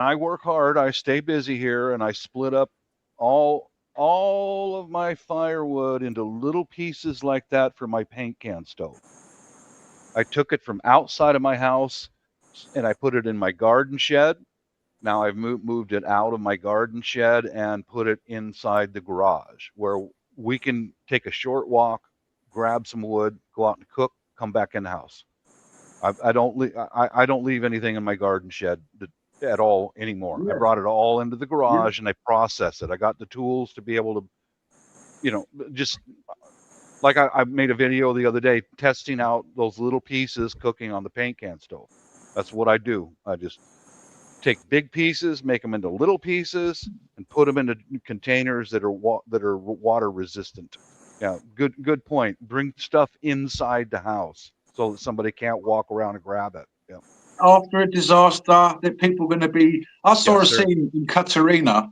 I work hard. I stay busy here, and I split up all of my firewood into little pieces like that for my paint can stove. I took it from outside of my house and I put it in my garden shed. Now I've moved it out of my garden shed and put it inside the garage where we can take a short walk, grab some wood, go out and cook, come back in the house. I don't leave anything in my garden shed at all anymore. I Yeah. brought it all into the garage and I process it. I got the tools to be able to, just like I made a video the other day testing out those little pieces cooking on the paint can stove. That's what I do. I just take big pieces, make them into little pieces, and put them into containers that are water resistant. Yeah, good point. Bring stuff inside the house so that somebody can't walk around and grab it. Yeah. After a disaster, that people are going to be. I saw Yes, a sir. scene in Katarina,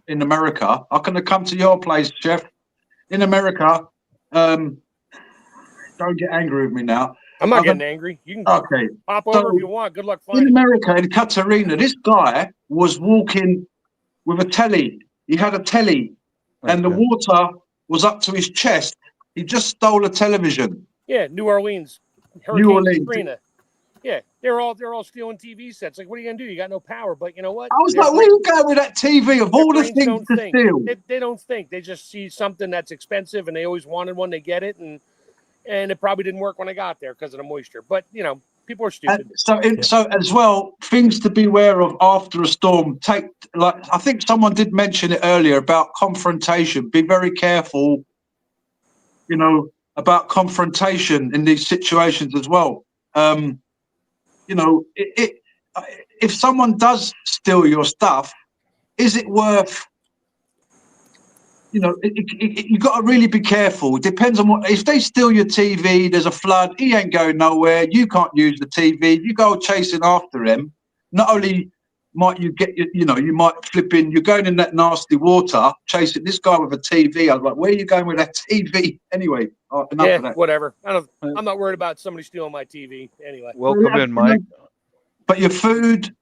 in America. I can come to your place, Chef. In America, don't get angry with me now. I'm not getting angry. You can Okay. pop over if you want. Good luck In finding it. America, in Katarina, this guy was walking with a telly. He had a telly, and the water was up to his chest. He just stole a television. Yeah, New Orleans, Hurricane Katrina. Yeah, they're all stealing TV sets. Like, what are you gonna do? You got no power. But you know what? I was like, where you going with that TV of all the things to steal? They don't think. They just see something that's expensive, and they always wanted one. They get it, and it probably didn't work when I got there because of the moisture. But people are stupid. So as well, things to beware of after a storm. I think someone did mention it earlier about confrontation. Be very careful, about confrontation in these situations as well. If someone does steal your stuff, is it worth? You got to really be careful. It depends on if they steal your TV, there's a flood, he ain't going nowhere. You can't use the TV. You go chasing after him. Not only might you get, you might flip in, you're going in that nasty water, chasing this guy with a TV. I was like, where are you going with that TV? Anyway, enough of that. Whatever. I'm not worried about somebody stealing my TV anyway. Welcome in, Mike. But your food,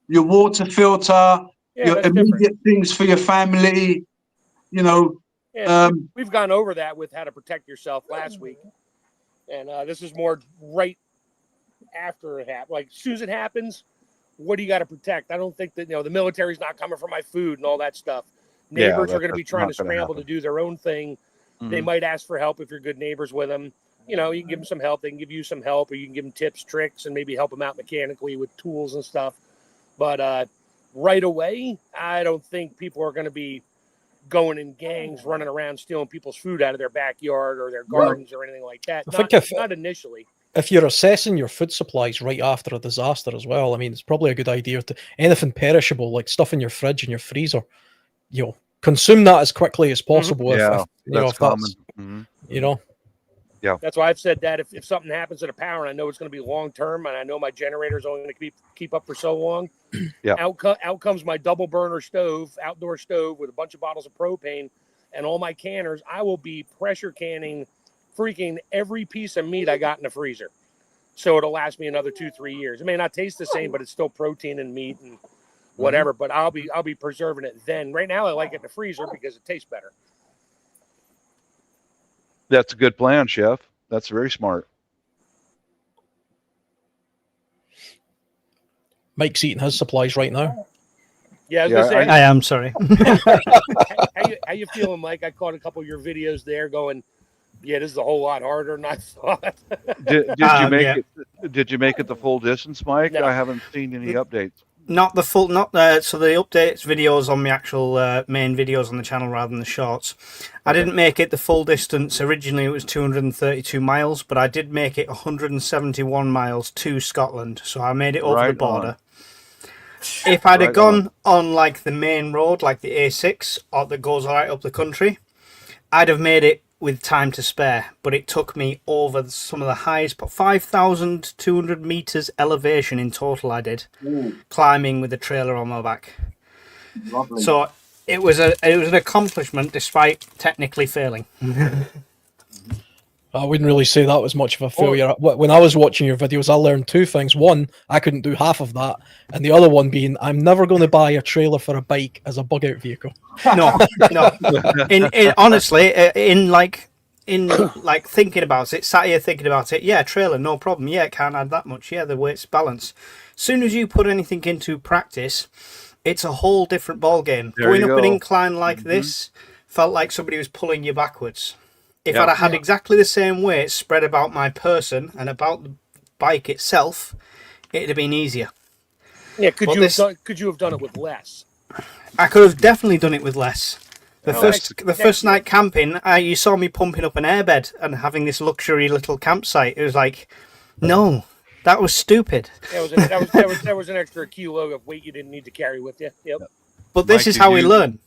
your water filter, your immediate things for your family, we've gone over that with how to protect yourself last week, and this is more right after it happens. Like, as soon as it happens, what do you got to protect? I don't think that the military's not coming for my food and all that stuff. Neighbors are going to be trying to scramble to do their own thing. Mm-hmm. They might ask for help if you're good neighbors with them. You can give them some help. They can give you some help, or you can give them tips, tricks, and maybe help them out mechanically with tools and stuff. But right away, I don't think people are going to be going in gangs, running around stealing people's food out of their backyard or their gardens or anything like that. Not initially. If you're assessing your food supplies right after a disaster as well, I mean, it's probably a good idea to anything perishable, like stuff in your fridge and your freezer, consume that as quickly as possible. Mm-hmm. That's common. Yeah. That's why I've said that if something happens to the power and I know it's going to be long term and I know my generator is only going to keep up for so long, out comes my double burner stove, outdoor stove with a bunch of bottles of propane and all my canners. I will be pressure canning freaking every piece of meat I got in the freezer. So it'll last me another 2-3 years. It may not taste the same, but it's still protein and meat and whatever. But I'll be preserving it then. Right now I like it in the freezer because it tastes better. That's a good plan, Chef. That's very smart. Mike's eating his supplies right now. Yeah, I was gonna say, I am sorry. How you feeling, Mike? I caught a couple of your videos there going, yeah, this is a whole lot harder than I thought. Did you make it the full distance, Mike? No. I haven't seen any updates. Not the full, so the updates videos on the actual main videos on the channel rather than the shorts. I didn't make it the full distance. Originally it was 232 miles, but I did make it 171 miles to Scotland. So I made it over the border. If I'd have gone on like the main road, like the A6, or that goes right up the country, I'd have made it with time to spare, but it took me over some of the highest, 5,200 meters elevation in total I did, climbing with the trailer on my back. Lovely. So it was an accomplishment despite technically failing. I wouldn't really say that was much of a failure. When I was watching your videos, I learned two things. One, I couldn't do half of that, and the other one being, I'm never going to buy a trailer for a bike as a bug-out vehicle. No, no. Honestly, in like thinking about it, sat here thinking about it. Yeah, trailer, no problem. Yeah, it can't add that much. Yeah, the weight's balanced. Soon as you put anything into practice, it's a whole different ball game. Going up an incline like this felt like somebody was pulling you backwards. If I'd had exactly the same weight spread about my person and about the bike itself, it'd have been easier. Yeah, could you have done it with less? I could have definitely done it with less. The first night camping, you saw me pumping up an airbed and having this luxury little campsite. It was like, no, that was stupid. There was an extra kilo of weight you didn't need to carry with you. Yep. But this is how we learn.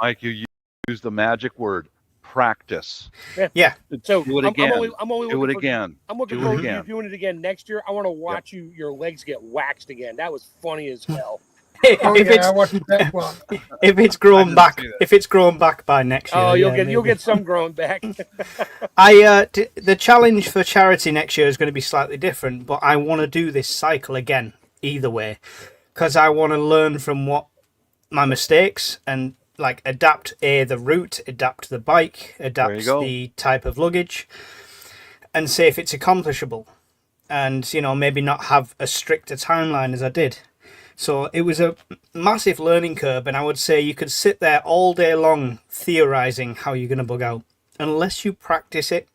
Mike, you use the magic word, practice. Yeah. So do it again. I'm only do it again. I'm looking forward to you doing it again next year. I want to watch your legs get waxed again. That was funny as hell. I watched that one. If it's grown back by next year. Oh, you'll get some grown back. The challenge for charity next year is going to be slightly different, but I want to do this cycle again either way, because I want to learn from what my mistakes and like adapt the route, adapt the bike, adapt the type of luggage, and see if it's accomplishable, and maybe not have as strict a timeline as I did. So it was a massive learning curve, and I would say you could sit there all day long theorizing how you're going to bug out. Unless you practice it,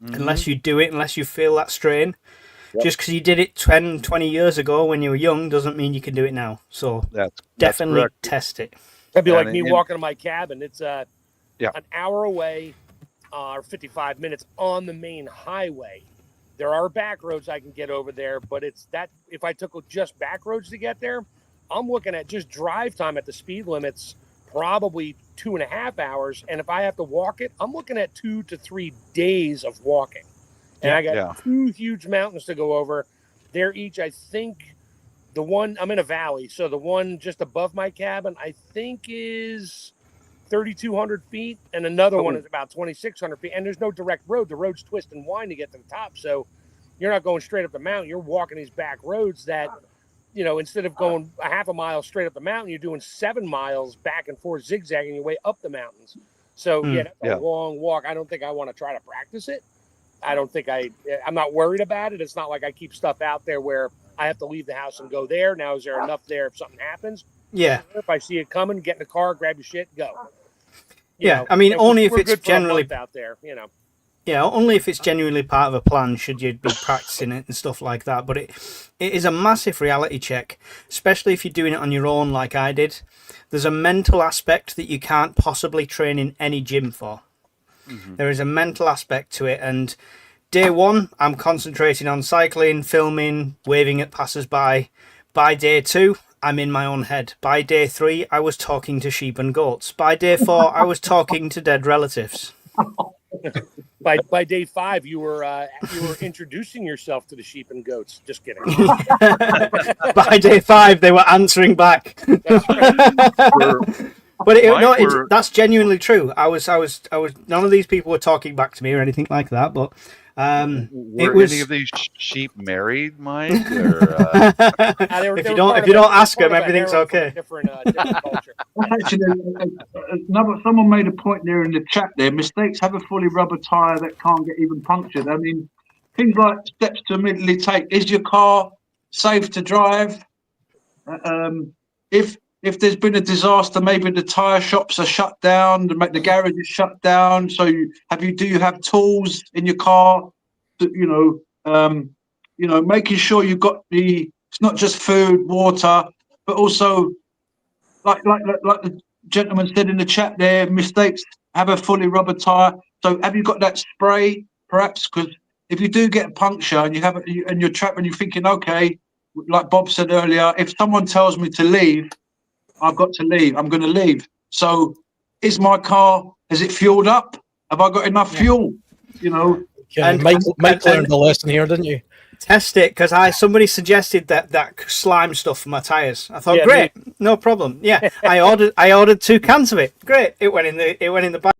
unless you do it, unless you feel that strain. Just because you did it 10, 20 years ago when you were young doesn't mean you can do it now. So definitely test it. That'd be like me walking to my cabin. It's an hour away, or 55 minutes on the main highway. There are back roads I can get over there, but if I took just back roads to get there, I'm looking at just drive time at the speed limits, probably 2.5 hours. And if I have to walk it, I'm looking at 2 to 3 days of walking. And I got 2 huge mountains to go over. They're each, I think, the one, I'm in a valley. So the one just above my cabin, I think is 3,200 feet, and another one is about 2,600 feet. And there's no direct road. The roads twist and wind to get to the top. So you're not going straight up the mountain. You're walking these back roads that, instead of going a half a mile straight up the mountain, you're doing 7 miles back and forth, zigzagging your way up the mountains. So that's a long walk. I don't think I want to try to practice it. I don't think I'm not worried about it. It's not like I keep stuff out there where I have to leave the house and go there. Now, is there enough there if something happens? Yeah. If I see it coming, get in the car, grab your shit, go. I mean, only if it's generally out there, Yeah, only if it's genuinely part of a plan should you be practicing it and stuff like that. But it is a massive reality check, especially if you're doing it on your own like I did. There's a mental aspect that you can't possibly train in any gym for. There is a mental aspect to it, and day one, I'm concentrating on cycling, filming, waving at passers-by. By day 2, I'm in my own head. By day 3, I was talking to sheep and goats. By day 4, I was talking to dead relatives. By day 5, you were introducing yourself to the sheep and goats. Just kidding. By day 5, they were answering back. That's right. But that's genuinely true. I was. None of these people were talking back to me or anything like that. But were any of these sheep married, Mike? Or, if you don't ask them, everything's okay. Different culture. Actually, someone made a point there in the chat. There, mistakes have a fully rubber tire that can't get even punctured. I mean, things like steps to immediately take. Is your car safe to drive? If there's been a disaster, maybe the tire shops are shut down, the garage is shut down. So do you have tools in your car? Making sure you've got it's not just food, water, but also like the gentleman said in the chat there, mistakes have a fully rubber tire. So have you got that spray perhaps? Because if you do get a puncture and you're trapped and you're thinking, okay, like Bob said earlier, if someone tells me to leave, I've got to leave. I'm going to leave. So is my car, is it fueled up? Have I got enough fuel? And Mike learned the lesson here, didn't you? Test it, because somebody suggested that slime stuff for my tires. I thought, great, no problem. Yeah, I ordered 2 cans of it. Great, it went in the bike.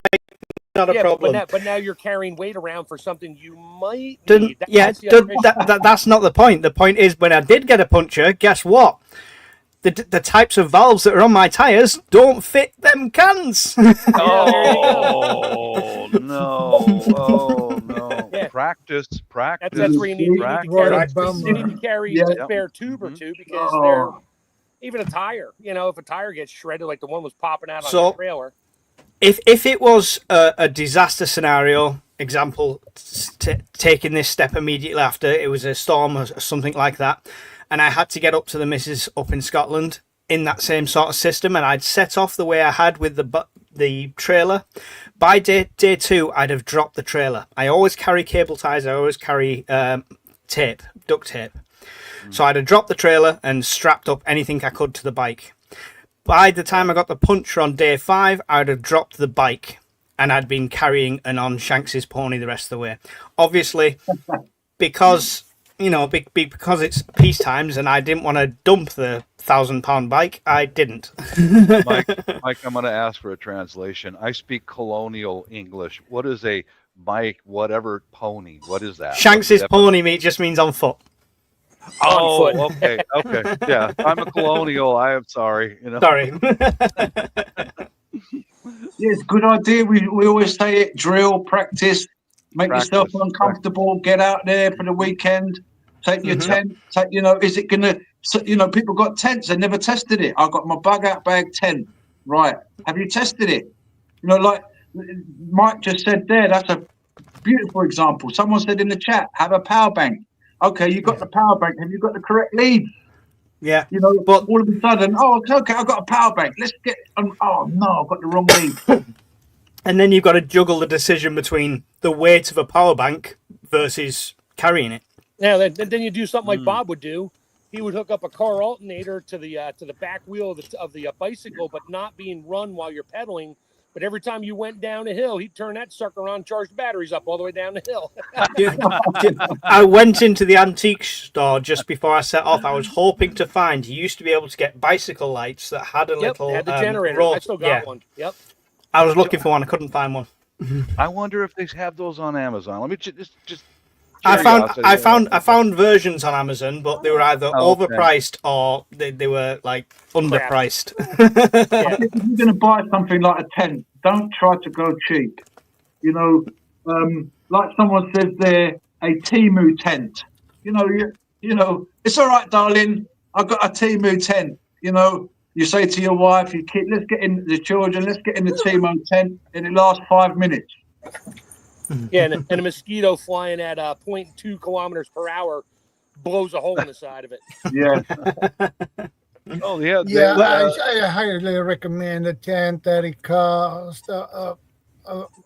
not a problem. But now you're carrying weight around for something you might Didn't- need. yeah, that's not the point. The point is, when I did get a puncture, guess what? The types of valves that are on my tyres don't fit them cans. Oh no! Oh no! Yeah. Practice. That's where you need to carry. You need to carry Yeah. a spare tube or two because Oh. they're even a tire. You know, if a tire gets shredded, like the one was popping out on So- the trailer. If it was a disaster scenario, example, taking this step immediately after it was a storm or something like that, and I had to get up to the missus up in Scotland in that same sort of system, and I'd set off the way I had with the trailer, by day 2 I'd have dropped the trailer. I always carry cable ties. I always carry duct tape. So I'd have dropped the trailer and strapped up anything I could to the bike. By the time I got the puncture on day 5, I'd have dropped the bike and I'd been carrying an on Shanks's pony the rest of the way. Obviously, because because it's peace times and I didn't want to dump the 1,000-pound bike, I didn't. Mike, I'm going to ask for a translation. I speak colonial English. What is a bike, whatever pony? What is that? Shanks's pony meat just means on foot. Oh, On foot. okay. Yeah, I'm a colonial. I am sorry. Sorry. Yes, good idea. We always say it: drill, practice, make yourself uncomfortable. Get out there for the weekend. Take your tent. Is it gonna? People got tents. They never tested it. I got my bug out bag tent. Right? Have you tested it? Like Mike just said there. That's a beautiful example. Someone said in the chat, have a power bank. Okay, you got the power bank. Have you got the correct lead? Yeah. But all of a sudden, okay, I've got a power bank. Let's get. Oh no, I've got the wrong lead. And then you've got to juggle the decision between the weight of a power bank versus carrying it. Now then you do something like Bob would do. He would hook up a car alternator to the back wheel of the bicycle, but not being run while you're pedaling. But every time you went down a hill, he'd turn that sucker on, charge the batteries up all the way down the hill. I went into the antique store just before I set off. I was hoping to find. You used to be able to get bicycle lights that had a little. Had the generator. Road. I still got one. Yep. I was looking for one. I couldn't find one. I wonder if they have those on Amazon. Let me just. I found versions on Amazon, but they were either overpriced or they were like underpriced. If you're going to buy something like a tent, don't try to go cheap. Like someone says there, a Temu tent. It's all right, darling. I've got a Temu tent. You say to your wife, your kid, let's get in the children, let's get in the Temu tent, and it lasts 5 minutes. Yeah, and a mosquito flying at 0.2 kilometers per hour blows a hole in the side of it. Yeah. Oh yeah. Yeah, I highly recommend a tent that it costs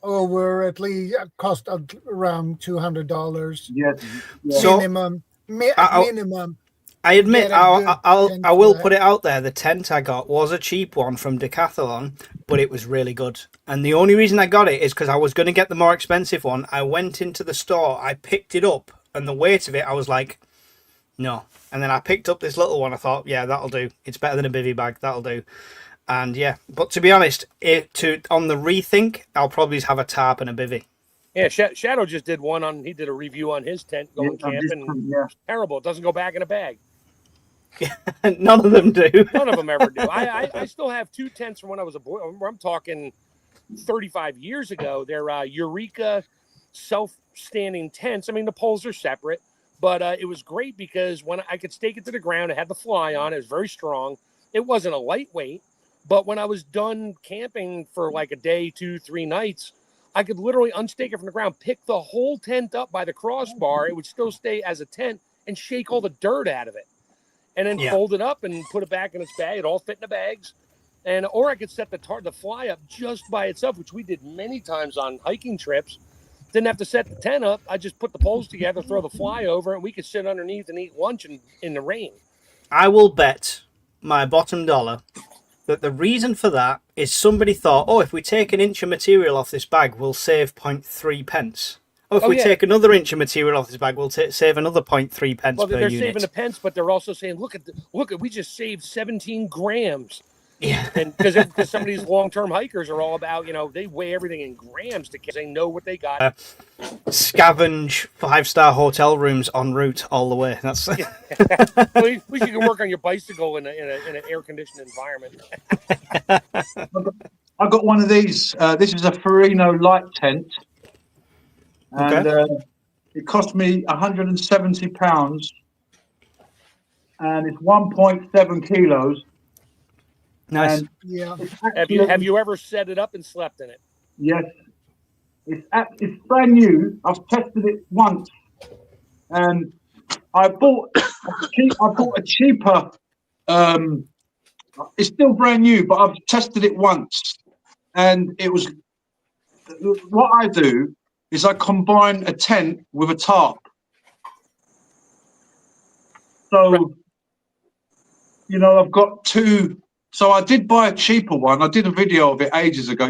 over at least cost around $200. Yes. So, minimum. Minimum. I admit, I will tent. put it out there. The tent I got was a cheap one from Decathlon, but it was really good. And the only reason I got it is because I was going to get the more expensive one. I went into the store, I picked it up, and the weight of it, I was like, no. And then I picked up this little one. I thought, yeah, that'll do. It's better than a bivvy bag. That'll do. And yeah, but to be honest, on the rethink, I'll probably have a tarp and a bivvy. Yeah, Shadow just did he did a review on his tent going camping. It's terrible. It doesn't go back in a bag. None of them do. None of them ever do. I still have 2 tents from when I was a boy. I'm talking 35 years ago. They're Eureka self-standing tents. I mean, the poles are separate, but it was great because when I could stake it to the ground, it had the fly on. It was very strong. It wasn't a lightweight, but when I was done camping for like a day, 2, 3 nights, I could literally unstake it from the ground, pick the whole tent up by the crossbar. It would still stay as a tent and shake all the dirt out of it. And then fold it up and put it back in its bag. It all fit in the bags. Or I could set the fly up just by itself, which we did many times on hiking trips. Didn't have to set the tent up. I just put the poles together, throw the fly over, and we could sit underneath and eat lunch in the rain. I will bet my bottom dollar that the reason for that is somebody thought, if we take an inch of material off this bag, we'll save 0.3 pence. If we take another inch of material off this bag, we'll save another 0.3 pence per unit. They're saving the pence, but they're also saying, look, we just saved 17 grams. Yeah. And because some of these long-term hikers are all about, they weigh everything in grams they know what they got. Scavenge 5-star hotel rooms en route all the way. That's Well, at least you can work on your bicycle in an air-conditioned environment. I got one of these. This is a Ferrino light tent, and it cost me £170, and it's 1.7 kilos. nice. And Yeah. it's Have you ever set it up and slept in it? Yes, it's brand new. I've tested it once, and I bought a cheaper. It's still brand new, but I've tested it once, and it was. What I do is I combine a tent with a tarp. So, I've got two. So I did buy a cheaper one. I did a video of it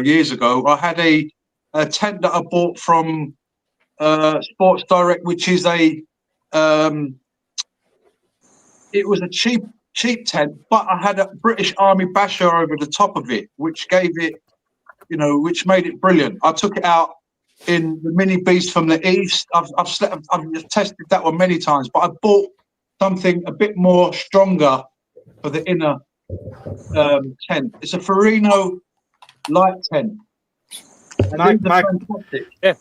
years ago. I had a tent that I bought from Sports Direct, which is it was a cheap tent, but I had a British Army basher over the top of it, which gave it, which made it brilliant. I took it out in the Mini Beast from the East. I've tested that one many times, but I bought something a bit more stronger for the inner tent. It's a Ferrino light tent.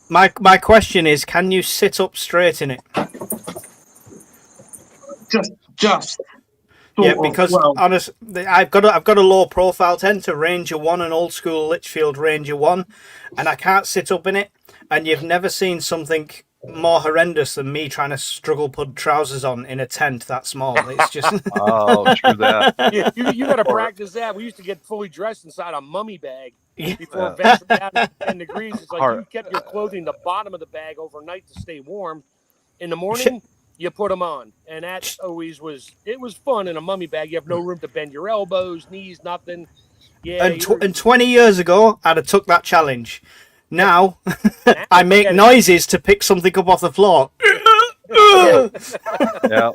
My question is, can you sit up straight in it? Just. Yeah, because honestly, I've got a low profile tent, a Ranger 1, an old school Litchfield Ranger 1, and I can't sit up in it. And you've never seen something more horrendous than me trying to struggle put trousers on in a tent that small. It's just Oh, true that. You got to practice that. We used to get fully dressed inside a mummy bag before venturing out to 10 degrees. It's like you kept your clothing the bottom of the bag overnight to stay warm. In the morning, you put them on, and that always was fun in a mummy bag. You have no room to bend your elbows, knees, nothing. Yeah. And 20 years ago, I'd have took that challenge. Now, I make noises to pick something up off the floor. Yeah.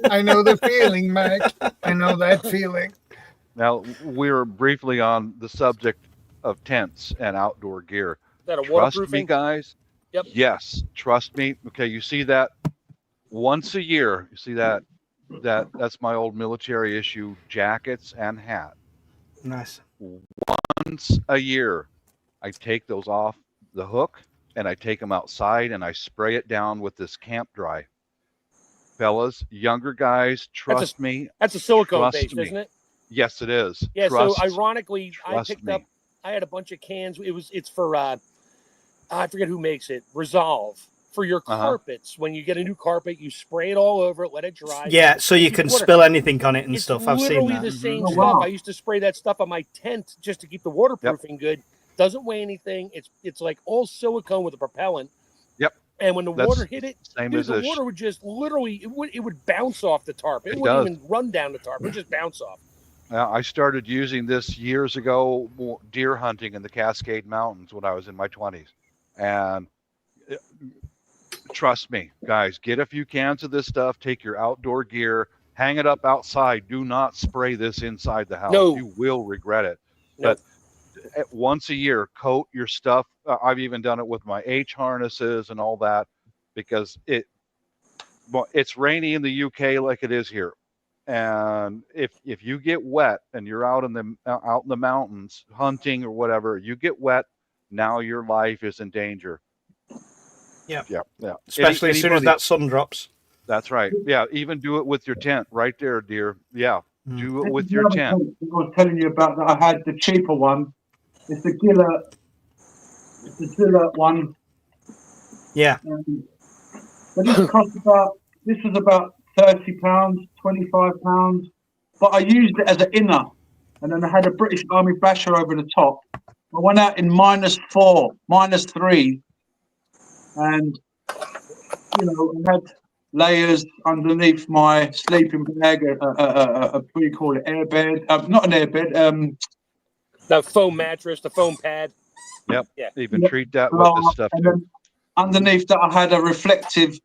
I know the feeling, Mac. I know that feeling. Now, we're briefly on the subject of tents and outdoor gear. Is that a Trust waterproofing? me, guys. Yep. Yes, trust me. Okay, you see that once a year. You see that's my old military issue jackets and hat. Nice. Once a year, I take those off the hook and I take them outside and I spray it down with this camp dry. Fellas, younger guys, trust me. That's a silicone base, isn't it? Yes, it is. Yeah. So ironically, I picked me. up. I had a bunch of cans. It's for I forget who makes it. Resolve for your carpets. When you get a new carpet, you spray it all over it, let it dry. Yeah, so you can spill anything on it and stuff. I've seen that. Literally the same stuff. I used to spray that stuff on my tent just to keep the waterproofing good. Doesn't weigh anything. It's like all silicone with a propellant. Yep. And when the water hit it, the water would just literally it would bounce off the tarp. It wouldn't even run down the tarp. It would just bounce off. I started using this years ago, deer hunting in the Cascade Mountains when I was in my 20s. And trust me, guys, get a few cans of this stuff, take your outdoor gear, hang it up outside. Do not spray this inside the house. No. You will regret it. No. But once a year, coat your stuff. I've even done it with my H harnesses and all that, because it's rainy in the UK like it is here. And if you get wet and you're out in the mountains hunting or whatever, you get wet, now your life is in danger. Yeah. Yeah. Especially as soon as that sun drops. That's right. Yeah. Even do it with your tent right there, dear. Yeah. Do it with your tent. I was telling you about that. I had the cheaper one. It's the Gillett one. Yeah. But this was about £30, £25. But I used it as an inner, and then I had a British Army basher over the top. I went out in -4, -3, and I had layers underneath my sleeping bag. What do you call it? Airbed? Not an airbed. The foam mattress, the foam pad. Yep. Yeah. Even treat that with this stuff and too. then underneath that, I had a reflective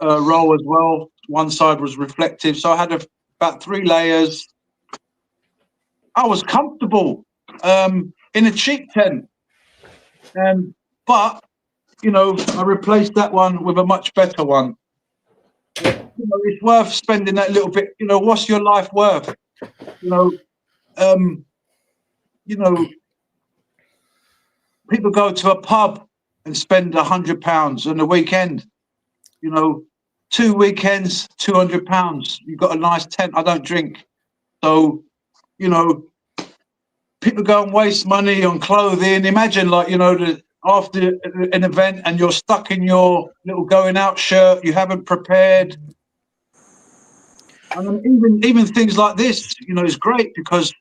roll as well. One side was reflective, so I had about 3 layers. I was comfortable in a cheap tent, but I replaced that one with a much better one. It's worth spending that little bit. What's your life worth? Um, people go to a pub and spend £100 on the weekend. 2 weekends, £200. You've got a nice tent. I don't drink, so people go and waste money on clothing. Imagine, after an event and you're stuck in your little going out shirt, you haven't prepared. I mean, even things like this, is great because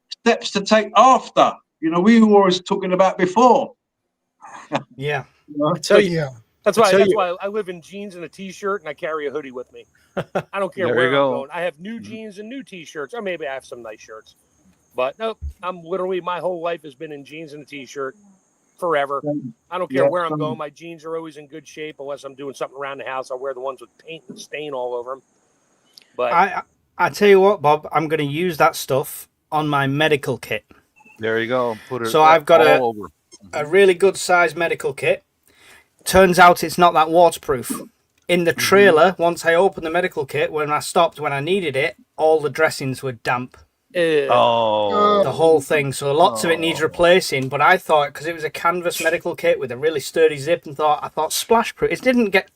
steps to take after. We were always talking about before. Yeah. I tell you, Yeah. That's why I live in jeans and a t-shirt, and I carry a hoodie with me. I don't care There where you I'm go. going. I have new jeans and new t-shirts, or maybe I have some nice shirts. But no, I'm literally, my whole life has been in jeans and a t-shirt forever. I don't care where I'm going. My jeans are always in good shape unless I'm doing something around the house. I'll wear the ones with paint and stain all over them. But I tell you what, Bob, I'm going to use that stuff on my medical kit. There you go. Put it. So I've got all over. a really good size medical kit. Turns out it's not that waterproof. In the trailer, once I opened the medical kit, when I needed it, all the dressings were damp. Oh, The whole thing. So lots of it needs replacing. But I thought, because it was a canvas medical kit with a really sturdy zip, and I thought splash proof. It didn't get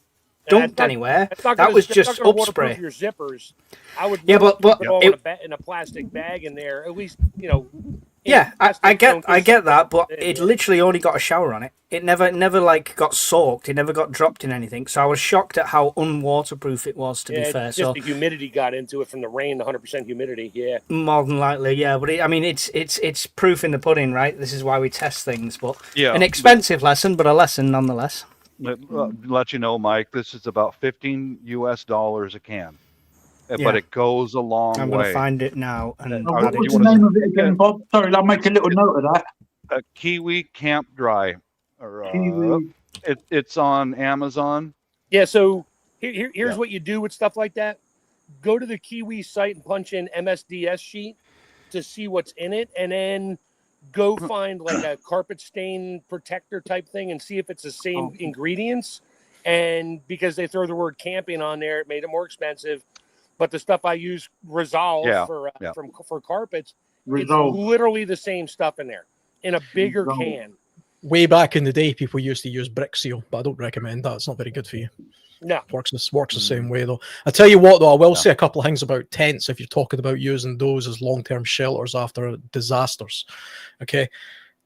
dumped anywhere. That was just up spray. Your zippers. I would but put it all in a plastic bag in there. At least Yeah, I get that, but it literally only got a shower on it. It never like got soaked. It never got dropped in anything. So I was shocked at how unwaterproof it was. To be fair, just the humidity got into it from the rain, the 100% humidity. Yeah, more than likely, yeah. But it's proof in the pudding, right? This is why we test things. But an expensive lesson, but a lesson nonetheless. Let you know, Mike. This is about $15 a can. But it goes a long way. I'm going to find it now. And what's the name of it again, Bob? Sorry, I'll make a little note of that. Kiwi Camp Dry. Kiwi. It's on Amazon. Yeah, so here's what you do with stuff like that. Go to the Kiwi site and punch in MSDS sheet to see what's in it, and then go find like a carpet stain protector type thing and see if it's the same ingredients. And because they throw the word camping on there, it made it more expensive. But the stuff I use, Resolve for carpets, Resolve. It's literally the same stuff in there in a bigger can. Way back in the day, people used to use Brick Seal, but I don't recommend that. It's not very good for you. No, works the same way though. I tell you what, though, I will say a couple of things about tents if you're talking about using those as long-term shelters after disasters. Okay,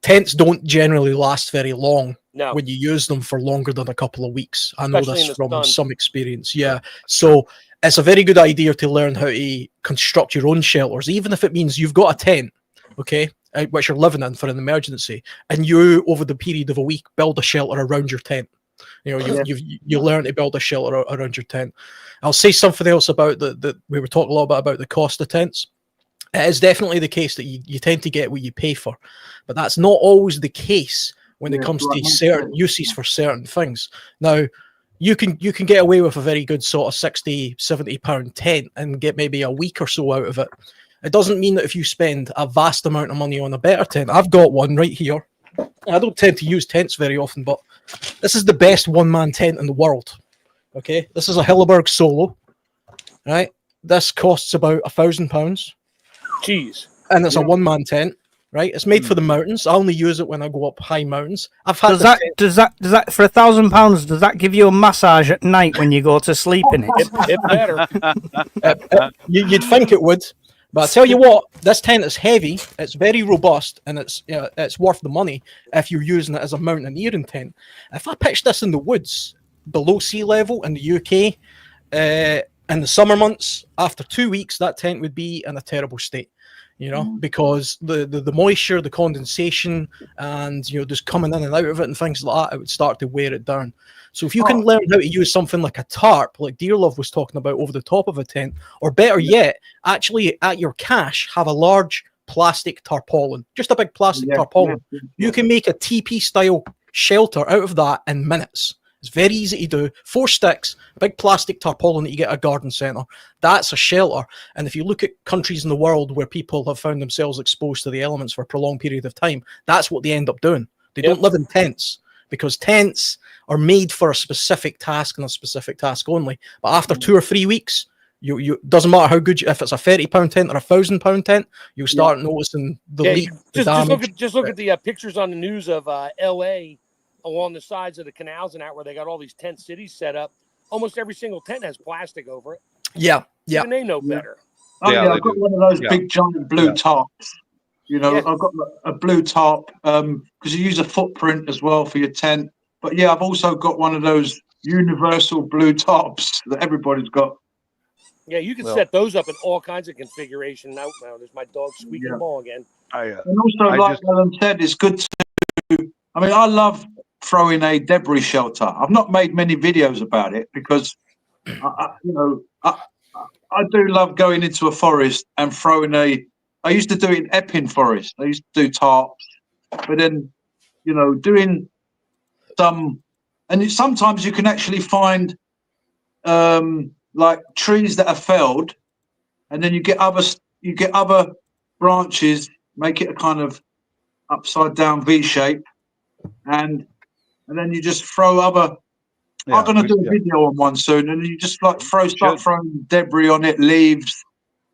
tents don't generally last very long. No. When you use them for longer than a couple of weeks. I know this from some experience. Yeah. So it's a very good idea to learn how to construct your own shelters, even if it means you've got a tent, okay, which you're living in for an emergency, and you, over the period of a week, build a shelter around your tent. You learn to build a shelter around your tent. I'll say something else about we were talking a lot about the cost of tents. It is definitely the case that you tend to get what you pay for, but that's not always the case when it comes to certain uses for certain things. Now, you can get away with a very good sort of 60, 70 pound tent and get maybe a week or so out of it. It doesn't mean that if you spend a vast amount of money on a better tent. I've got one right here. I don't tend to use tents very often, but this is the best one-man tent in the world. Okay, this is a Hilleberg Solo. Right, this costs about £1,000. Jeez. And it's a one-man tent. Right, it's made for the mountains. I only use it when I go up high mountains. I've had does that for £1,000? Does that give you a massage at night when you go to sleep in it? It better. You'd think it would, but I tell you what, this tent is heavy. It's very robust, and it's worth the money if you're using it as a mountaineering tent. If I pitched this in the woods below sea level in the UK in the summer months, after 2 weeks, that tent would be in a terrible state. Because the moisture, the condensation, and just coming in and out of it and things like that, it would start to wear it down. So if you can learn how to use something like a tarp, like Dearlove was talking about, over the top of a tent, or better yet, actually at your cache have a large plastic tarpaulin, just a big plastic tarpaulin. You can make a teepee style shelter out of that in minutes. It's very easy to do. 4 sticks, a big plastic tarpaulin that you get at a garden centre. That's a shelter. And if you look at countries in the world where people have found themselves exposed to the elements for a prolonged period of time, that's what they end up doing. They don't live in tents, because tents are made for a specific task and a specific task only. But after 2 or 3 weeks, you doesn't matter how good if it's a £30 tent or a £1,000 tent, you'll start noticing the leak. Just look at the pictures on the news of LA along the sides of the canals and out where they got all these tent cities set up. Almost every single tent has plastic over it. Yeah. Even they know better. Oh yeah, I've got one of those big giant blue tops. You know, I've got a blue top because you use a footprint as well for your tent. But yeah, I've also got one of those universal blue tops that everybody's got. Yeah, you can set those up in all kinds of configuration. Now there's my dog squeaking the ball again. And also, like Alan said, it's good to. I mean, I love throwing a debris shelter. I've not made many videos about it because, I do love going into a forest and throwing a. I used to do it in Epping Forest. I used to do tarps, but then, doing some, and sometimes you can actually find, like trees that are felled, and then you get other branches, make it a kind of upside down V shape, and then you just throw other. I'm going to do a video on one soon, and you just like start throwing debris on it, leaves.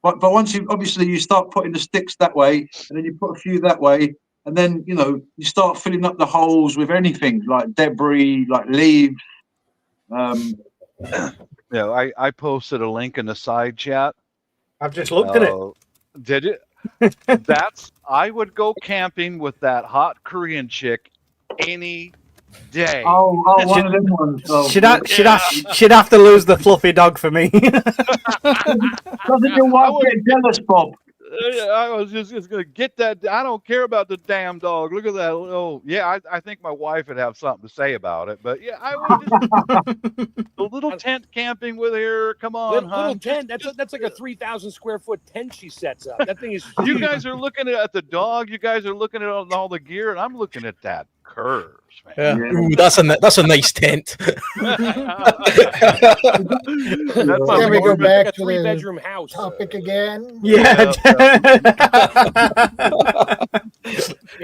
But once you start putting the sticks that way, and then you put a few that way, and then you start filling up the holes with anything like debris, like leaves. I posted a link in the side chat. I've just looked at it. Did it? I would go camping with that hot Korean chick any day. Oh, one of them ones. Oh, she'd have to lose the fluffy dog for me. Doesn't your wife get jealous, Bob? I was just going to get that. I don't care about the damn dog. Look at that. Oh, yeah, I think my wife would have something to say about it. But yeah, I would just a little tent camping with her. Come on, little tent. That's like a 3,000 square foot tent she sets up. That thing is huge. You guys are looking at the dog. You guys are looking at all the gear, and I'm looking at that curves, man. Yeah. Ooh, that's a nice tent. Can we go back to the 3-bedroom house topic again? Yeah.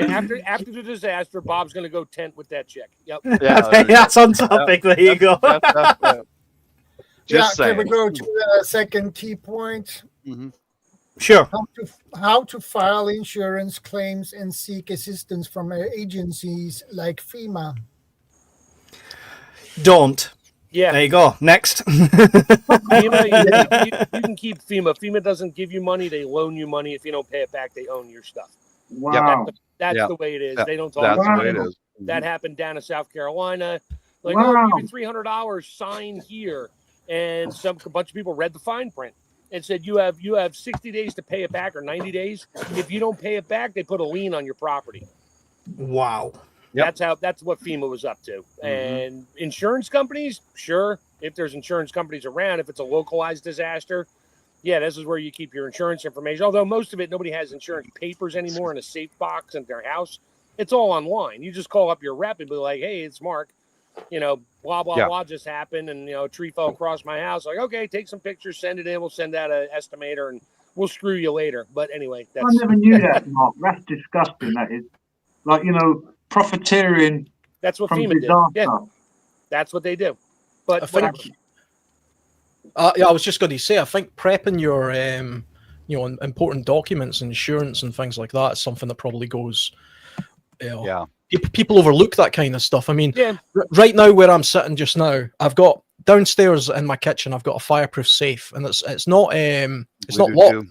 After the disaster, Bob's going to go tent with that chick. Yep. That's on topic. There you go. Just saying. Can we go to the second key point? Mm-hmm. Sure. How to file insurance claims and seek assistance from agencies like FEMA. Don't. Yeah. There you go. Next. FEMA, you can keep FEMA. FEMA doesn't give you money. They loan you money. If you don't pay it back, they own your stuff. Wow. That's the way it is. They don't talk That's about the way it is. That happened down in South Carolina. Like, Wow. I'll give you $300, sign here. And a bunch of people read the fine print and said, you have 60 days to pay it back or 90 days. If you don't pay it back, they put a lien on your property. Wow. Yep. That's what FEMA was up to. And insurance companies, sure, if there's insurance companies around, if it's a localized disaster, yeah, this is where you keep your insurance information. Although most of it, nobody has insurance papers anymore in a safe box in their house. It's all online. You just call up your rep and be like, hey, it's Mark. Blah, blah, blah just happened. And, a tree fell across my house. Like, okay, take some pictures, send it in. We'll send out an estimator and we'll screw you later. But anyway, I never knew that, Mark. That's disgusting, that is. Like, profiteering. That's what from FEMA did. disaster. Yeah, that's what they do. But I think, I was just going to say, I think prepping your, important documents, insurance, and things like that is something that probably goes. People overlook that kind of stuff. I mean, right now where I'm sitting just now, I've got downstairs in my kitchen. I've got a fireproof safe, and it's not locked. Too.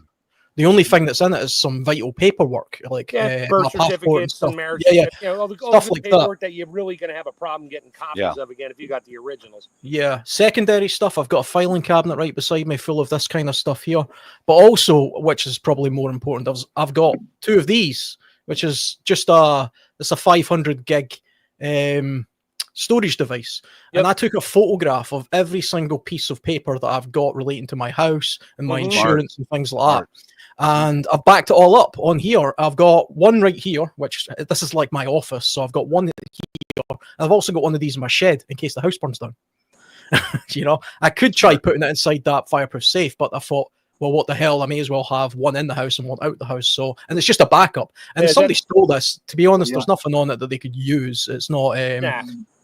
The only thing that's in it is some vital paperwork, like birth certificates and marriage, all the stuff like paperwork that you're really going to have a problem getting copies of again if you got the originals. Yeah, secondary stuff. I've got a filing cabinet right beside me full of this kind of stuff here. But also, which is probably more important, I've got 2 of these, which is just it's a 500 gig storage device. And I took a photograph of every single piece of paper that I've got relating to my house and my insurance and things like that. And I've backed it all up on here. I've got one right here, which this is like my office. So I've got one here. And I've also got one of these in my shed in case the house burns down. You know, I could try putting it inside that fireproof safe, but I thought, well, what the hell? I may as well have one in the house and one out the house. So, and it's just a backup. And if somebody stole this, to be honest, there's nothing on it that they could use. It's not,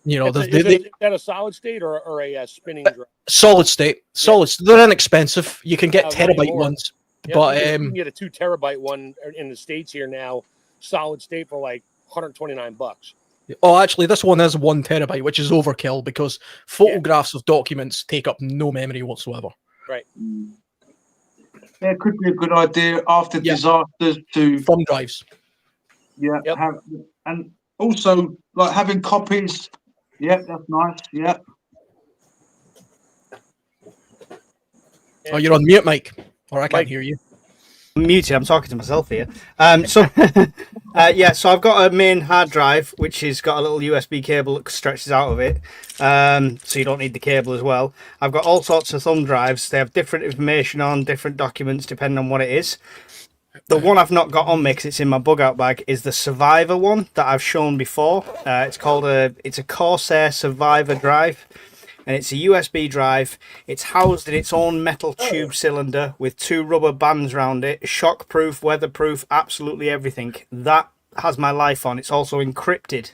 you know, is that a solid state or a spinning drive? Solid state. Solid. They're inexpensive. You can get terabyte ones, but you can get a 2 terabyte one in the States here now, solid state for like $129. Oh, actually, this one is 1 terabyte, which is overkill because photographs of documents take up no memory whatsoever. Right. Yeah, it could be a good idea after disasters to thumb drives. Yeah, and also like having copies. Yeah, that's nice. Yeah. Oh, you're on mute, Mike, or I can't hear you. I'm muted. I'm talking to myself here. So I've got a main hard drive which has got a little USB cable that stretches out of it, so you don't need the cable as well. I've got all sorts of thumb drives. They have different information on different documents depending on what it is. The one I've not got on me because it's in my bug out bag is the Survivor one that I've shown before. It's a Corsair Survivor drive. And it's a USB drive. It's housed in its own metal tube cylinder with 2 rubber bands around it. Shockproof, weatherproof, absolutely everything. That has my life on. It's also encrypted.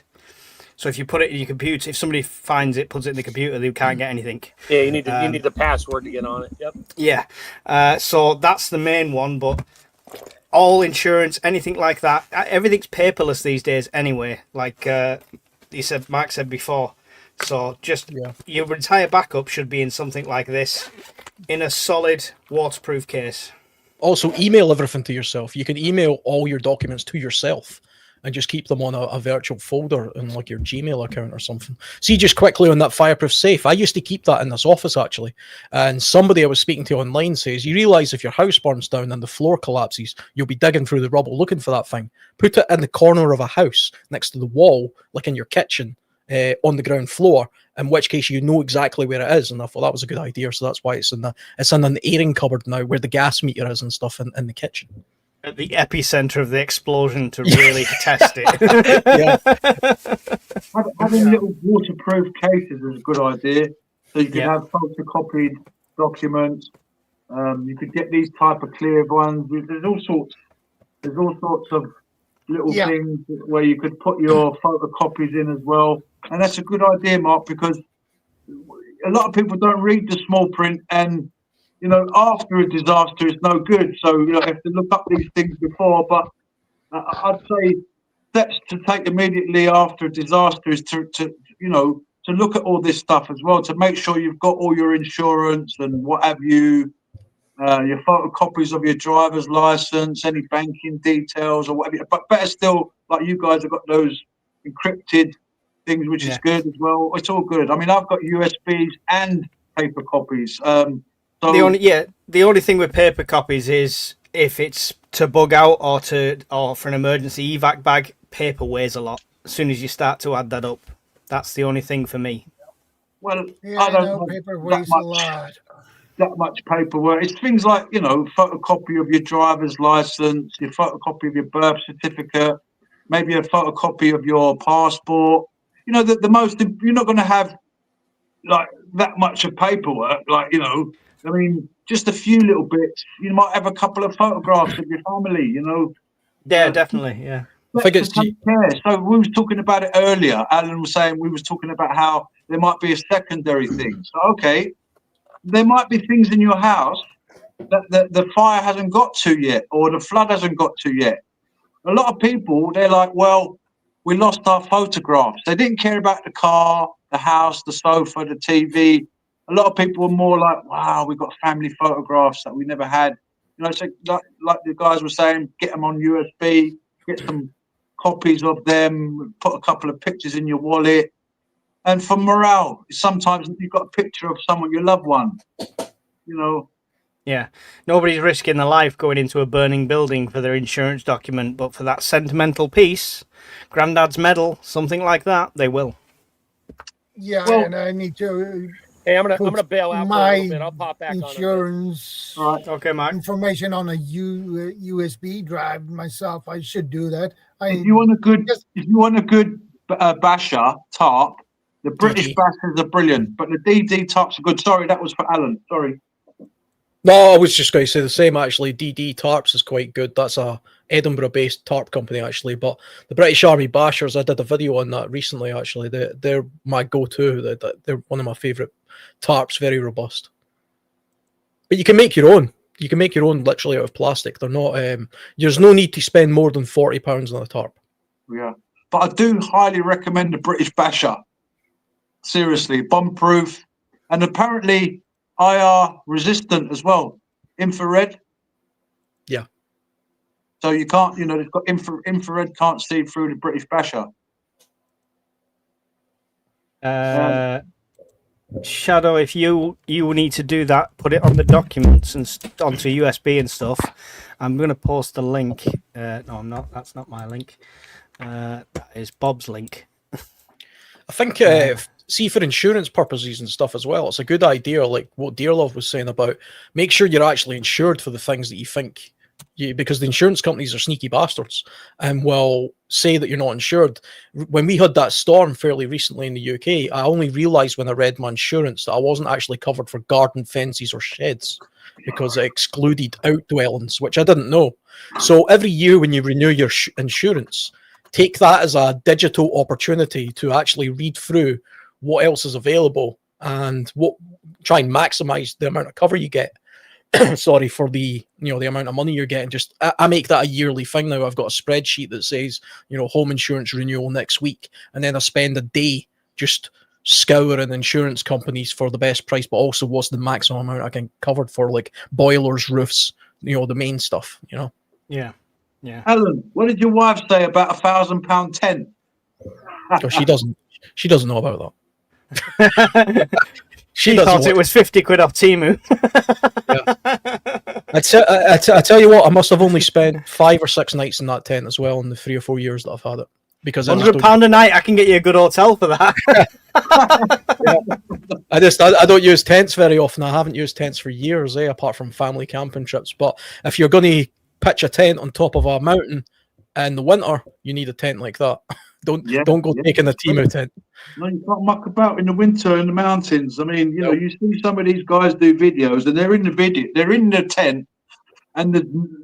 So if you put it in your computer, if somebody finds it, puts it in the computer, they can't get anything. Yeah, you need the password to get on it. Yep. Yeah. So that's the main one, but all insurance, anything like that, everything's paperless these days anyway. Like Mark said before. So just your entire backup should be in something like this, in a solid waterproof case. Also, email everything to yourself. You can email all your documents to yourself and just keep them on a virtual folder in like your Gmail account or something. See, just quickly on that fireproof safe, I used to keep that in this office actually. And somebody I was speaking to online says, you realize if your house burns down and the floor collapses, you'll be digging through the rubble looking for that thing. Put it in the corner of a house next to the wall, like in your kitchen. On the ground floor, in which case you know exactly where it is, and I thought that was a good idea. So that's why it's in an airing cupboard now, where the gas meter is and stuff in the kitchen. At the epicenter of the explosion to really test it. Having little waterproof cases is a good idea. So you can have photocopied documents. You could get these type of clear ones. There's all sorts of little things where you could put your photocopies in as well. And that's a good idea, Mark, because a lot of people don't read the small print, and you know, after a disaster is no good. So you know, you have to look up these things before. But I'd say steps to take immediately after a disaster is to look at all this stuff as well, to make sure you've got all your insurance and what have you, your photocopies of your driver's license, any banking details or whatever. But better still, like you guys have got those encrypted things, which is good as well. It's all good. I mean, I've got USBs and paper copies. So the only thing with paper copies is if it's to bug out or for an emergency evac bag, paper weighs a lot. As soon as you start to add that up, that's the only thing for me. Well, I don't know paper weighs a lot. That much paperwork. It's things like, you know, photocopy of your driver's license, your photocopy of your birth certificate, maybe a photocopy of your passport. You know, the most, you're not going to have like that much of paperwork. Like, you know, I mean, just a few little bits. You might have a couple of photographs of your family, you know. Yeah, definitely. Yeah. So we was talking about it earlier. Alan was saying we was talking about how there might be a secondary thing. So, okay, there might be things in your house that the fire hasn't got to yet, or the flood hasn't got to yet. A lot of people, they're like, well, we lost our photographs. They didn't care about the car, the house, the sofa, the TV. A lot of people were more like, wow, we've got family photographs that we never had. You know, so like the guys were saying, get them on USB, get some copies of them, put a couple of pictures in your wallet. And for morale, sometimes you've got a picture of someone, your loved one, you know. Yeah, nobody's risking their life going into a burning building for their insurance document, but for that sentimental piece, Grandad's medal, something like that, they will. Yeah, well, and I need to Hey, I'm gonna put bail out for a my little bit. I'll pop back insurance All right. Okay, Mark. information on a USB drive myself. I should do that. If you want a good basher tarp, the British DD. bashers are brilliant, but the DD tarps are good. Sorry, that was for Alan. Sorry. No, I was just going to say the same actually. DD Tarps is quite good. That's a Edinburgh-based tarp company actually. But the British Army Bashers, I did a video on that recently actually. They're my go-to. They're one of my favourite tarps. Very robust. But you can make your own. You can make your own literally out of plastic. They're not. There's no need to spend more than £40 on a tarp. Yeah, but I do highly recommend the British basher. Seriously, bomb-proof, and apparently IR resistant as well. Infrared. Yeah. So you can't, it's got infrared can't see through the British basher. Shadow, if you need to do that, put it on the documents and onto USB and stuff. I'm going to post the link. No, I'm not. That's not my link. That is Bob's link. I think, see, for insurance purposes and stuff as well, it's a good idea, like what Dearlove was saying about make sure you're actually insured for the things that you think because the insurance companies are sneaky bastards and will say that you're not insured. When we had that storm fairly recently in the UK, I only realised when I read my insurance that I wasn't actually covered for garden fences or sheds because it excluded outdwellings, which I didn't know. So every year when you renew your insurance, take that as a digital opportunity to actually read through what else is available and try and maximize the amount of cover you get. Sorry for the amount of money you're getting. Just I make that a yearly thing now. I've got a spreadsheet that says home insurance renewal next week, and then I spend a day just scouring insurance companies for the best price, but also what's the maximum amount I can cover for, like boilers, roofs, the main stuff. Yeah. Alan, what did your wife say about £1,000 tent? So she doesn't know about that. She thought it was 50 quid off Temu. I tell you what, I must have only spent 5 or 6 nights in that tent as well in the 3 or 4 years that I've had it. Because £100 a night, I can get you a good hotel for that. I don't use tents very often. I haven't used tents for years, apart from family camping trips. But if you're going to pitch a tent on top of a mountain in the winter, you need a tent like that. Don't go taking a Temu tent. No, you can't muck about in the winter in the mountains. I mean, you see some of these guys do videos, and they're in the tent, and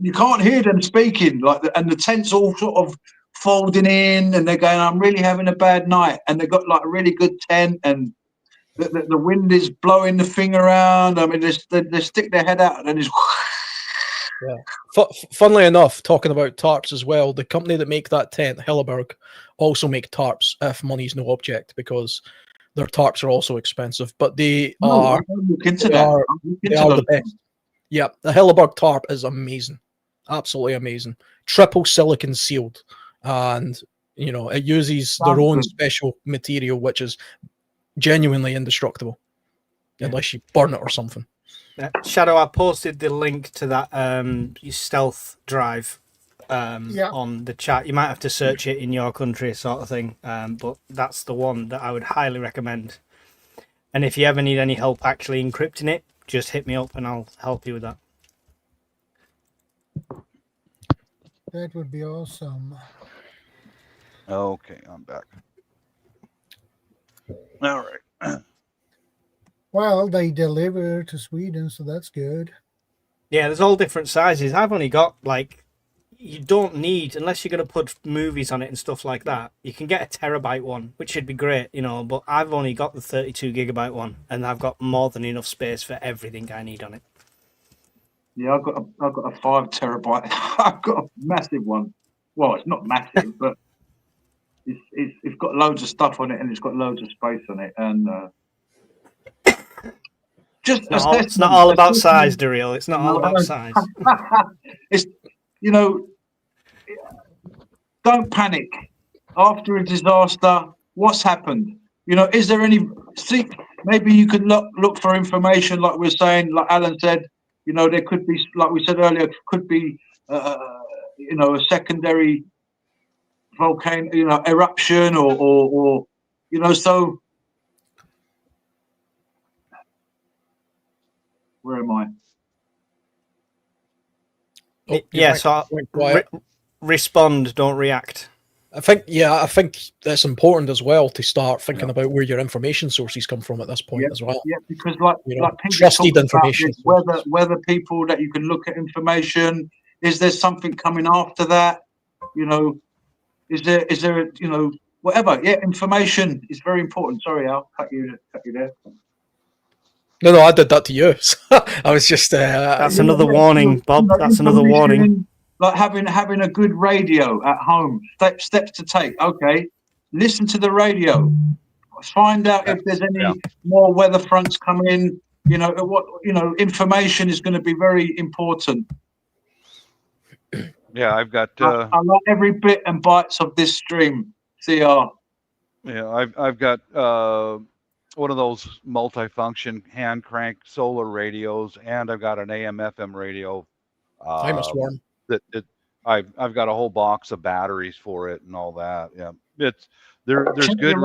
you can't hear them speaking, and the tent's all sort of folding in, and they're going, "I'm really having a bad night," and they've got like a really good tent, and the wind is blowing the thing around. I mean, they stick their head out, and it's. Yeah. Funnily enough, talking about tarps as well, the company that make that tent, Helleberg, also make tarps if money's no object, because their tarps are also expensive, but they are the best. Yeah, the Helleberg tarp is amazing, absolutely amazing. Triple silicon sealed, and it uses their own special material, which is genuinely indestructible, unless you burn it or something. Shadow, I posted the link to that stealth drive on the chat. You might have to search it in your country, sort of thing, but that's the one that I would highly recommend. And if you ever need any help actually encrypting it, just hit me up and I'll help you with that. That would be awesome. Okay, I'm back. All right. Well, they deliver to Sweden, so that's good. Yeah, there's all different sizes. I've only got, you don't need, unless you're going to put movies on it and stuff like that, you can get a terabyte one, which should be great, but I've only got the 32 gigabyte one, and I've got more than enough space for everything I need on it. Yeah, I've got a 5 terabyte. I've got a massive one. Well, it's not massive, but it's got loads of stuff on it, and it's got loads of space on it, and it's not all about size, Daryl. It's not all about size. It's don't panic after a disaster. What's happened? Is there any? Maybe you could look for information, like we're saying, like Alan said. There could be, like we said earlier, could be a secondary volcano, eruption, or so. Where am I? Oh, Yeah, so respond, don't react. I think that's important as well to start thinking about where your information sources come from at this point as well. Yeah, because like people trusted talk about information. this, whether people that you can look at information, is there something coming after that? You know, is there whatever? Yeah, information is very important. Sorry, I'll cut you there. No, I did that to you. I was just. That's another warning, Bob. That's another warning. Like having a good radio at home. Steps to take. Okay, listen to the radio. Find out if there's any more weather fronts coming. Information is going to be very important. Yeah, I've got. I like every bit and bytes of this stream. CR. Yeah, I've got one of those multifunction hand crank solar radios, and I've got an AM/FM radio. I must warn. I've got a whole box of batteries for it and all that. Yeah, there's good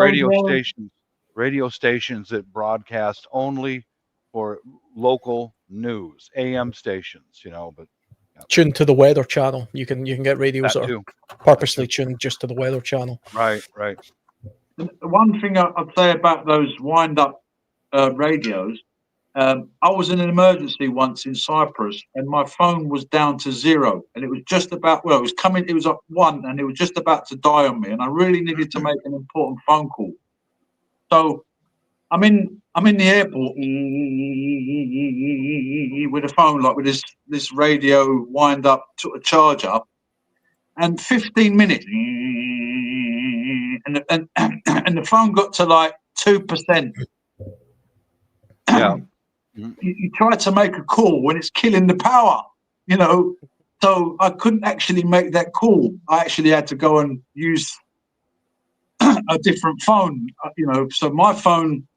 radio stations that broadcast only for local news, AM stations, but tune to the weather channel. You can get radios that are purposely tuned just to the weather channel. Right. One thing I'd say about those wind-up radios, I was in an emergency once in Cyprus, and my phone was down to 0, and it was just about it was up 1, and it was just about to die on me, and I really needed to make an important phone call. So I'm in the airport with a phone, like with this radio wind up to a charger, and 15 minutes, and the phone got to like 2%. Yeah. You try to make a call when it's killing the power, so I couldn't actually make that call. I actually had to go and use a different phone, so my phone,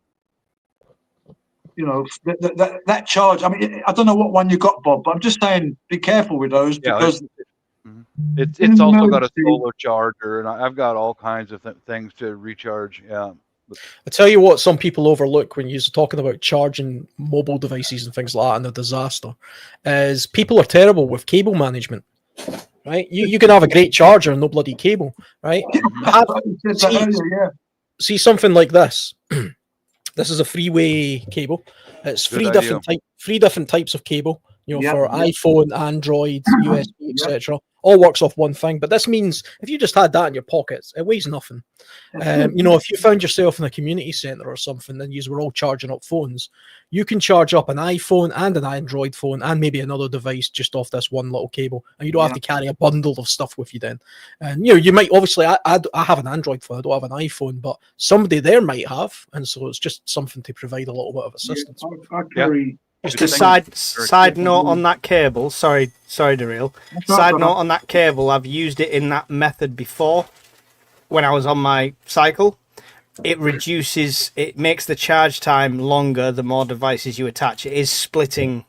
that charge. I mean, I don't know what one you got, Bob, but I'm just saying be careful with those, because it's also got a solar charger, and I've got all kinds of things to recharge. Yeah. I tell you what, some people overlook when you're talking about charging mobile devices and things like that, and a disaster, is people are terrible with cable management. Right? You can have a great charger and no bloody cable, right? See something like this. This is a three-way cable. It's three different types of cable. For iPhone, Android, USB, etc. All works off one thing. But this means if you just had that in your pockets, it weighs nothing. If you found yourself in a community center or something, and you were all charging up phones, you can charge up an iPhone and an Android phone and maybe another device just off this one little cable, and you don't have to carry a bundle of stuff with you then. And you might obviously, I have an Android phone, I don't have an iPhone, but somebody there might have, and so it's just something to provide a little bit of assistance. I carry. Just a side note on that cable. Sorry, Daryl. Side note on that cable. I've used it in that method before when I was on my cycle. It makes the charge time longer the more devices you attach. It is splitting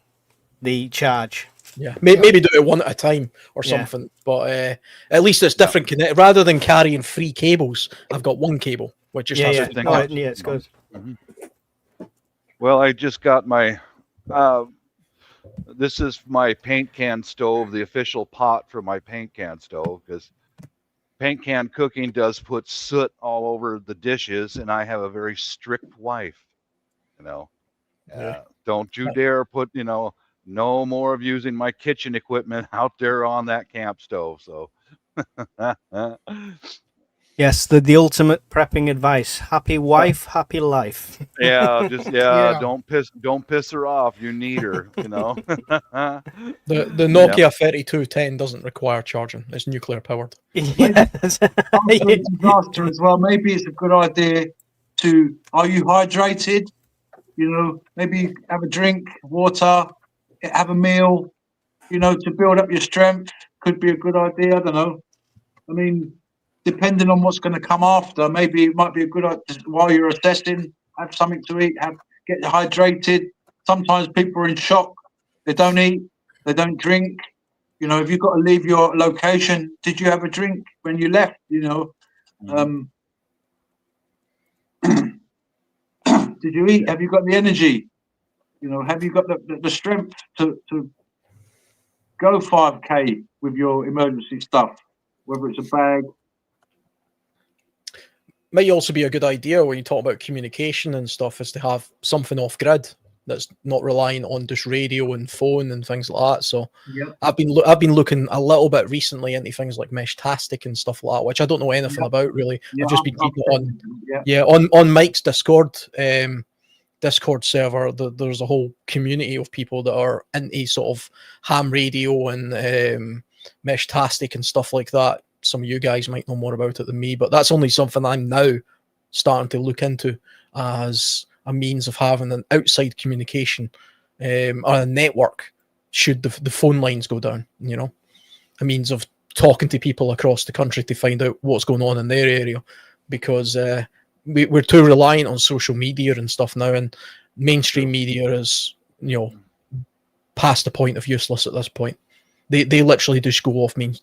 the charge. Yeah, maybe do it one at a time or something. But at least it's different. Connect rather than carrying 3 cables. I've got one cable, which just has everything. It's good. Well, I just got my. This is my paint can stove, the official pot for my paint can stove, because paint can cooking does put soot all over the dishes, and I have a very strict wife. Don't you dare put no more of using my kitchen equipment out there on that camp stove. So yes, the ultimate prepping advice: happy wife, happy life. Don't piss her off. You need her. The Nokia 3210 doesn't require charging. It's nuclear powered. Yes. Disaster as well. Maybe it's a good idea to. Are you hydrated? Maybe have a drink, water, have a meal. To build up your strength could be a good idea. I don't know. I mean, depending on what's going to come after, maybe it might be a good idea while you're assessing, have something to eat, get hydrated. Sometimes people are in shock. They don't eat, they don't drink. If you've got to leave your location, did you have a drink when you left? Did you eat? Have you got the energy? You know, have you got the strength to go 5K with your emergency stuff, whether it's a bag? Might also be a good idea when you talk about communication and stuff, is to have something off grid that's not relying on just radio and phone and things like that. So Yeah. I've been looking a little bit recently into things like Meshtastic and stuff like that, which I don't know anything about really. Yeah, I've just been keeping it on. Yeah. On Mike's Discord server. There's a whole community of people that are into sort of ham radio and Meshtastic and stuff like that. Some of you guys might know more about it than me, but that's only something I'm now starting to look into as a means of having an outside communication or a network should the phone lines go down, you know, a means of talking to people across the country to find out what's going on in their area, because we're too reliant on social media and stuff now, and mainstream media is, you know, past the point of useless at this point. They literally just go off means.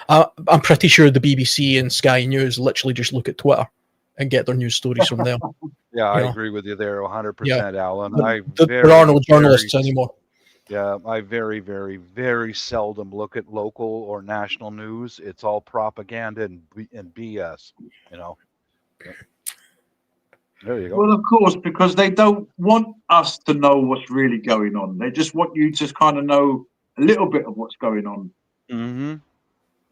I'm pretty sure the BBC and Sky News literally just look at Twitter and get their news stories from there. Yeah, I agree with you there 100%, Alan. There are no journalists anymore. Yeah, I very, very, very seldom look at local or national news. It's all propaganda and BS, you know. There you go. Well, of course, because they don't want us to know what's really going on. They just want you to kind of know a little bit of what's going on. Mm-hmm.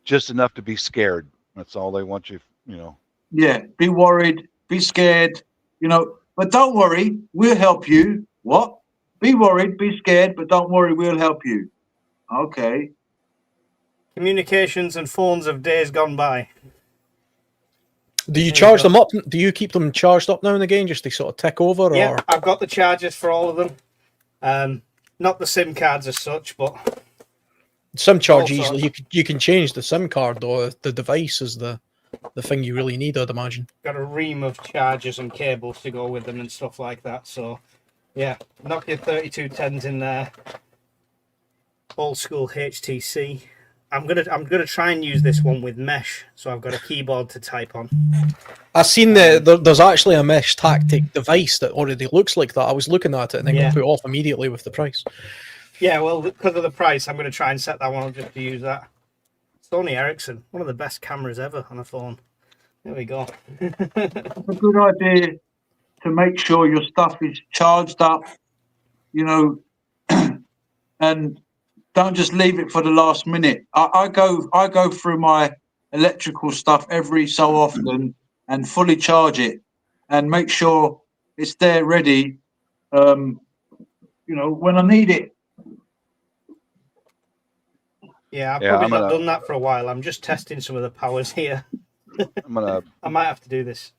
Just enough to be scared. That's all they want you, you know. Yeah, be worried, be scared, you know, but don't worry, we'll help you. What? Be worried, be scared, but don't worry, we'll help you. Okay. Communications and phones of days gone by. Do you charge them up? Do you keep them charged up now and again just to sort of tick over? Yeah, or? I've got the chargers for all of them. Not the SIM cards as such, but SIM charge easily. You can change the SIM card though. The device is the thing you really need, I'd imagine. Got a ream of chargers and cables to go with them and stuff like that. So, yeah, knock your 3210s in there. Old school HTC. I'm gonna try and use this one with mesh, so I've got a keyboard to type on. I've seen there's actually a Mesh Tactic device that already looks like that. I was looking at it and then got put off immediately with the price. Yeah, well, because of the price, I'm going to try and set that one up just to use that. Sony Ericsson, one of the best cameras ever on a phone. There we go. It's a good idea to make sure your stuff is charged up, you know, and don't just leave it for the last minute. I go through my electrical stuff every so often and fully charge it and make sure it's there ready, you know, when I need it. Yeah, I've probably not done that for a while. I'm just testing some of the powers here. I might have to do this.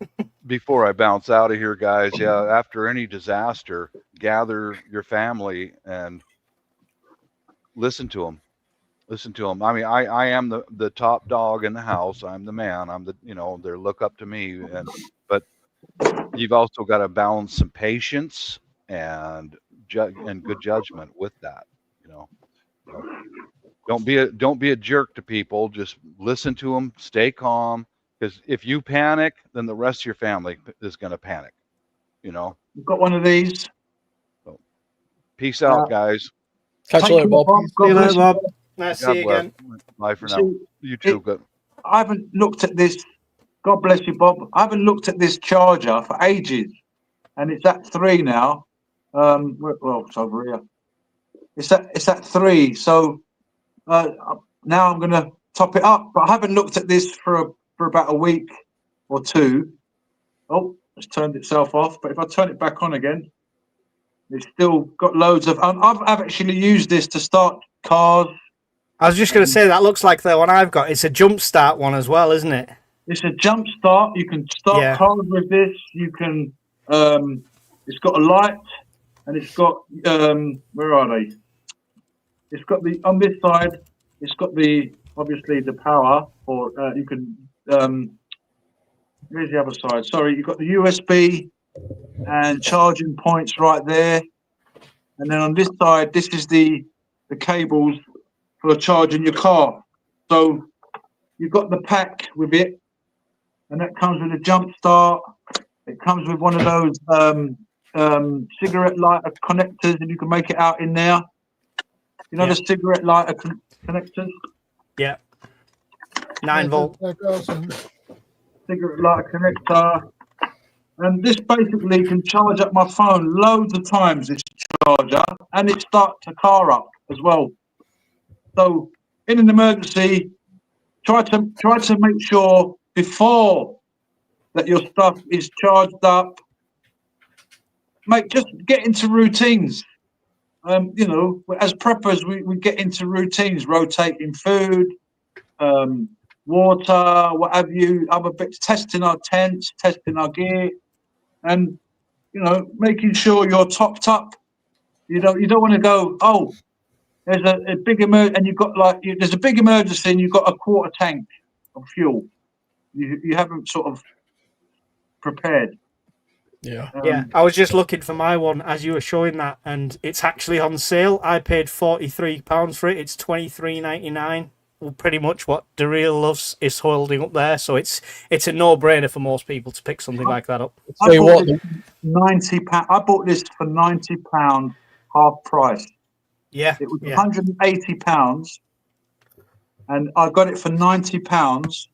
Before I bounce out of here, guys, after any disaster, gather your family and listen to them. Listen to them. I mean, I am the top dog in the house. I'm the man. I'm the, you know, they look up to me. But you've also got to balance some patience and good judgment with that. You know, don't be a jerk to people. Just listen to them. Stay calm. Because if you panic, then the rest of your family is going to panic. You know. You've got one of these. So, peace out, guys. Catch you later, Bob. See you later, Bob. Nice to see you again. Bye for now. You too. Good. I haven't looked at this. God bless you, Bob. I haven't looked at this charger for ages, and it's at 3 now. Well, it's over here. It's at 3. So now I'm going to top it up. But I haven't looked at this for about a week or two. Oh, it's turned itself off. But if I turn it back on again, it's still got loads of. I've actually used this to start cars. I was just going to say that looks like the one I've got. It's a jump start one as well, isn't it? It's a jump start. You can start cars with this. You can. It's got a light, and it's got. Where are they? It's got the on this side. It's got the obviously the power, or you can. Where's the other side? Sorry, you've got the USB and charging points right there, and then on this side, this is the cables for charging your car. So you've got the pack with it, and that comes with a jump start. It comes with one of those cigarette lighter connectors, and you can make it out in there. You know, Yeah. the cigarette lighter connectors? Yeah. 9-volt. That's awesome. Cigarette lighter connector. And this basically can charge up my phone loads of times, this charger, and it starts the car up as well. So in an emergency, try to make sure before that your stuff is charged up. Mate, just get into routines. You know, as preppers, we get into routines, rotating food, water, what have you, other bits, testing our tents, testing our gear, and you know, making sure you're topped up. You don't want to go, oh, there's a big emergency, and you've got there's a big emergency, and you've got a quarter tank of fuel. You haven't sort of prepared. Yeah. Yeah, I was just looking for my one as you were showing that, and it's actually on sale. I paid £43 for it. It's $23.99. Well, pretty much what Daryl loves is holding up there, so it's a no-brainer for most people to pick something like that up. Tell you what, £90. I bought this for £90, half price. Yeah, It was yeah. £180, and I got it for £90,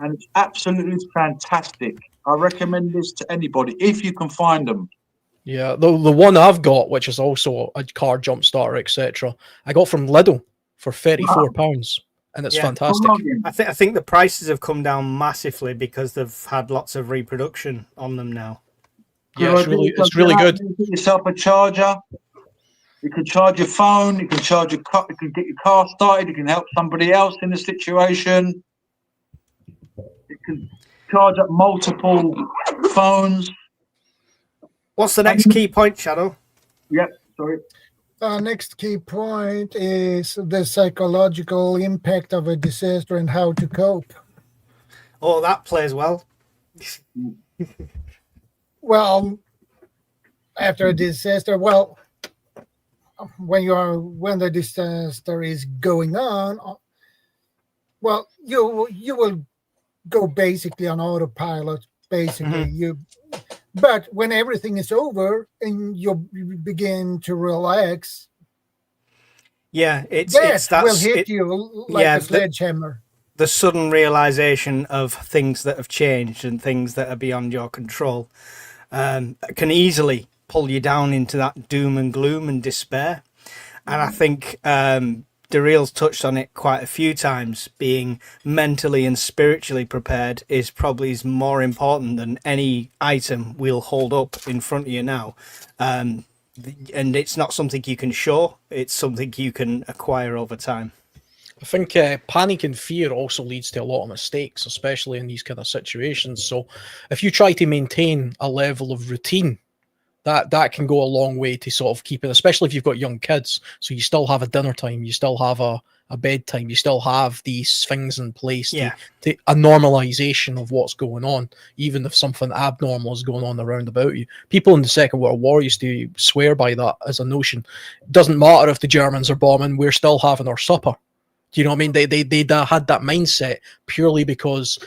and it's absolutely fantastic. I recommend this to anybody if you can find them. yeah, the one I've got, which is also a car jump starter, etc., I got from Lidl for £34, and it's Yeah. fantastic. I think the prices have come down massively because they've had lots of reproduction on them now. Yeah, it's really good. You get yourself a charger. You can charge your phone. You can charge your car. You can get your car started. You can help somebody else in a situation. You can charge up multiple phones. What's the next key point, Shadow? Yep. Sorry. Next key point is the psychological impact of a disaster and how to cope. Oh, that plays well. Well, after a disaster, when the disaster is going on, well, you will go basically on autopilot. Basically, but when everything is over and you begin to relax, yeah, it will hit you like a sledgehammer. The sudden realization of things that have changed and things that are beyond your control can easily pull you down into that doom and gloom and despair. And I think Daryl's touched on it quite a few times. Being mentally and spiritually prepared is probably more important than any item we'll hold up in front of you now. And it's not something you can show. It's something you can acquire over time. I think panic and fear also leads to a lot of mistakes, especially in these kind of situations. So if you try to maintain a level of routine, that can go a long way to sort of keep it, especially if you've got young kids. So you still have a dinner time, you still have a bedtime, you still have these things in place to a normalization of what's going on, even if something abnormal is going on around about you. People in the Second World War used to swear by that as a notion. It doesn't matter if the Germans are bombing, we're still having our supper. Do you know what I mean? They had that mindset purely because,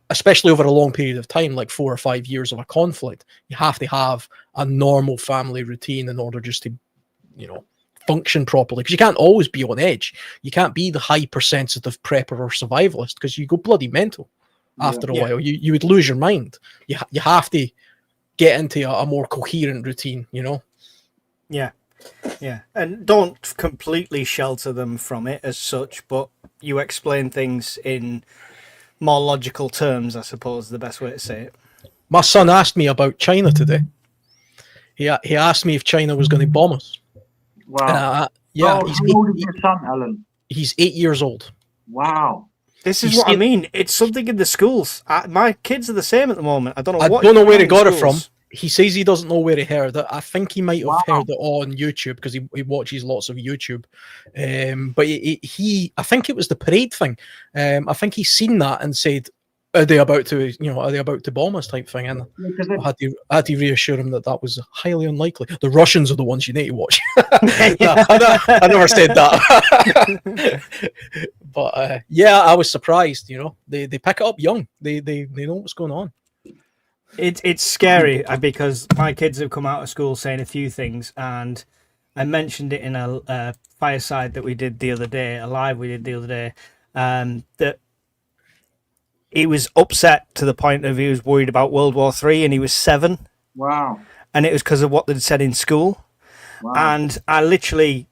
especially over a long period of time, like 4 or 5 years of a conflict, you have to have a normal family routine in order just to, function properly. Because you can't always be on edge. You can't be the hypersensitive prepper or survivalist because you go bloody mental after a while. You would lose your mind. You have to get into a more coherent routine, Yeah. Yeah, and don't completely shelter them from it as such, but you explain things in more logical terms, I suppose, is the best way to say it. My son asked me about China today. He asked me if China was going to bomb us. Wow. How old is your son, Alan? He's 8 years old. Wow. This is what I mean. It's something in the schools. My kids are the same at the moment. I don't know where he got it from. He says he doesn't know where he heard it. I think he might have heard it on YouTube because he watches lots of YouTube. But I think it was the parade thing. I think he's seen that and said, "Are they about to bomb us?" type thing. And I had to reassure him that was highly unlikely. The Russians are the ones you need to watch. I never said that. But I was surprised. They pick it up young. They know what's going on. It's scary because my kids have come out of school saying a few things, and I mentioned it in a fireside that we did the other day, a live we did the other day, that he was upset to the point of he was worried about World War III, and he was 7. Wow. And it was because of what they'd said in school. Wow. And I literally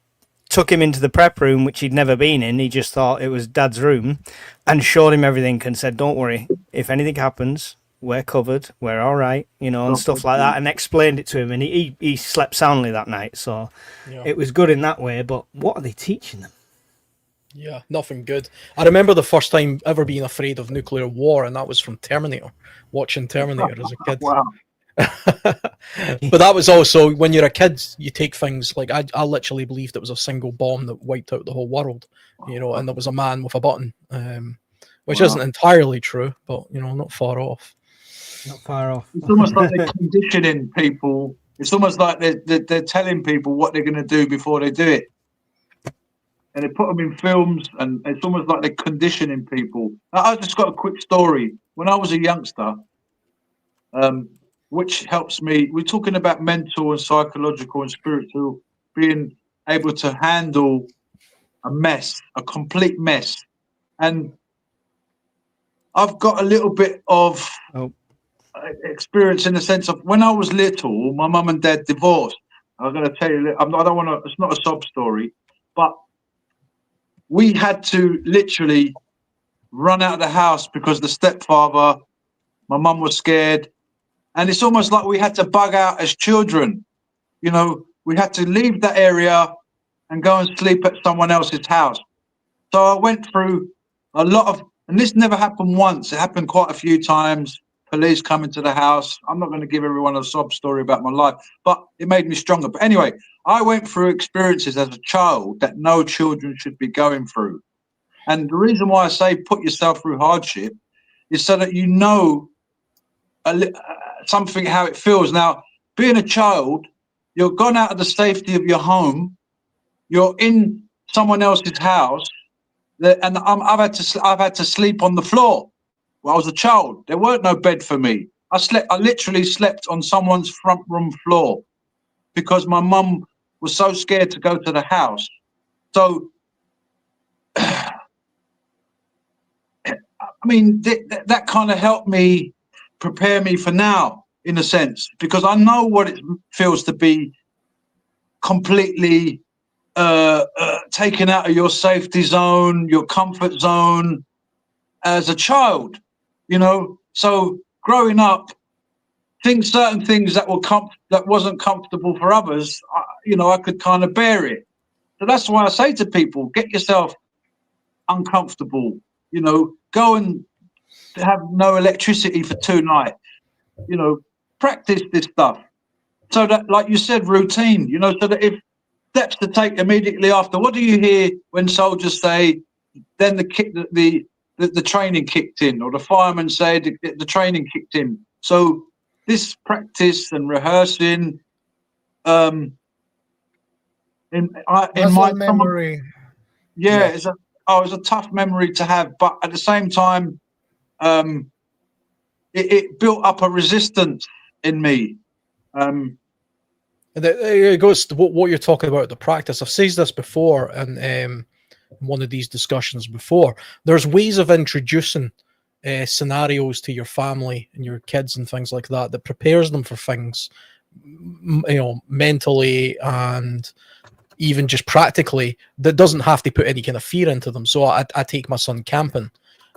took him into the prep room, which he'd never been in. He just thought it was Dad's room, and showed him everything and said, "Don't worry, if anything happens, we're covered, we're all right," and stuff like that, and explained it to him. And he slept soundly that night. So it was good in that way. But what are they teaching them? Yeah, nothing good. I remember the first time ever being afraid of nuclear war, and that was from Terminator, watching Terminator as a kid. Wow. But that was also, when you're a kid, you take things like, I literally believed it was a single bomb that wiped out the whole world, and there was a man with a button, which isn't entirely true, but not far off. Not far off. It's almost like they're conditioning people. It's almost like they're telling people what they're going to do before they do it. And they put them in films, and it's almost like they're conditioning people. I just got a quick story. When I was a youngster, which helps me, we're talking about mental and psychological and spiritual, being able to handle a mess, a complete mess. And I've got a little bit of experience in the sense of, when I was little, my mum and dad divorced. I'm going to tell you, I don't want to, it's not a sob story, but we had to literally run out of the house because the stepfather, my mum was scared. And it's almost like we had to bug out as children. We had to leave that area and go and sleep at someone else's house. So I went through a lot of, and this never happened once. It happened quite a few times. Police coming to the house. I'm not going to give everyone a sob story about my life, but it made me stronger. But anyway, I went through experiences as a child that no children should be going through. And the reason why I say put yourself through hardship is so that something how it feels. Now, being a child, you're gone out of the safety of your home, you're in someone else's house, and I've had to sleep on the floor. When I was a child, there weren't no bed for me. I literally slept on someone's front room floor because my mum was so scared to go to the house. So, I mean, that kind of helped me prepare me for now, in a sense, because I know what it feels to be completely taken out of your safety zone, your comfort zone as a child, So growing up, certain things that wasn't comfortable for others, I could kind of bear it. So that's why I say to people, get yourself uncomfortable, go and have no electricity for 2 nights, practice this stuff. So that, like you said, routine, so that if steps to take immediately after, what do you hear when soldiers say, then the training kicked in, or the fireman said the training kicked in? So this practice and rehearsing, in my memory, it's a tough memory to have, but at the same time, it built up a resistance in me. It goes to what you're talking about, the practice. I've said this before in one of these discussions before. There's ways of introducing scenarios to your family and your kids and things like that prepares them for things, mentally and even just practically, that doesn't have to put any kind of fear into them. So I take my son camping,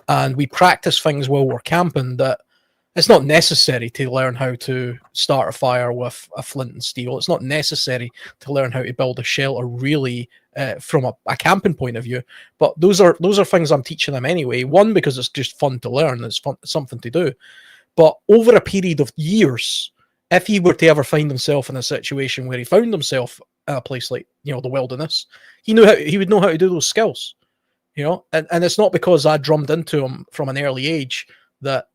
and we practice things while we're camping that it's not necessary to learn how to start a fire with a flint and steel. It's not necessary to learn how to build a shelter, really, from a camping point of view. But those are things I'm teaching them anyway. One, because it's just fun to learn. It's fun, something to do. But over a period of years, if he were to ever find himself in a situation where he found himself in a place like, the wilderness, he would know how to do those skills. And it's not because I drummed into him from an early age that,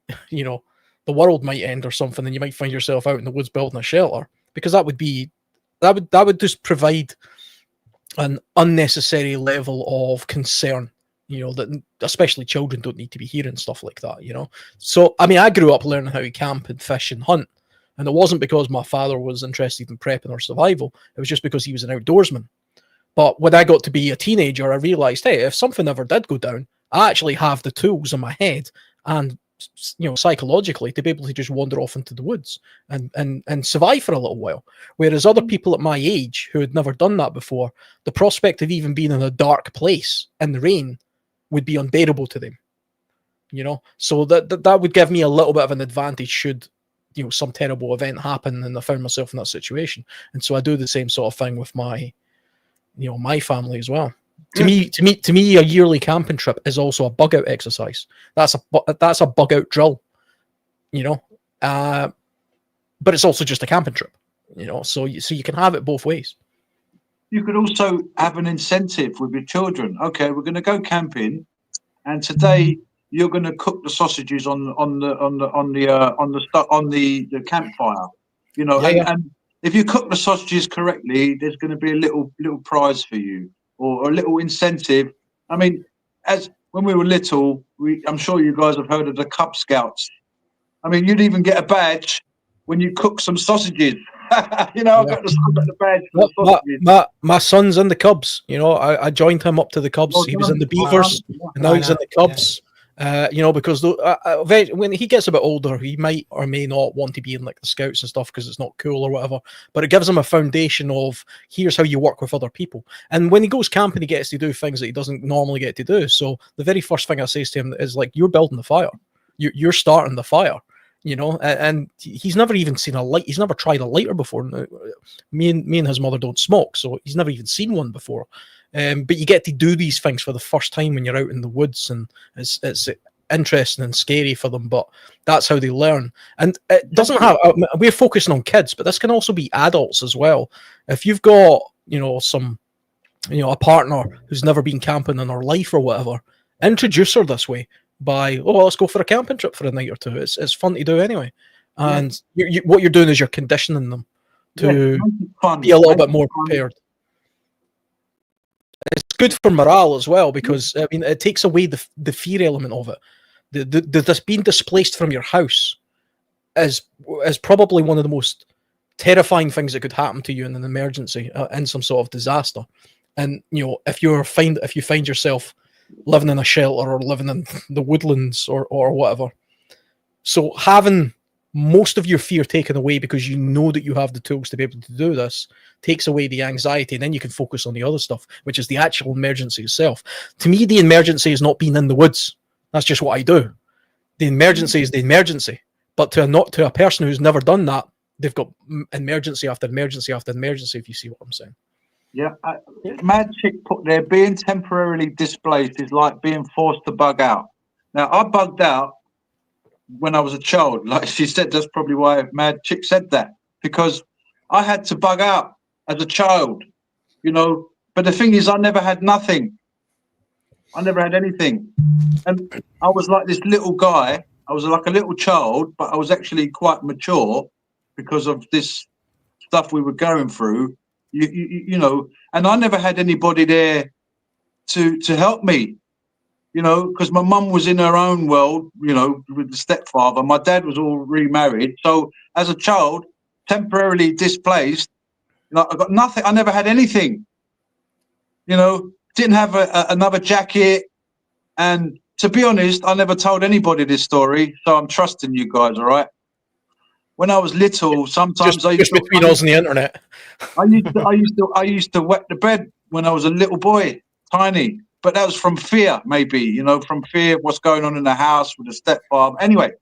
the world might end or something, and you might find yourself out in the woods building a shelter, because that would just provide an unnecessary level of concern you know, that especially children don't need to be hearing stuff like that, you know. So I mean, I grew up learning how to camp and fish and hunt, and it wasn't because my father was interested in prepping or survival. It was just because he was an outdoorsman. But when I got to be a teenager, I realized, hey, if something ever did go down, I actually have the tools in my head and, you know, psychologically to be able to just wander off into the woods and survive for a little while. Whereas other people at my age who had never done that before, the prospect of even being in a dark place in the rain would be unbearable to them, you know. So that would give me a little bit of an advantage should, you know, some terrible event happen and I found myself in that situation. And so I do the same sort of thing with my, you know, my family as well. To me, a yearly camping trip is also a bug out exercise. That's a bug out drill, you know. But it's also just a camping trip, you know. So you can have it both ways. You could also have an incentive with your children. Okay, we're going to go camping, and today you're going to cook the sausages on the campfire. You know, and if you cook the sausages correctly, there's going to be a little prize for you or a little incentive. I mean, as when we were little, I'm sure you guys have heard of the Cub Scouts. I mean, you'd even get a badge when you cook some sausages. You know, I got the badge for the sausages. My son's in the Cubs. You know, I joined him up to the Cubs. He was in the Beavers, and now he's in the Cubs. You know, because when he gets a bit older, he might or may not want to be in like the Scouts and stuff because it's not cool or whatever. But it gives him a foundation of here's how you work with other people. And when he goes camping, he gets to do things that he doesn't normally get to do. So the very first thing I say to him is like, "You're building the fire. You're starting the fire." You know, and he's never even seen a light. He's never tried a lighter before. Me and his mother don't smoke, so he's never even seen one before. But you get to do these things for the first time when you're out in the woods, and it's interesting and scary for them. But that's how they learn. And it doesn't have. We're focusing on kids, but this can also be adults as well. If you've got, you know, a partner who's never been camping in her life or whatever, introduce her this way. Let's go for a camping trip for a night or two. It's fun to do anyway, and what you're doing is you're conditioning them to be a little bit more prepared. It's good for morale as well because I mean it takes away the fear element of it. The being displaced from your house is probably one of the most terrifying things that could happen to you in an emergency, in some sort of disaster. And you know, if you find yourself living in a shelter or living in the woodlands or whatever. So having most of your fear taken away because you know that you have the tools to be able to do this takes away the anxiety, and then you can focus on the other stuff, which is the actual emergency itself. To me, the emergency is not being in the woods. That's just what I do. The emergency is the emergency. But to a person who's never done that, they've got emergency after emergency after emergency, if you see what I'm saying. Yeah, Mad Chick put there, being temporarily displaced is like being forced to bug out. Now, I bugged out when I was a child. Like she said, that's probably why Mad Chick said that, because I had to bug out as a child, you know. But the thing is, I never had nothing. I never had anything. And I was like this little guy. I was like a little child, but I was actually quite mature because of this stuff we were going through. You know, and I never had anybody there to help me, you know, because my mum was in her own world, you know, with the stepfather. My dad was all remarried. So as a child, temporarily displaced, you know, I got nothing. I never had anything, you know, didn't have another jacket. And to be honest, I never told anybody this story. So I'm trusting you guys, all right? When I was little, sometimes just between us and the internet. I used to wet the bed when I was a little boy, tiny. But that was from fear, maybe, you know, from fear of what's going on in the house with the stepfather. Anyway,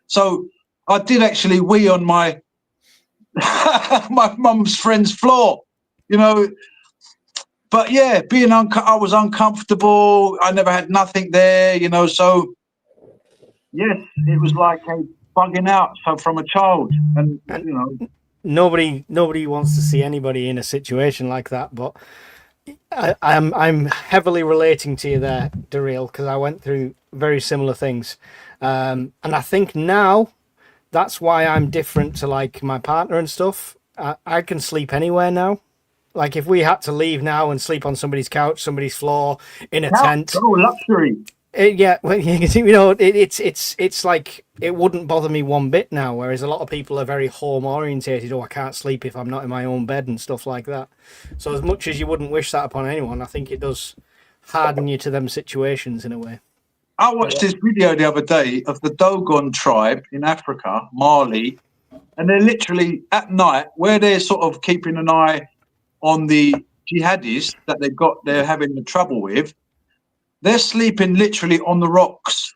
so I did actually wee on my my mum's friend's floor, you know. But yeah, I was uncomfortable. I never had nothing there, you know. So yes, it was like bugging out from a child, and you know, nobody wants to see anybody in a situation like that. But I'm heavily relating to you there, Daryl, because I went through very similar things, and I think now that's why I'm different to like my partner and stuff. I can sleep anywhere now. Like if we had to leave now and sleep on somebody's couch, somebody's floor, in a tent. Oh, luxury. Yeah, well, you know, it's like it wouldn't bother me one bit now. Whereas a lot of people are very home orientated. Oh, I can't sleep if I'm not in my own bed and stuff like that. So as much as you wouldn't wish that upon anyone, I think it does harden you to them situations in a way. I watched this video the other day of the Dogon tribe in Africa, Mali, and they're literally at night where they're sort of keeping an eye on the jihadis that they're having the trouble with. They're sleeping literally on the rocks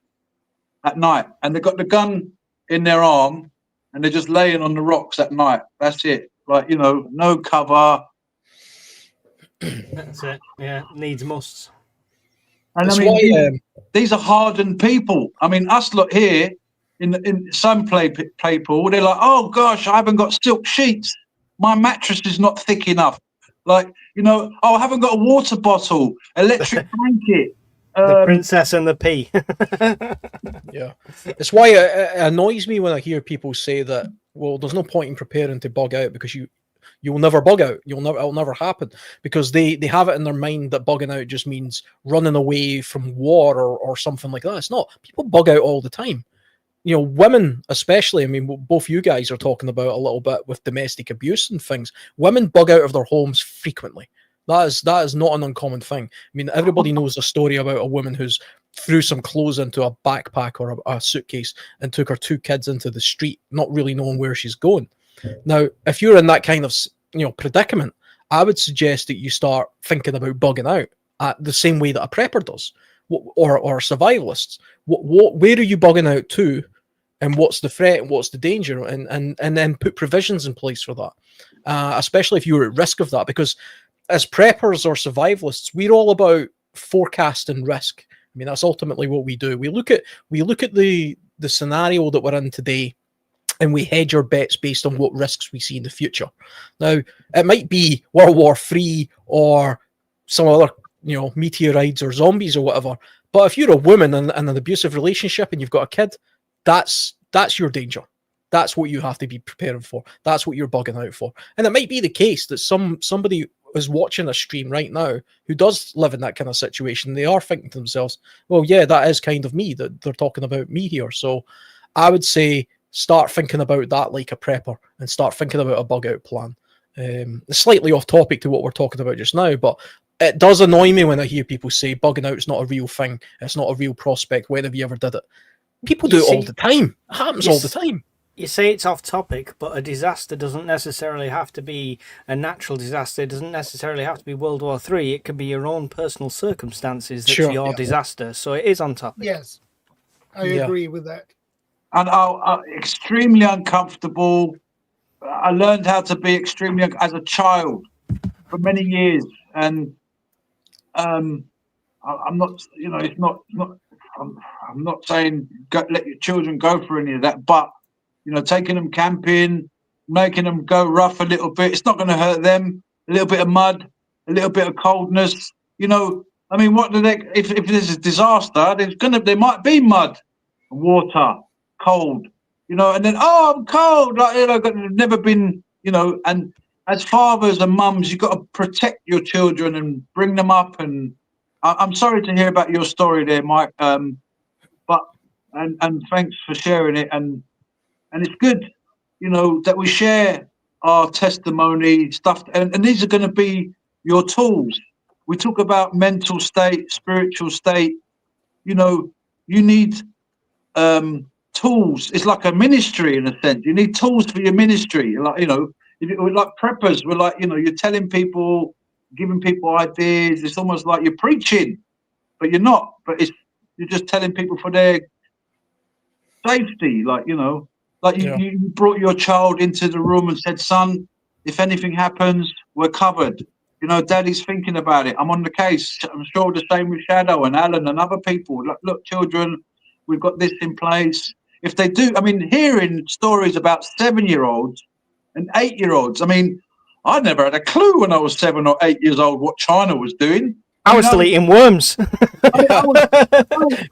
at night, and they've got the gun in their arm, and they're just laying on the rocks at night. That's it. Like, you know, no cover. That's it. Yeah, needs musts. And That's I mean, why, these are hardened people. I mean, us lot here in some people, they're like, oh gosh, I haven't got silk sheets. My mattress is not thick enough. Like, you know, oh, I haven't got a water bottle, electric blanket. The princess and the pea. yeah, it's why it annoys me when I hear people say that, well, there's no point in preparing to bug out because you'll never bug out. It'll never happen because they have it in their mind that bugging out just means running away from war or something like that. It's not. People bug out all the time. You know, women especially. I mean, both you guys are talking about a little bit with domestic abuse and things. Women bug out of their homes frequently. That is not an uncommon thing. I mean, everybody knows a story about a woman who's threw some clothes into a backpack or a suitcase and took her 2 kids into the street, not really knowing where she's going. Now, if you're in that kind of, you know, predicament, I would suggest that you start thinking about bugging out at the same way that a prepper does, or survivalists. Where are you bugging out to, and what's the threat and what's the danger, and then put provisions in place for that, especially if you're at risk of that, because as preppers or survivalists, we're all about forecasting risk. I mean, that's ultimately what we do. We look at the scenario that we're in today, and we hedge our bets based on what risks we see in the future. Now, it might be World War III or some other, you know, meteorites or zombies or whatever. But if you're a woman in an abusive relationship and you've got a kid, that's your danger. That's what you have to be preparing for. That's what you're bugging out for. And it might be the case that somebody is watching a stream right now who does live in that kind of situation. They are thinking to themselves, well, yeah, that is kind of me, that they're talking about me here. So I would say start thinking about that like a prepper and start thinking about a bug out plan. It's slightly off topic to what we're talking about just now, but it does annoy me when I hear people say bugging out is not a real thing. It's not a real prospect. When have you ever did it? People do it all the time. It happens all the time. You say it's off topic, but a disaster doesn't necessarily have to be a natural disaster. It doesn't necessarily have to be World War III. It could be your own personal circumstances that's your disaster. So it is on topic. Yes, I agree with that. And I'm extremely uncomfortable. I learned how to be extremely as a child for many years, and I'm not, you know, it's not. I'm not saying let your children go for any of that, but you know, taking them camping, making them go rough a little bit, it's not going to hurt them. A little bit of mud, a little bit of coldness. You know, I mean, what do they? If there's a disaster, there might be mud, water, cold. You know, and then I'm cold. Like, you know, they've never been. You know, and as fathers and mums, you've got to protect your children and bring them up. And I'm sorry to hear about your story there, Mike. But thanks for sharing it. And it's good, you know, that we share our testimony stuff, and these are going to be your tools. We talk about mental state, spiritual state. You know, you need tools. It's like a ministry in a sense. You need tools for your ministry. Like, you know, we're like preppers. We're like, you know, you're telling people, giving people ideas. It's almost like you're preaching, but you're not. But you're just telling people for their safety. Like, you know. Like you brought your child into the room and said, son, if anything happens, we're covered. You know, daddy's thinking about it. I'm on the case. I'm sure the same with Shadow and Alan and other people. Look, children, we've got this in place. If they do, I mean, hearing stories about 7-year-olds and 8-year-olds. I mean, I never had a clue when I was 7 or 8 years old what China was doing. I was still eating worms.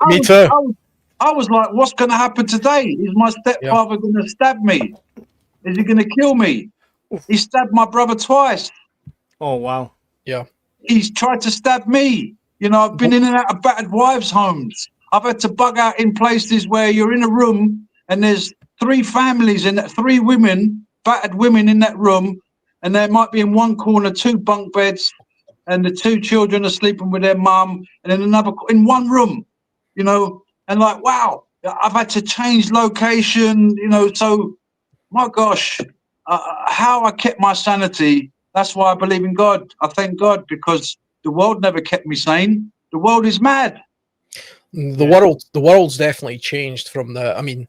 Me too. I was like, what's going to happen today? Is my stepfather going to stab me? Is he going to kill me? He stabbed my brother twice. Oh, wow. Yeah. He's tried to stab me. You know, I've been in and out of battered wives' homes. I've had to bug out in places where you're in a room and there's 3 families in that, 3 women, battered women in that room, and there might be in one corner 2 bunk beds, and the 2 children are sleeping with their mum, and in another in one room, you know, and like, wow, I've had to change location, you know, so my gosh, how I kept my sanity. That's why I believe in God. I thank God, because the world never kept me sane. The world is mad. The world's definitely changed from the. I mean,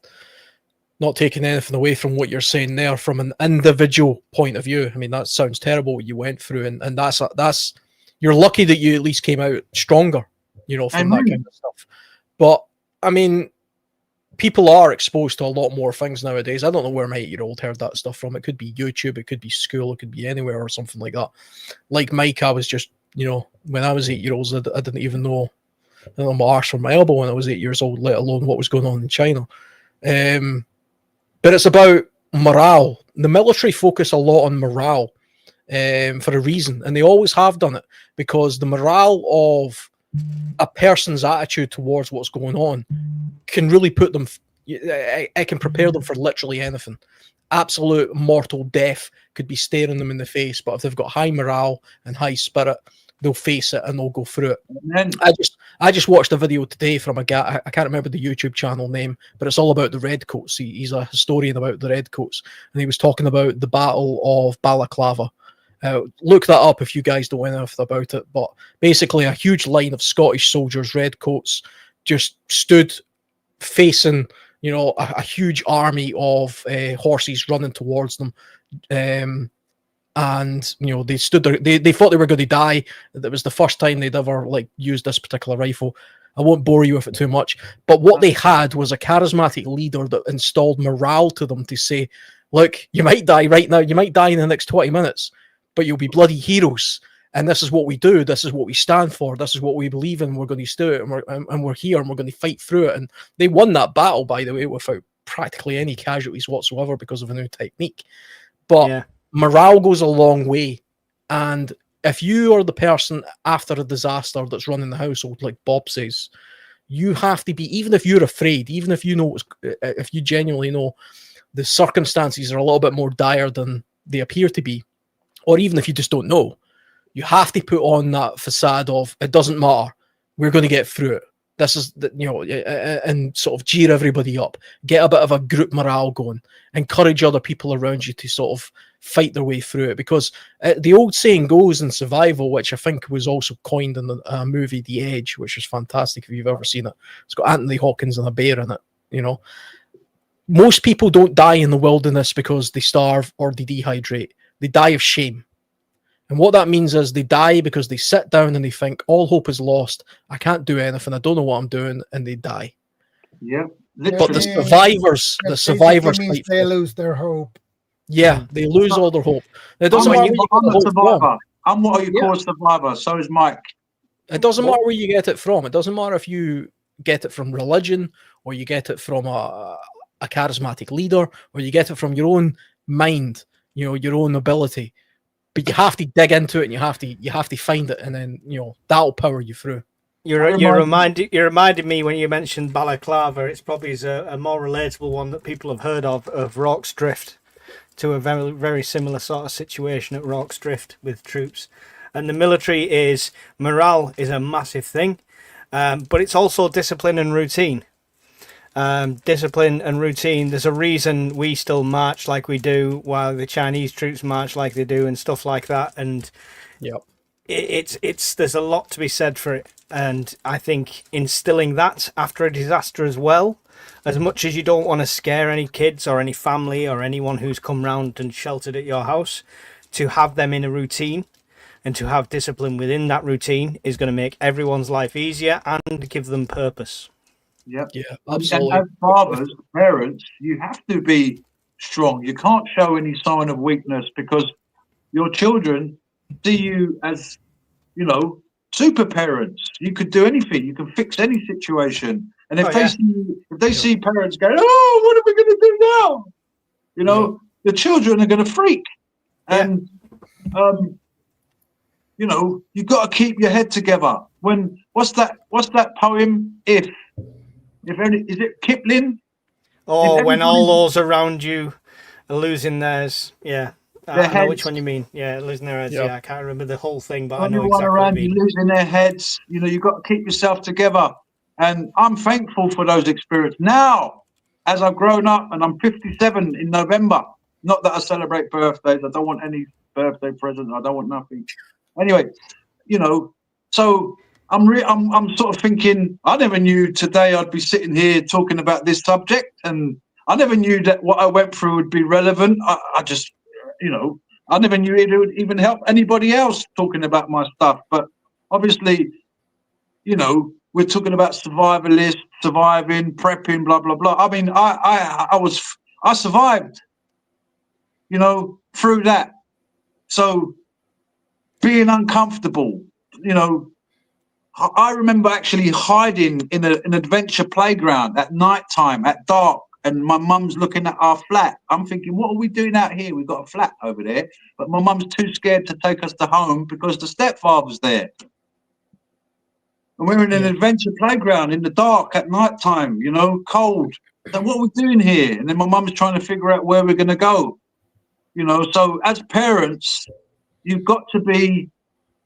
not taking anything away from what you're saying there, from an individual point of view. I mean, that sounds terrible what you went through, and that's you're lucky that you at least came out stronger, you know, from Amen. that kind of stuff. But I mean, people are exposed to a lot more things nowadays. I don't know where my 8-year-old heard that stuff from. It could be YouTube, it could be school, it could be anywhere or something like that. Like Mike, I was just, you know, when I was 8 years old, I didn't even know, I don't know my arse from my elbow when I was 8 years old, let alone what was going on in China. But it's about morale. The military focus a lot on morale for a reason, and they always have done it, because the morale of a person's attitude towards what's going on can really put them, it can prepare them for literally anything. Absolute mortal death could be staring them in the face, but if they've got high morale and high spirit, they'll face it and they'll go through it. Amen. I just watched a video today from a guy, I can't remember the YouTube channel name, but it's all about the Redcoats. He's a historian about the Redcoats, and he was talking about the Battle of Balaclava. Look that up if you guys don't know anything about it. But basically, a huge line of Scottish soldiers, Redcoats, just stood facing, you know, a huge army of horses running towards them. And you know, they stood there. They thought they were going to die. That was the first time they'd ever like used this particular rifle. I won't bore you with it too much, but what they had was a charismatic leader that installed morale to them to say, "Look, you might die right now. You might die in the next 20 minutes, but you'll be bloody heroes. And this is what we do. This is what we stand for. This is what we believe in. We're going to do it, and we're here, and we're going to fight through it." And they won that battle, by the way, without practically any casualties whatsoever because of a new technique. But Yeah. morale goes a long way, and if you are the person after a disaster that's running the household, like Bob says, you have to be, even if you're afraid, even if you know, if you genuinely know the circumstances are a little bit more dire than they appear to be, or even if you just don't know, you have to put on that facade of, it doesn't matter, we're going to get through it. This is, you know, and sort of cheer everybody up, get a bit of a group morale going, encourage other people around you to sort of fight their way through it. Because the old saying goes in survival, which I think was also coined in the movie The Edge, which is fantastic if you've ever seen it. It's got Anthony Hopkins and a bear in it. You know, most people don't die in the wilderness because they starve or they dehydrate. They die of shame. And what that means is they die because they sit down and they think, all hope is lost. I can't do anything. I don't know what I'm doing. And they die. Yeah. But the That survivors means fight they for it. lose their hope. Yeah, they lose all their hope. It doesn't matter where you get I'm the a hope survivor. from. I'm what you call a survivor. So is Mike. It doesn't matter where you get it from. It doesn't matter if you get it from religion, or you get it from a charismatic leader, or you get it from your own mind, you know, your own ability. But you have to dig into it, and you have to find it, and then, you know, that'll power you through. You reminded me when you mentioned balaclava. It's probably a more relatable one that people have heard of Rorke's Drift, to a very, very similar sort of situation at Rorke's Drift with troops. And the military is, morale is a massive thing, but it's also discipline and routine. Discipline and routine. There's a reason we still march like we do, while the Chinese troops march like they do, and stuff like that. And Yep. it's there's a lot to be said for it. And I think instilling that after a disaster as well, as much as you don't want to scare any kids or any family or anyone who's come round and sheltered at your house, to have them in a routine and to have discipline within that routine is going to make everyone's life easier and give them purpose. Yep. Yeah, And absolutely. as fathers, parents, you have to be strong. You can't show any sign of weakness, because your children see you as, you know, super parents. You could do anything. You can fix any situation. And if they see parents going, "Oh, what are we going to do now?" You know, the children are going to freak. And You know, you got to keep your head together. When what's that poem? If any, is it Kipling? Or when all those around you are losing theirs. Yeah. Their I know heads, which one you mean. Yeah, losing their heads. Yeah, I can't remember the whole thing, but I know everyone exactly what around you you mean. losing their heads. You know, you got to keep yourself together. And I'm thankful for those experiences. Now, as I've grown up and I'm 57 in November, not that I celebrate birthdays. I don't want any birthday present. I don't want nothing. Anyway, you know, so I'm sort of thinking, I never knew today I'd be sitting here talking about this subject, and I never knew that what I went through would be relevant. I just, you know, I never knew it would even help anybody else talking about my stuff. But obviously, you know, we're talking about survivalists, surviving, prepping, blah blah blah. I mean, I survived, you know, through that. So being uncomfortable, you know, I remember actually hiding in an adventure playground at night time, at dark, and my mum's looking at our flat. I'm thinking, what are we doing out here? We've got a flat over there, but my mum's too scared to take us to home because the stepfather's there. And we're in an adventure playground in the dark at night time, you know, cold. So what are we doing here? And then my mum's trying to figure out where we're going to go, you know. So as parents, you've got to be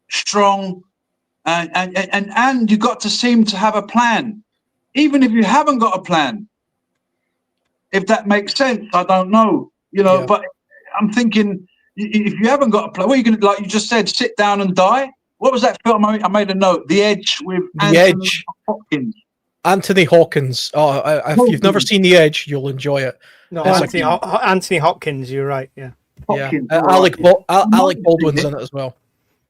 strong, and you got to seem to have a plan, even if you haven't got a plan. If that makes sense, I don't know, you know. But I'm thinking, if you haven't got a plan, what are you going to, like you just said, sit down and die? What was that film? I made a note. The Edge with Anthony Hopkins. Anthony Hawkins. Oh, if you've never seen The Edge, you'll enjoy it. No, Anthony Hopkins. You're right. Yeah. Hopkins, Alec Baldwin's in it as well.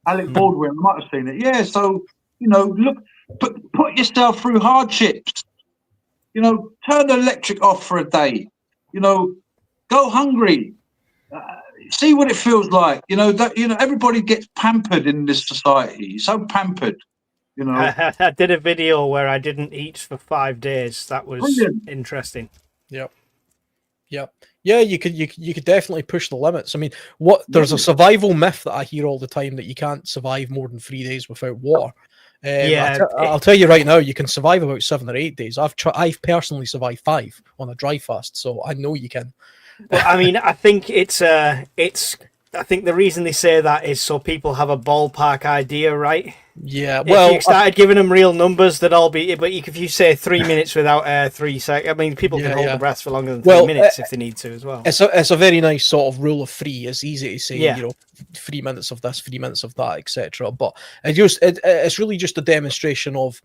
Alec Baldwin, I might have seen it. Yeah, so, you know, look, put yourself through hardships. You know, turn the electric off for a day. You know, go hungry. See what it feels like. You know, everybody gets pampered in this society. So pampered. You know, I did a video where I didn't eat for 5 days. That was brilliant. Interesting. Yep. Yeah, you could definitely push the limits. I mean, there's a survival myth that I hear all the time that you can't survive more than 3 days without water. I'll tell you right now, you can survive about 7 or 8 days. I've personally survived 5 on a dry fast, so I know you can. Well, I mean, I think I think the reason they say that is so people have a ballpark idea, right? Yeah. Well, if you started giving them real numbers, they'd all be. But if you say 3 minutes without air, 3 seconds, I mean, people can hold their breath for longer than 3 minutes if they need to as well. It's a very nice sort of rule of 3. It's easy to say, you know, 3 minutes of this, 3 minutes of that, etc. But it's really just a demonstration of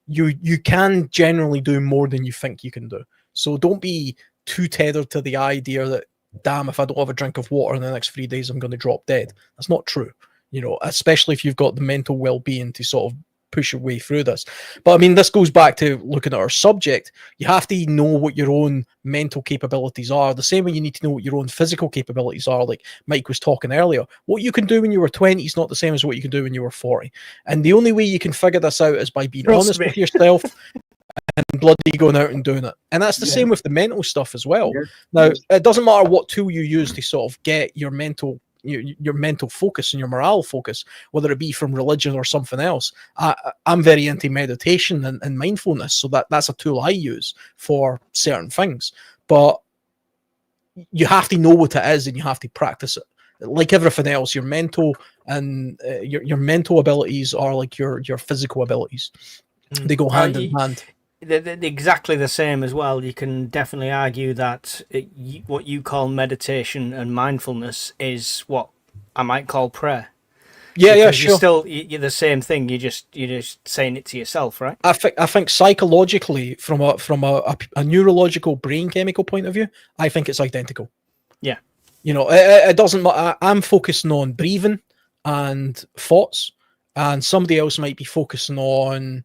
you can generally do more than you think you can do. So don't be too tethered to the idea that, damn, if I don't have a drink of water in the next 3 days, I'm going to drop dead. That's not true, you know, especially if you've got the mental well-being to sort of push your way through this. But I mean, this goes back to looking at our subject. You have to know what your own mental capabilities are, the same way you need to know what your own physical capabilities are. Like Mike was talking earlier, what you can do when you were 20 is not the same as what you can do when you were 40. And the only way you can figure this out is by being honest with yourself and bloody going out and doing it. And that's the same with the mental stuff as well. Now, it doesn't matter what tool you use to sort of get your mental focus and your morale focus, whether it be from religion or something else. I'm very into meditation and mindfulness, so that's a tool I use for certain things. But you have to know what it is and you have to practice it. Like everything else, your mental and your mental abilities are like your physical abilities. They go hand in hand. They're exactly the same as well. You can definitely argue that what you call meditation and mindfulness is what I might call prayer. Yeah, sure. You're the same thing. You're just saying it to yourself, right? I think psychologically, from a neurological brain chemical point of view, I think it's identical. Yeah, you know, it doesn't matter. I'm focusing on breathing and thoughts, and somebody else might be focusing on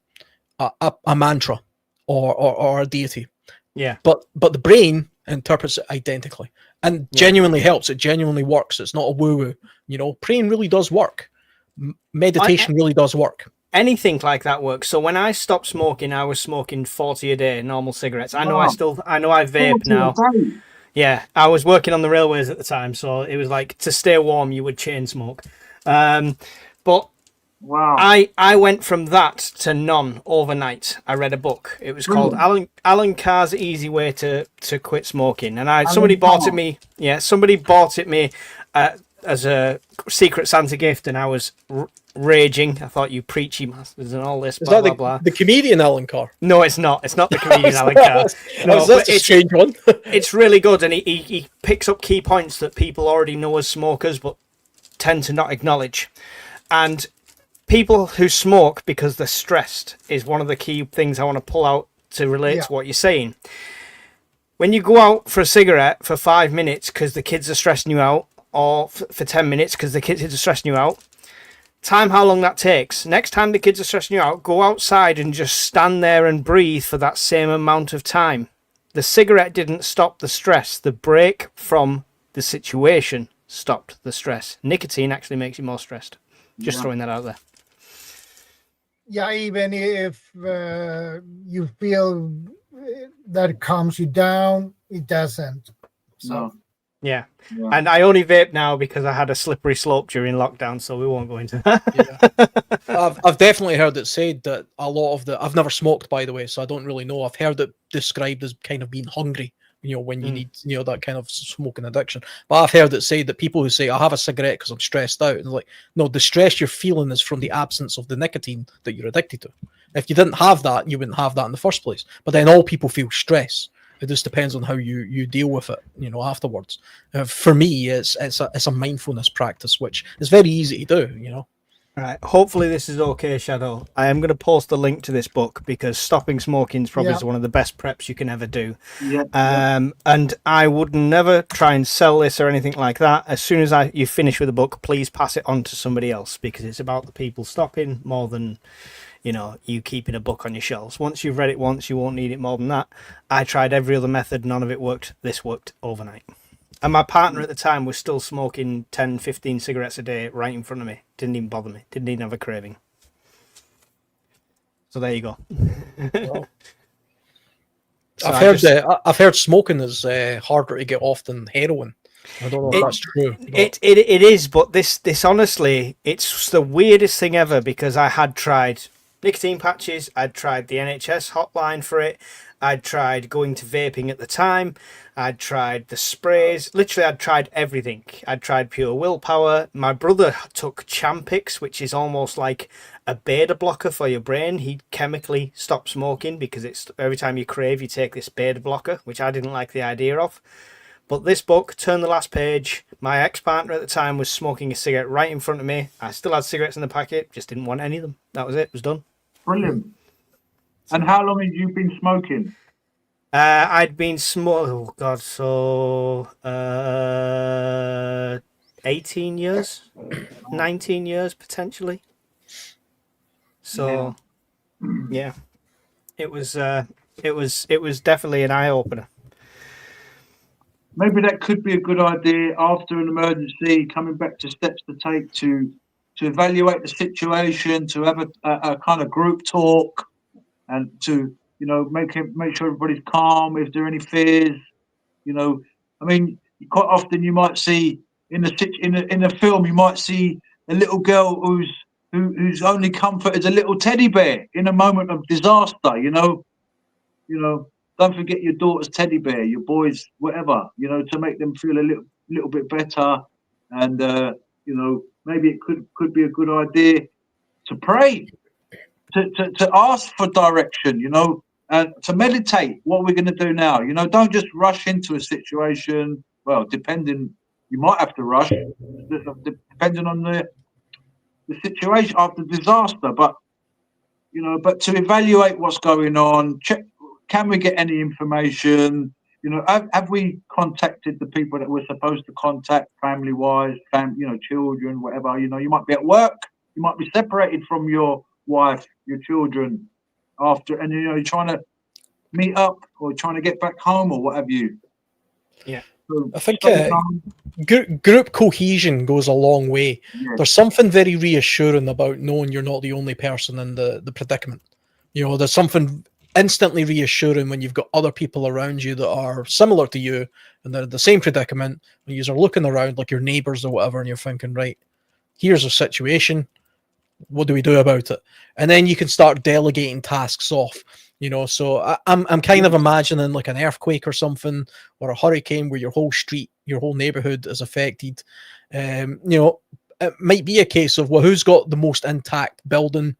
a mantra or a deity. Yeah. But the brain interprets it identically and genuinely helps. It genuinely works. It's not a woo-woo. You know, praying really does work. Meditation really does work. Anything like that works. So when I stopped smoking, I was smoking 40 a day, normal cigarettes. I know I vape now. Yeah, I was working on the railways at the time, so it was like to stay warm, you would chain smoke. But Wow. I went from that to none overnight. I read a book. It was called Alan Carr's Easy Way to Quit Smoking, and somebody bought it me. Yeah, somebody bought it me as a Secret Santa gift, and I was raging. I thought, you preachy masters and all this. Is blah that blah blah. the comedian Alan Carr? No, it's not. It's not the comedian Alan Carr. No, that's a strange one. It's really good, and he picks up key points that people already know as smokers, but tend to not acknowledge. And people who smoke because they're stressed is one of the key things I want to pull out to relate to what you're saying. When you go out for a cigarette for 5 minutes because the kids are stressing you out, or for 10 minutes because the kids are stressing you out, time how long that takes. Next time the kids are stressing you out, go outside and just stand there and breathe for that same amount of time. The cigarette didn't stop the stress. The break from the situation stopped the stress. Nicotine actually makes you more stressed. Just throwing that out there. Yeah, even if you feel that it calms you down, it doesn't. So yeah. And I only vape now because I had a slippery slope during lockdown, so we won't go into that. I've definitely heard it said that a lot of I've never smoked, by the way, so I don't really know. I've heard it described as kind of being hungry, when you need, that kind of smoking addiction. But I've heard it said that people who say, I have a cigarette because I'm stressed out, and like, no, the stress you're feeling is from the absence of the nicotine that you're addicted to. If you didn't have that, you wouldn't have that in the first place. But then all people feel stress. It just depends on how you deal with it, afterwards. For me, it's a mindfulness practice, which is very easy to do, Right. Hopefully this is okay, Shadow. I am going to post a link to this book because stopping smoking is probably one of the best preps you can ever do. Yeah. And I would never try and sell this or anything like that. As soon as you finish with the book, please pass it on to somebody else because it's about the people stopping more than, you keeping a book on your shelves. Once you've read it once, you won't need it more than that. I tried every other method. None of it worked. This worked overnight. And my partner at the time was still smoking 10, 15 cigarettes a day right in front of me. Didn't even bother me. Didn't even have a craving. So there you go. Well, I've heard smoking is harder to get off than heroin. I don't know if that's true. It is, but this honestly, it's the weirdest thing ever because I had tried nicotine patches. I'd tried the NHS hotline for it. I'd tried going to vaping at the time. I'd tried the sprays. Literally, I'd tried everything. I'd tried pure willpower. My brother took Champix, which is almost like a beta blocker for your brain. He chemically stopped smoking because it's every time you crave, you take this beta blocker, which I didn't like the idea of. But this book, turn the last page. My ex-partner at the time was smoking a cigarette right in front of me. I still had cigarettes in the packet, just didn't want any of them. That was it. It was done. Brilliant. And how long have you been smoking? I'd been so 18 years, 19 years potentially. So, yeah, it was definitely an eye opener. Maybe that could be a good idea after an emergency, coming back to steps to take to evaluate the situation, to have a kind of group talk, and to make sure everybody's calm. If there are any fears, I mean, quite often you might see in a film you might see a little girl whose only comfort is a little teddy bear in a moment of disaster. Don't forget your daughter's teddy bear, your boys, whatever. To make them feel a little bit better, and maybe it could be a good idea to pray. To ask for direction, and to meditate what we're going to do now. Don't just rush into a situation. Well, you might have to rush, depending on the situation after disaster. But to evaluate what's going on, check, can we get any information? Have we contacted the people that we're supposed to contact, family-wise, children, whatever. You might be at work, you might be separated from your wife, your children after, and you're trying to meet up or trying to get back home or what have you. Yeah. So I think group cohesion goes a long way. Yeah. There's something very reassuring about knowing you're not the only person in the predicament. There's something instantly reassuring when you've got other people around you that are similar to you and they're in the same predicament, when you're looking around like your neighbors or whatever and you're thinking, right, here's a situation. What do we do about it? And then you can start delegating tasks off. So I'm kind of imagining like an earthquake or something, or a hurricane where your whole street, your whole neighborhood is affected. It might be a case of, well, who's got the most intact building?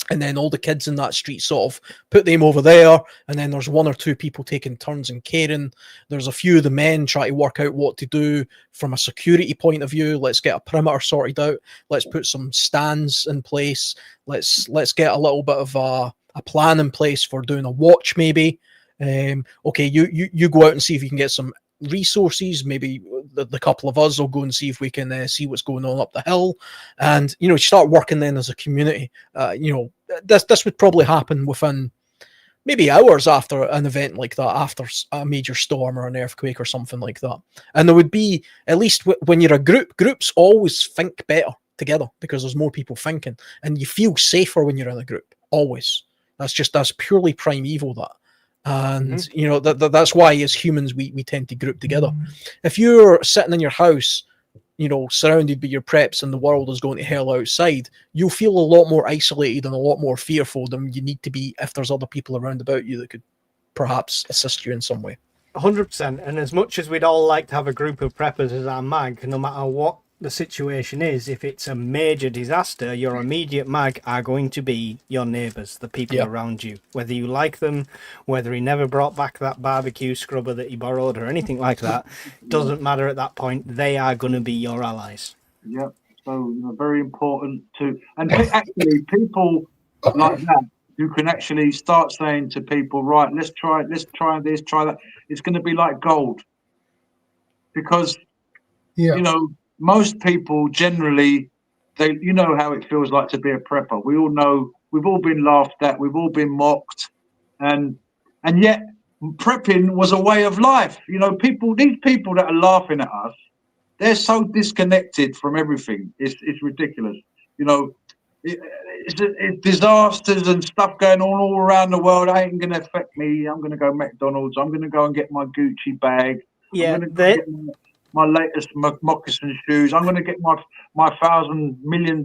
And then all the kids in that street sort of put them over there. And then there's one or two people taking turns in caring. There's a few of the men try to work out what to do from a security point of view. Let's get a perimeter sorted out. Let's put some stands in place. Let's get a little bit of a plan in place for doing a watch, maybe. Okay, you go out and see if you can get some resources. Maybe the couple of us will go and see if we can see what's going on up the hill, and start working then as a community. This would probably happen within maybe hours after an event like that, after a major storm or an earthquake or something like that. And there would be, at least when you're a group, groups always think better together because there's more people thinking, and you feel safer when you're in a group, always. That's purely primeval, that. And that's why as humans we tend to group together. If you're sitting in your house, surrounded by your preps, and the world is going to hell outside, you'll feel a lot more isolated and a lot more fearful than you need to be if there's other people around about you that could perhaps assist you in some way. 100%. And as much as we'd all like to have a group of preppers as our mag, no matter what the situation is, if it's a major disaster, your immediate mag are going to be your neighbours, the people around you, whether you like them, whether he never brought back that barbecue scrubber that he borrowed or anything like that. Doesn't matter at that point. They are going to be your allies. Yeah, so very important to, and actually people like that who can actually start saying to people, right, let's try this, try that. It's going to be like gold, because most people generally, they how it feels like to be a prepper. We all know, we've all been laughed at, we've all been mocked, and yet prepping was a way of life. These people that are laughing at us, they're so disconnected from everything. It's ridiculous. It's disasters and stuff going on all around the world. It ain't going to affect me. I'm going to go McDonald's. I'm going to go and get my Gucci bag. Yeah, I'm going to go get my latest moccasin shoes. I'm going to get my $1,000 million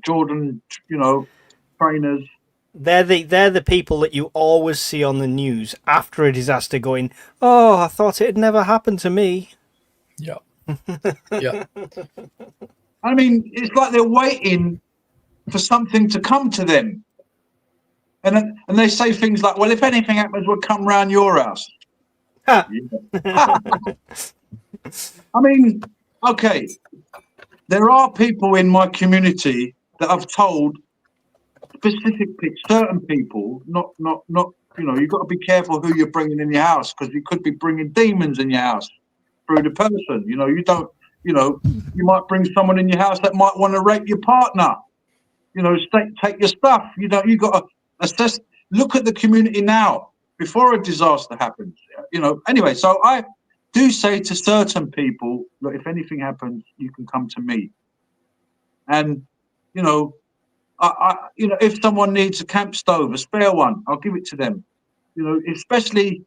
Jordan, trainers. They're the people that you always see on the news after a disaster going, oh, I thought it had never happened to me. Yeah. Yeah. I mean, it's like they're waiting for something to come to them. And they say things like, well, if anything happens, we'll come round your house. I mean, okay, there are people in my community that I've told certain people, not you've got to be careful who you're bringing in your house, because you could be bringing demons in your house through the person. You might bring someone in your house that might want to rape your partner. Take your stuff. You got to assess, look at the community now before a disaster happens. Anyway, so I do say to certain people, look, if anything happens, you can come to me. And if someone needs a camp stove, a spare one, I'll give it to them. Especially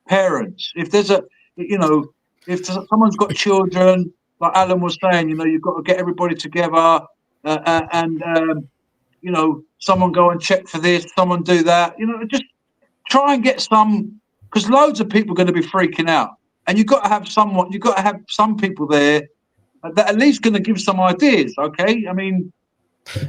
parents. If there's if someone's got children, like Alan was saying, you've got to get everybody together, and someone go and check for this, someone do that. Just try and get some, because loads of people are going to be freaking out, and you've got to have some people there that at least going to give some ideas. Okay, I mean,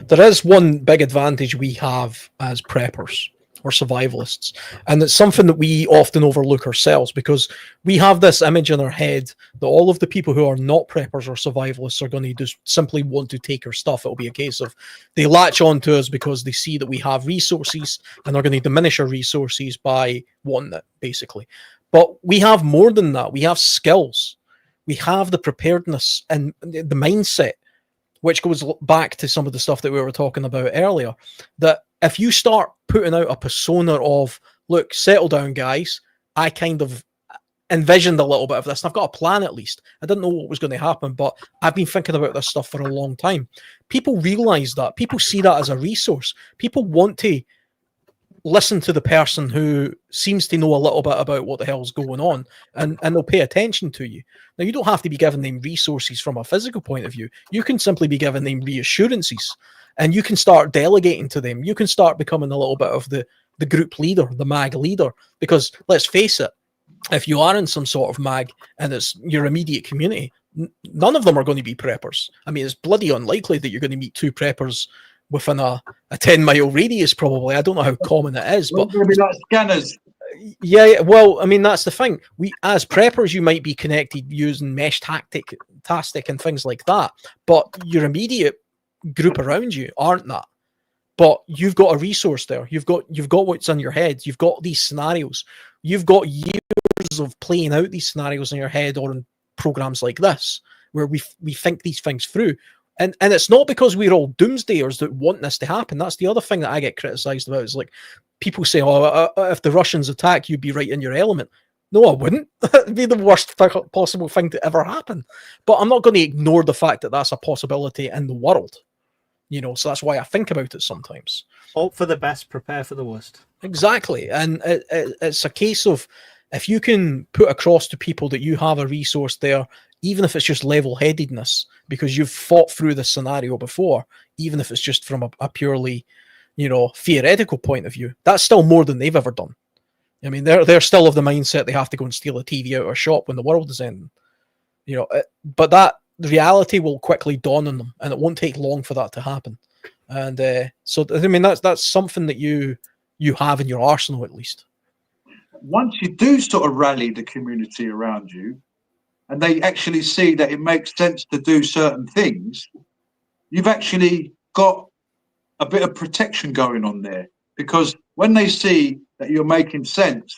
there is one big advantage we have as preppers or survivalists, and it's something that we often overlook ourselves, because we have this image in our head that all of the people who are not preppers or survivalists are going to just simply want to take our stuff. It'll be a case of they latch on to us because they see that we have resources, and they're going to diminish our resources by wanting it, basically. But we have more than that. We have skills. We have the preparedness and the mindset, which goes back to some of the stuff that we were talking about earlier, that if you start putting out a persona of, look, settle down, guys, I kind of envisioned a little bit of this, and I've got a plan at least. I didn't know what was going to happen, but I've been thinking about this stuff for a long time. People realize that. People see that as a resource. People want to listen to the person who seems to know a little bit about what the hell's going on, and they'll pay attention to you. Now, you don't have to be giving them resources from a physical point of view. You can simply be giving them reassurances, and you can start delegating to them. You can start becoming a little bit of the group leader, the mag leader, because let's face it, if you are in some sort of mag and it's your immediate community, none of them are going to be preppers. I mean, it's bloody unlikely that you're going to meet 2 preppers within a 10-mile radius, probably. I don't know how common it is, but going to be like scanners. Yeah, well, I mean, that's the thing. We, as preppers, you might be connected using mesh tactic and things like that, but your immediate group around you aren't that. But you've got a resource there. You've got what's in your head. You've got these scenarios. You've got years of playing out these scenarios in your head, or in programs like this, where we think these things through. And it's not because we're all doomsdayers that want this to happen. That's the other thing that I get criticized about, is like, people say, oh, if the Russians attack, you'd be right in your element. No, I wouldn't. It'd be the worst possible thing to ever happen. But I'm not going to ignore the fact that that's a possibility in the world. You know, so that's why I think about it sometimes. Hope for the best, prepare for the worst. Exactly. And it's a case of, if you can put across to people that you have a resource there, even if it's just level-headedness, because you've fought through this scenario before, even if it's just from a purely, theoretical point of view, that's still more than they've ever done. I mean, they're still of the mindset they have to go and steal a TV out of a shop when the world is ending. But that reality will quickly dawn on them, and it won't take long for that to happen. And so, I mean, that's something that you have in your arsenal, at least. Once you do sort of rally the community around you, and they actually see that it makes sense to do certain things, you've actually got a bit of protection going on there. Because when they see that you're making sense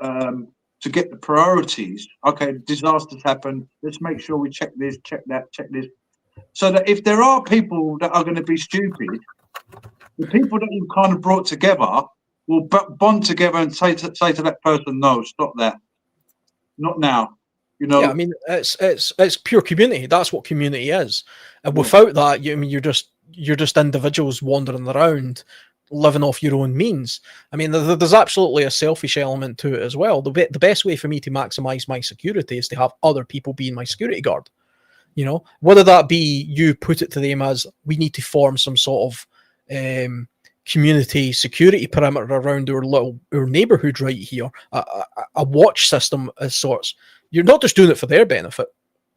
to get the priorities, okay, disasters happen, let's make sure we check this, check that, check this. So that if there are people that are going to be stupid, the people that you've kind of brought together will bond together and say to that person, no, stop that. Not now. Yeah, I mean, it's pure community. That's what community is. And without that, you're just individuals wandering around, living off your own means. I mean, there's absolutely a selfish element to it as well. The best way for me to maximize my security is to have other people being my security guard. Whether that be you put it to them as, we need to form some sort of community security perimeter around our neighborhood right here, a watch system as sorts. You're not just doing it for their benefit,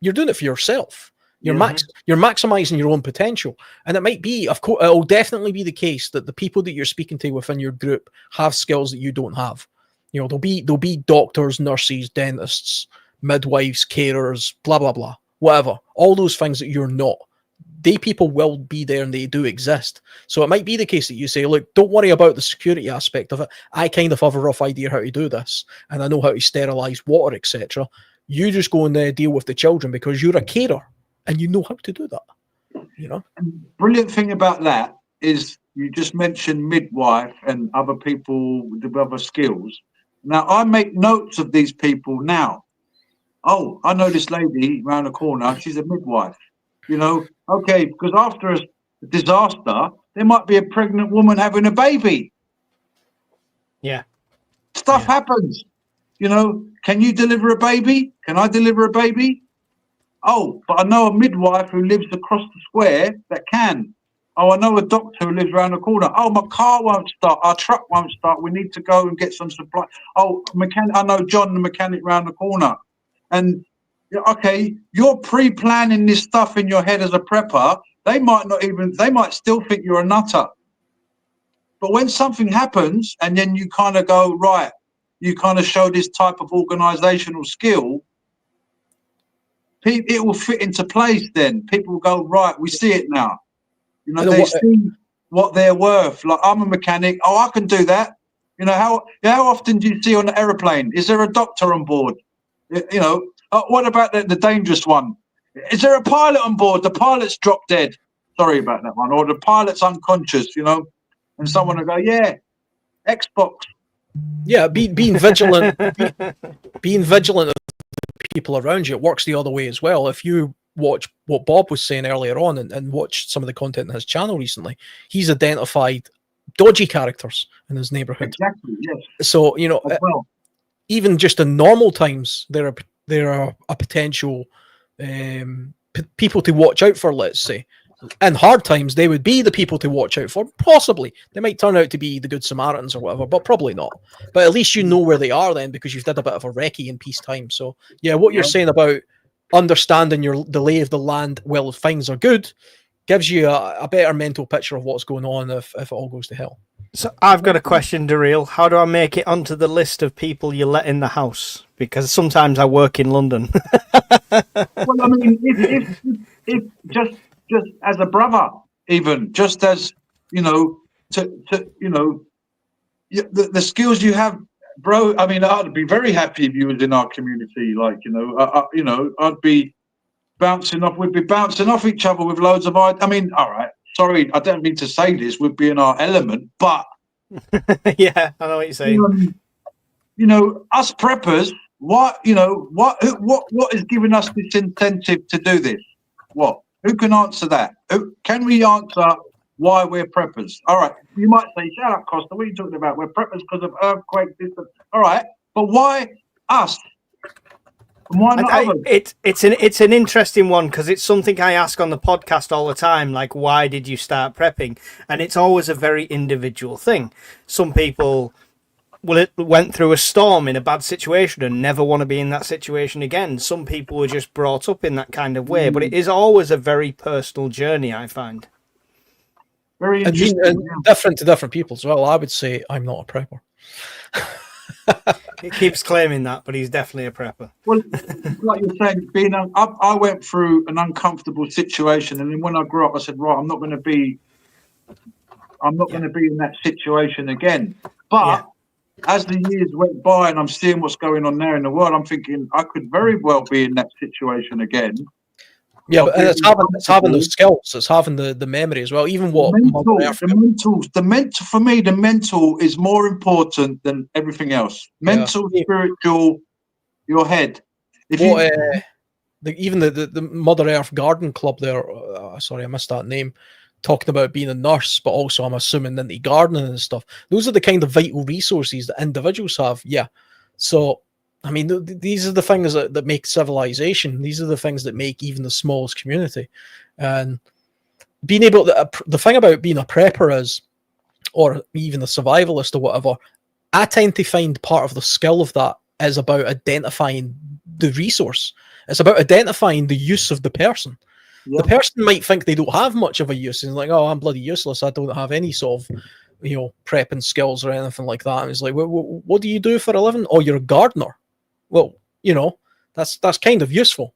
you're doing it for yourself. You're maximizing your own potential. And it might be, of course, it'll definitely be the case that the people that you're speaking to within your group have skills that you don't have. There'll be doctors, nurses, dentists, midwives, carers, blah blah blah, whatever. All those things that you're not. They people will be there, and they do exist. So it might be the case that you say, look, don't worry about the security aspect of it. I kind of have a rough idea how to do this, and I know how to sterilize water, etc. You just go and deal with the children, because you're a carer and you know how to do that. And brilliant thing about that is, you just mentioned midwife and other people with other skills. Now, I make notes of these people now. Oh, I know this lady around the corner. She's a midwife. Okay, because after a disaster, there might be a pregnant woman having a baby. Yeah. Stuff happens. Can you deliver a baby? Can I deliver a baby? Oh, but I know a midwife who lives across the square that can. Oh, I know a doctor who lives around the corner. Oh, my car won't start. Our truck won't start. We need to go and get some supply. Oh, mechanic. I know John, the mechanic, around the corner. And okay, you're pre-planning this stuff in your head as a prepper. They might still think you're a nutter. But when something happens, and then you kind of go, right, you kind of show this type of organizational skill, it will fit into place then. People will go, right, we see it now. They see what they're worth. Like, I'm a mechanic. Oh, I can do that. How often do you see on an aeroplane? Is there a doctor on board? What about the dangerous one? Is there a pilot on board? The pilot's dropped dead. Sorry about that one. Or the pilot's unconscious, and someone will go, yeah, Xbox. Yeah, being vigilant, being vigilant of the people around you. It works the other way as well. If you watch what Bob was saying earlier on, and watch some of the content on his channel recently, he's identified dodgy characters in his neighborhood. Exactly. Yes. So, you know, Well, even just in normal times, there are a potential people to watch out for, let's say. In hard times, they would be the people to watch out for. Possibly. They might turn out to be the Good Samaritans or whatever, but probably not. But at least you know where they are then, because you've did a bit of a recce in peacetime. So, yeah, what you're saying about understanding the lay of the land while things are good gives you a better mental picture of what's going on if it all goes to hell. So I've got a question, Daryl. How do I make it onto the list of people you let in the house? Because sometimes I work in London. well, I mean, if just as a brother, even just as the skills you have, bro. I mean, I'd be very happy if you was in our community. Like, I'd be bouncing off. We'd be bouncing off each other with loads of. I mean, all right. Sorry, I don't mean to say this. We'd be in our element, but yeah, I know what you're saying. Us preppers. What is giving us this incentive to do this? What? Who can answer that? Can we answer why we're preppers? All right. You might say, "Shut up, Costa. What are you talking about? We're preppers because of earthquake." All right, but why us? Why not others? It's an interesting one, because it's something I ask on the podcast all the time, like, why did you start prepping? And it's always a very individual thing. Some people went through a storm in a bad situation and never want to be in that situation again. Some people were just brought up in that kind of way, but it is always a very personal journey, I find. Very interesting. And different to different people as well. I would say I'm not a prepper. He keeps claiming that, but he's definitely a prepper. Well, like you're saying, I went through an uncomfortable situation, and then when I grew up, I said, right, I'm not going to be in that situation again. But as the years went by and I'm seeing what's going on there in the world, I'm thinking I could very well be in that situation again. Yeah, but it's having those skills. It's having the memory as well. Even what the mental for me, the mental is more important than everything else. Mental, spiritual, your head. The Mother Earth Garden Club there. Sorry, I missed that name. Talking about being a nurse, but also I'm assuming into gardening and stuff. Those are the kind of vital resources that individuals have. Yeah, so. I mean, these are the things that make civilization. These are the things that make even the smallest community. And being able to, the thing about being a prepper is, or even a survivalist or whatever, I tend to find part of the skill of that is about identifying the resource. It's about identifying the use of the person. Yeah. The person might think they don't have much of a use. And like, oh, I'm bloody useless. I don't have any sort of, prepping skills or anything like that. And it's like, what do you do for a living? Oh, you're a gardener. Well, that's kind of useful,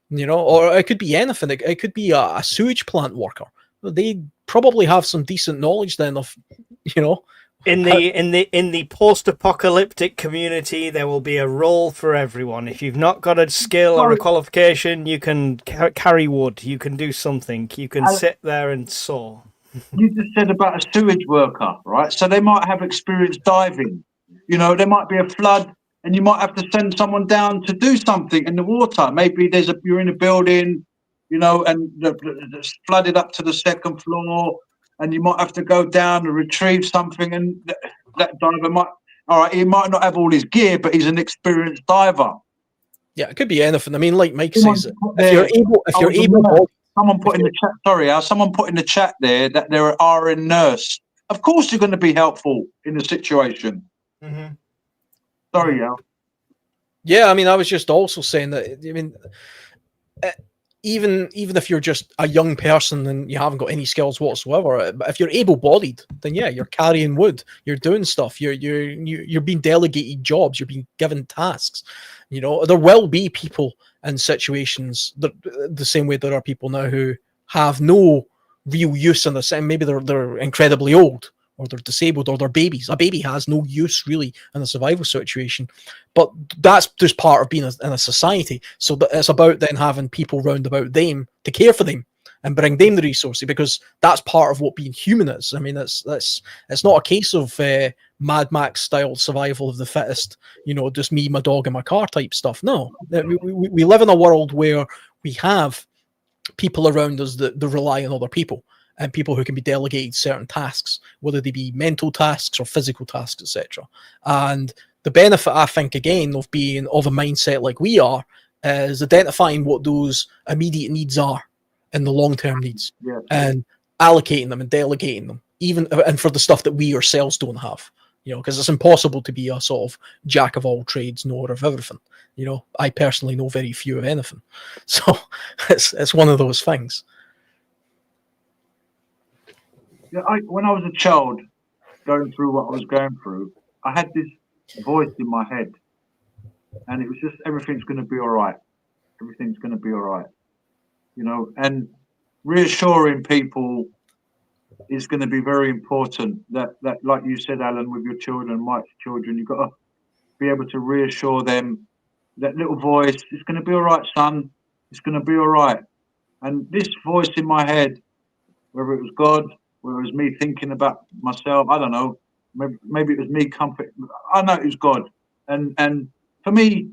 or it could be anything. It could be a sewage plant worker. They probably have some decent knowledge then of, In the post-apocalyptic community, there will be a role for everyone. If you've not got a skill or a qualification, you can carry wood. You can do something. You can sit there and saw. You just said about a sewage worker, right? So they might have experience diving. There might be a flood. And you might have to send someone down to do something in the water. Maybe you're in a building, and it's flooded up to the second floor, and you might have to go down and retrieve something. And that diver he might not have all his gear, but he's an experienced diver. Yeah, it could be anything. I mean, like Mike says, if you're able, someone put in the chat. Sorry, someone put in the chat there that there are a nurse. Of course, you're going to be helpful in the situation. Mm-hmm. Sorry, Al. Yeah, I mean, I was just also saying that, I mean, even if you're just a young person and you haven't got any skills whatsoever, if you're able-bodied, then yeah, you're carrying wood, you're doing stuff, you're being delegated jobs, you're being given tasks. There will be people in situations that, the same way there are people now who have no real use in the same. Maybe they're incredibly old, or they're disabled, or they're babies. A baby has no use really in a survival situation, but that's just part of being in a society. So it's about then having people round about them to care for them and bring them the resources, because that's part of what being human is. I mean, it's not a case of Mad Max style survival of the fittest, just me, my dog, and my car type stuff. No, we live in a world where we have people around us that rely on other people. and people who can be delegated certain tasks, whether they be mental tasks or physical tasks, etc. And the benefit, I think, again, of being of a mindset like we are, is identifying what those immediate needs are and the long-term needs, and allocating them and delegating them, even and for the stuff that we ourselves don't have. You know, because it's impossible to be a sort of jack of all trades, knower of everything. You know, I personally know very few of anything, so it's one of those things. Yeah, when I was a child, going through what I was going through, I had this voice in my head, and it was just, everything's going to be all right. Everything's going to be all right. You know, and reassuring people is going to be very important. That like you said, Alan, with your children, Mike's children, you've got to be able to reassure them, that little voice, it's going to be all right, son. It's going to be all right. And this voice in my head, whether it was God, whether it was me thinking about myself, I don't know. Maybe it was me comfort. I know it was God. And for me,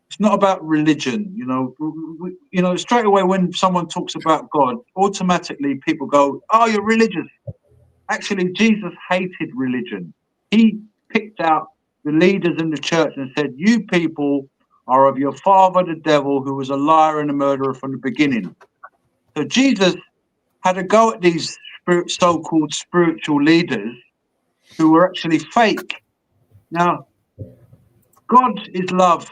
it's not about religion. You know, straight away when someone talks about God, automatically people go, "Oh, you're religious." Actually, Jesus hated religion. He picked out the leaders in the church and said, "You people are of your father, the devil, who was a liar and a murderer from the beginning." So Jesus had a go at these so-called spiritual leaders who were actually fake. Now, God is love,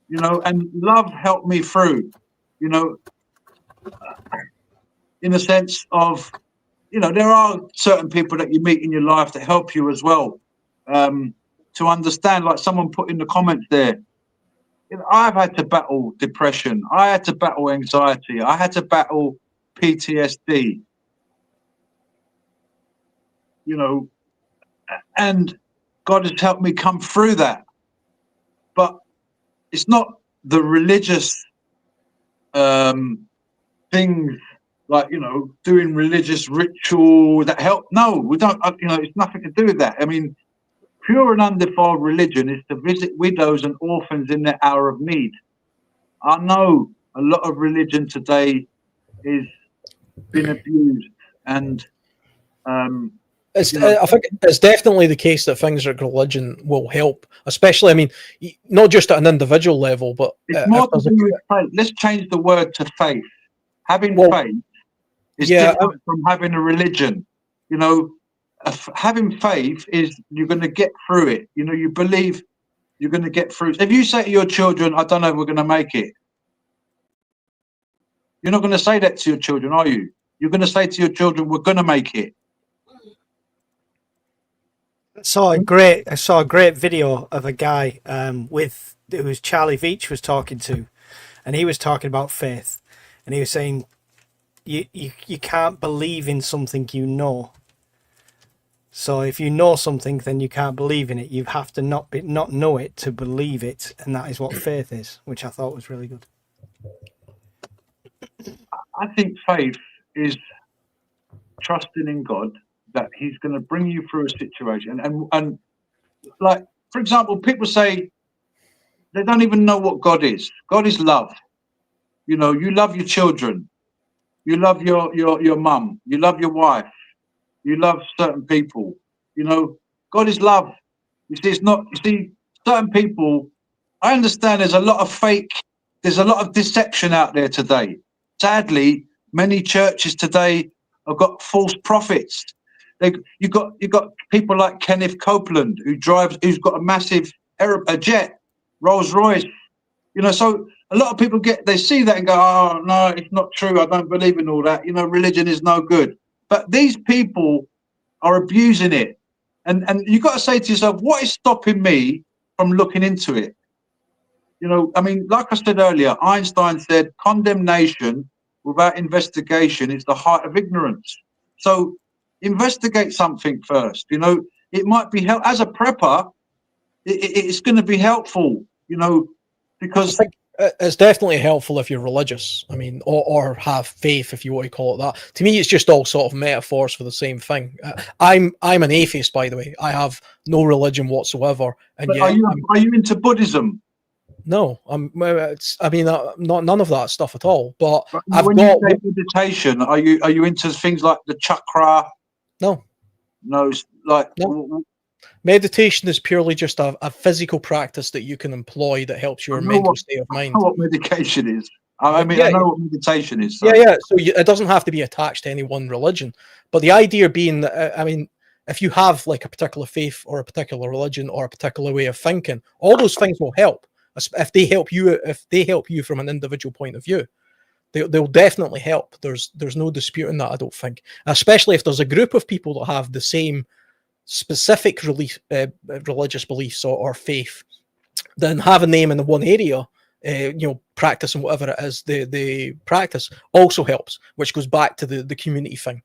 you know, and love helped me through, you know, in the sense of, you know, there are certain people that you meet in your life that help you as well, to understand, like someone put in the comments there, you know, I've had to battle depression. I had to battle anxiety. I had to battle PTSD, you know, and God has helped me come through that. But it's not the religious things, like, you know, doing religious ritual that help. No, we don't, you know, it's nothing to do with that. I mean, pure and undefiled religion is to visit widows and orphans in their hour of need. I know a lot of religion today is been abused, and I think it's definitely the case that things like religion will help, especially, I mean, not just at an individual level, but it's more to do with faith. Let's change the word to faith. Having faith is different from having a religion. You know, having faith is you're going to get through it. You know, you believe you're going to get through. If you say to your children, "I don't know if we're going to make it," you're not going to say that to your children, are you? You're going to say to your children, "We're going to make it." I saw a great video of a guy who was Charlie Veach was talking to, and he was talking about faith, and he was saying you can't believe in something you know. So if you know something, then you can't believe in it. You have to not know it to believe it, and that is what faith is, which I thought was really good. I think faith is trusting in God that He's going to bring you through a situation. And like, for example, people say they don't even know what God is. God is love. You know, you love your children, you love your mum, you love your wife, you love certain people. You know, God is love. You see, it's not. You see, certain people. I understand there's a lot of fake. There's a lot of deception out there today. Sadly, many churches today have got false prophets. You got people like Kenneth Copeland who's got a massive jet, Rolls Royce. You know, so a lot of people they see that and go, "Oh no, it's not true. I don't believe in all that. You know, religion is no good." But these people are abusing it, and you've got to say to yourself, what is stopping me from looking into it? You know, I mean, like I said earlier, Einstein said, "Condemnation without investigation is the height of ignorance." So investigate something first. You know, it might be as a prepper, it's going to be helpful. You know, because I think it's definitely helpful if you're religious. I mean, or have faith, if you want to call it that. To me, it's just all sort of metaphors for the same thing. I'm an atheist, by the way. I have no religion whatsoever, and but yet are you into Buddhism? No, not none of that stuff at all. But I've when got you say meditation, are you into things like the chakra? no. Like No. Meditation is purely just a physical practice that you can employ that helps your mental state of mind. I know what medication is. I mean, I know what meditation is. So. Yeah. So it doesn't have to be attached to any one religion, but the idea being that, I mean, if you have like a particular faith or a particular religion or a particular way of thinking, all those things will help. If they help you from an individual point of view, they'll definitely help. There's no disputing that, I don't think. Especially if there's a group of people that have the same specific religious beliefs or faith, then having them in the one area, practicing whatever it is they practice also helps, which goes back to the community thing,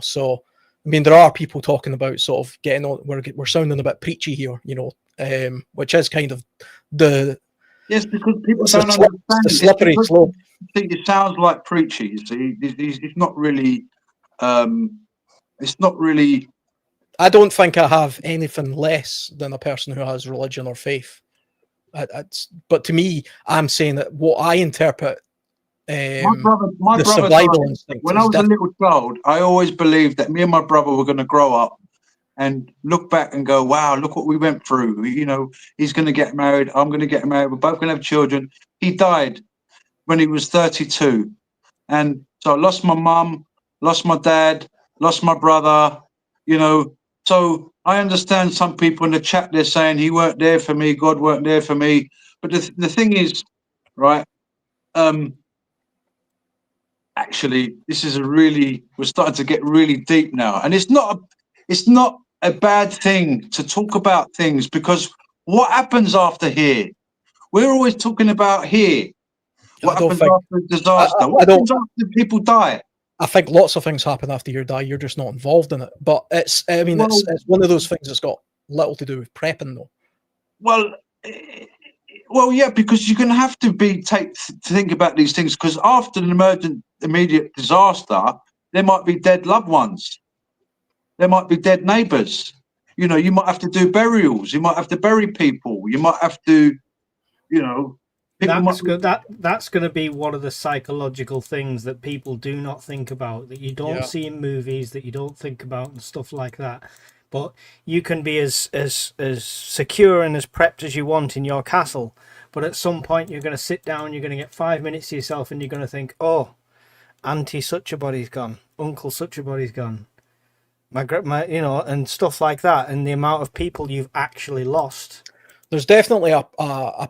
So, I mean, there are people talking about sort of getting on. We're sounding a bit preachy here, which is kind of the because people don't understand the slippery slope. I think it sounds like preachy. You see, it's not really. It's not really. I don't think I have anything less than a person who has religion or faith. But to me, I'm saying that what I interpret. My brother survival instinct. When I was a little child, I always believed that me and my brother were going to grow up and look back and go, "Wow, look what we went through." He's going to get married. I'm going to get married. We're both going to have children. He died when he was 32, and so I lost my mum, lost my dad, lost my brother. So I understand some people in the chat, they're saying he weren't there for me, God weren't there for me. But the thing is, right? Actually, we're starting to get really deep now, and it's not a bad thing to talk about things, because what happens after here? We're always talking about here. What happens after a disaster? What happens after people die? I think lots of things happen after you die. You're just not involved in it. But it's one of those things that's got little to do with prepping, though. Well, yeah, because you're going to have to think about these things, because after an immediate disaster, there might be dead loved ones. There might be dead neighbours. You might have to do burials. You might have to bury people. You might have to, That's going to be one of the psychological things that people do not think about, that you don't see in movies, that you don't think about, and stuff like that. But you can be as secure and as prepped as you want in your castle, but at some point you're going to sit down, you're going to get 5 minutes to yourself, and you're going to think, "Oh, Auntie such a body's gone, Uncle such a body's gone, my and stuff like that," and the amount of people you've actually lost. There's definitely a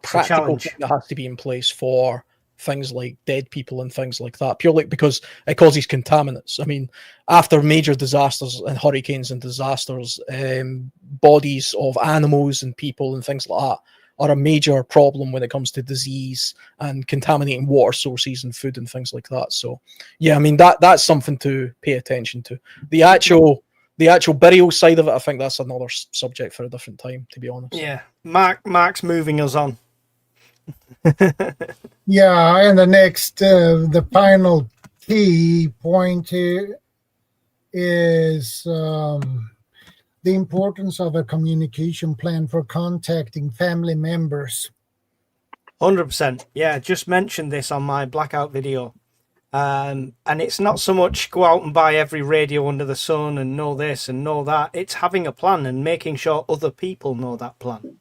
practical thing that has to be in place for things like dead people and things like that, purely because it causes contaminants. I mean, after major disasters and hurricanes and disasters, bodies of animals and people and things like that are a major problem when it comes to disease and contaminating water sources and food and things like that. So, yeah, I mean, that's something to pay attention to. The actual burial side of it, I think that's another subject for a different time, to be honest. Yeah, Mark's moving us on. Yeah, and the final key point here is the importance of a communication plan for contacting family members. 100%. Yeah, just mentioned this on my blackout video. And it's not so much go out and buy every radio under the sun and know this and know that. It's having a plan and making sure other people know that plan.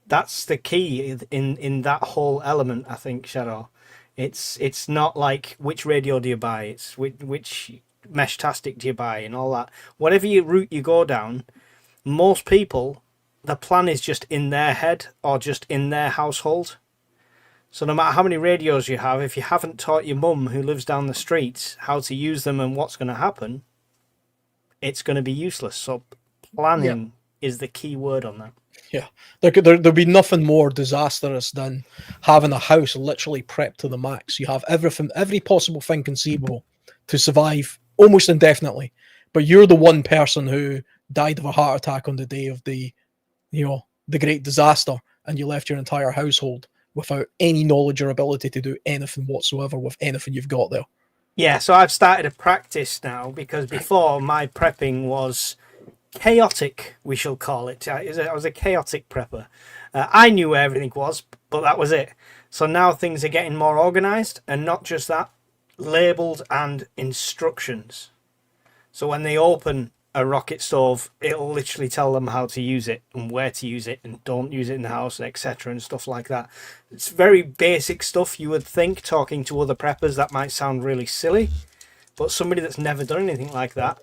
That's the key in that whole element, I think, Shadow. It's not like which radio do you buy, it's which Meshtastic do you buy and all that. Whatever route you go down, most people, the plan is just in their head or just in their household. So no matter how many radios you have, if you haven't taught your mum who lives down the street how to use them and what's going to happen, it's going to be useless. So planning is the key word on that. Yeah, there'd be nothing more disastrous than having a house literally prepped to the max. You have every possible thing conceivable to survive almost indefinitely, but you're the one person who died of a heart attack on the day of the great disaster, and you left your entire household without any knowledge or ability to do anything whatsoever with anything you've got there. Yeah, so I've started a practice now, because before my prepping was chaotic, we shall call it. I was a chaotic prepper. I knew where everything was, but that was it. So now things are getting more organised, and not just that, labelled and instructions. So when they open a rocket stove, it'll literally tell them how to use it and where to use it and don't use it in the house, etc. and stuff like that. It's very basic stuff. You would think, talking to other preppers, that might sound really silly, but somebody that's never done anything like that,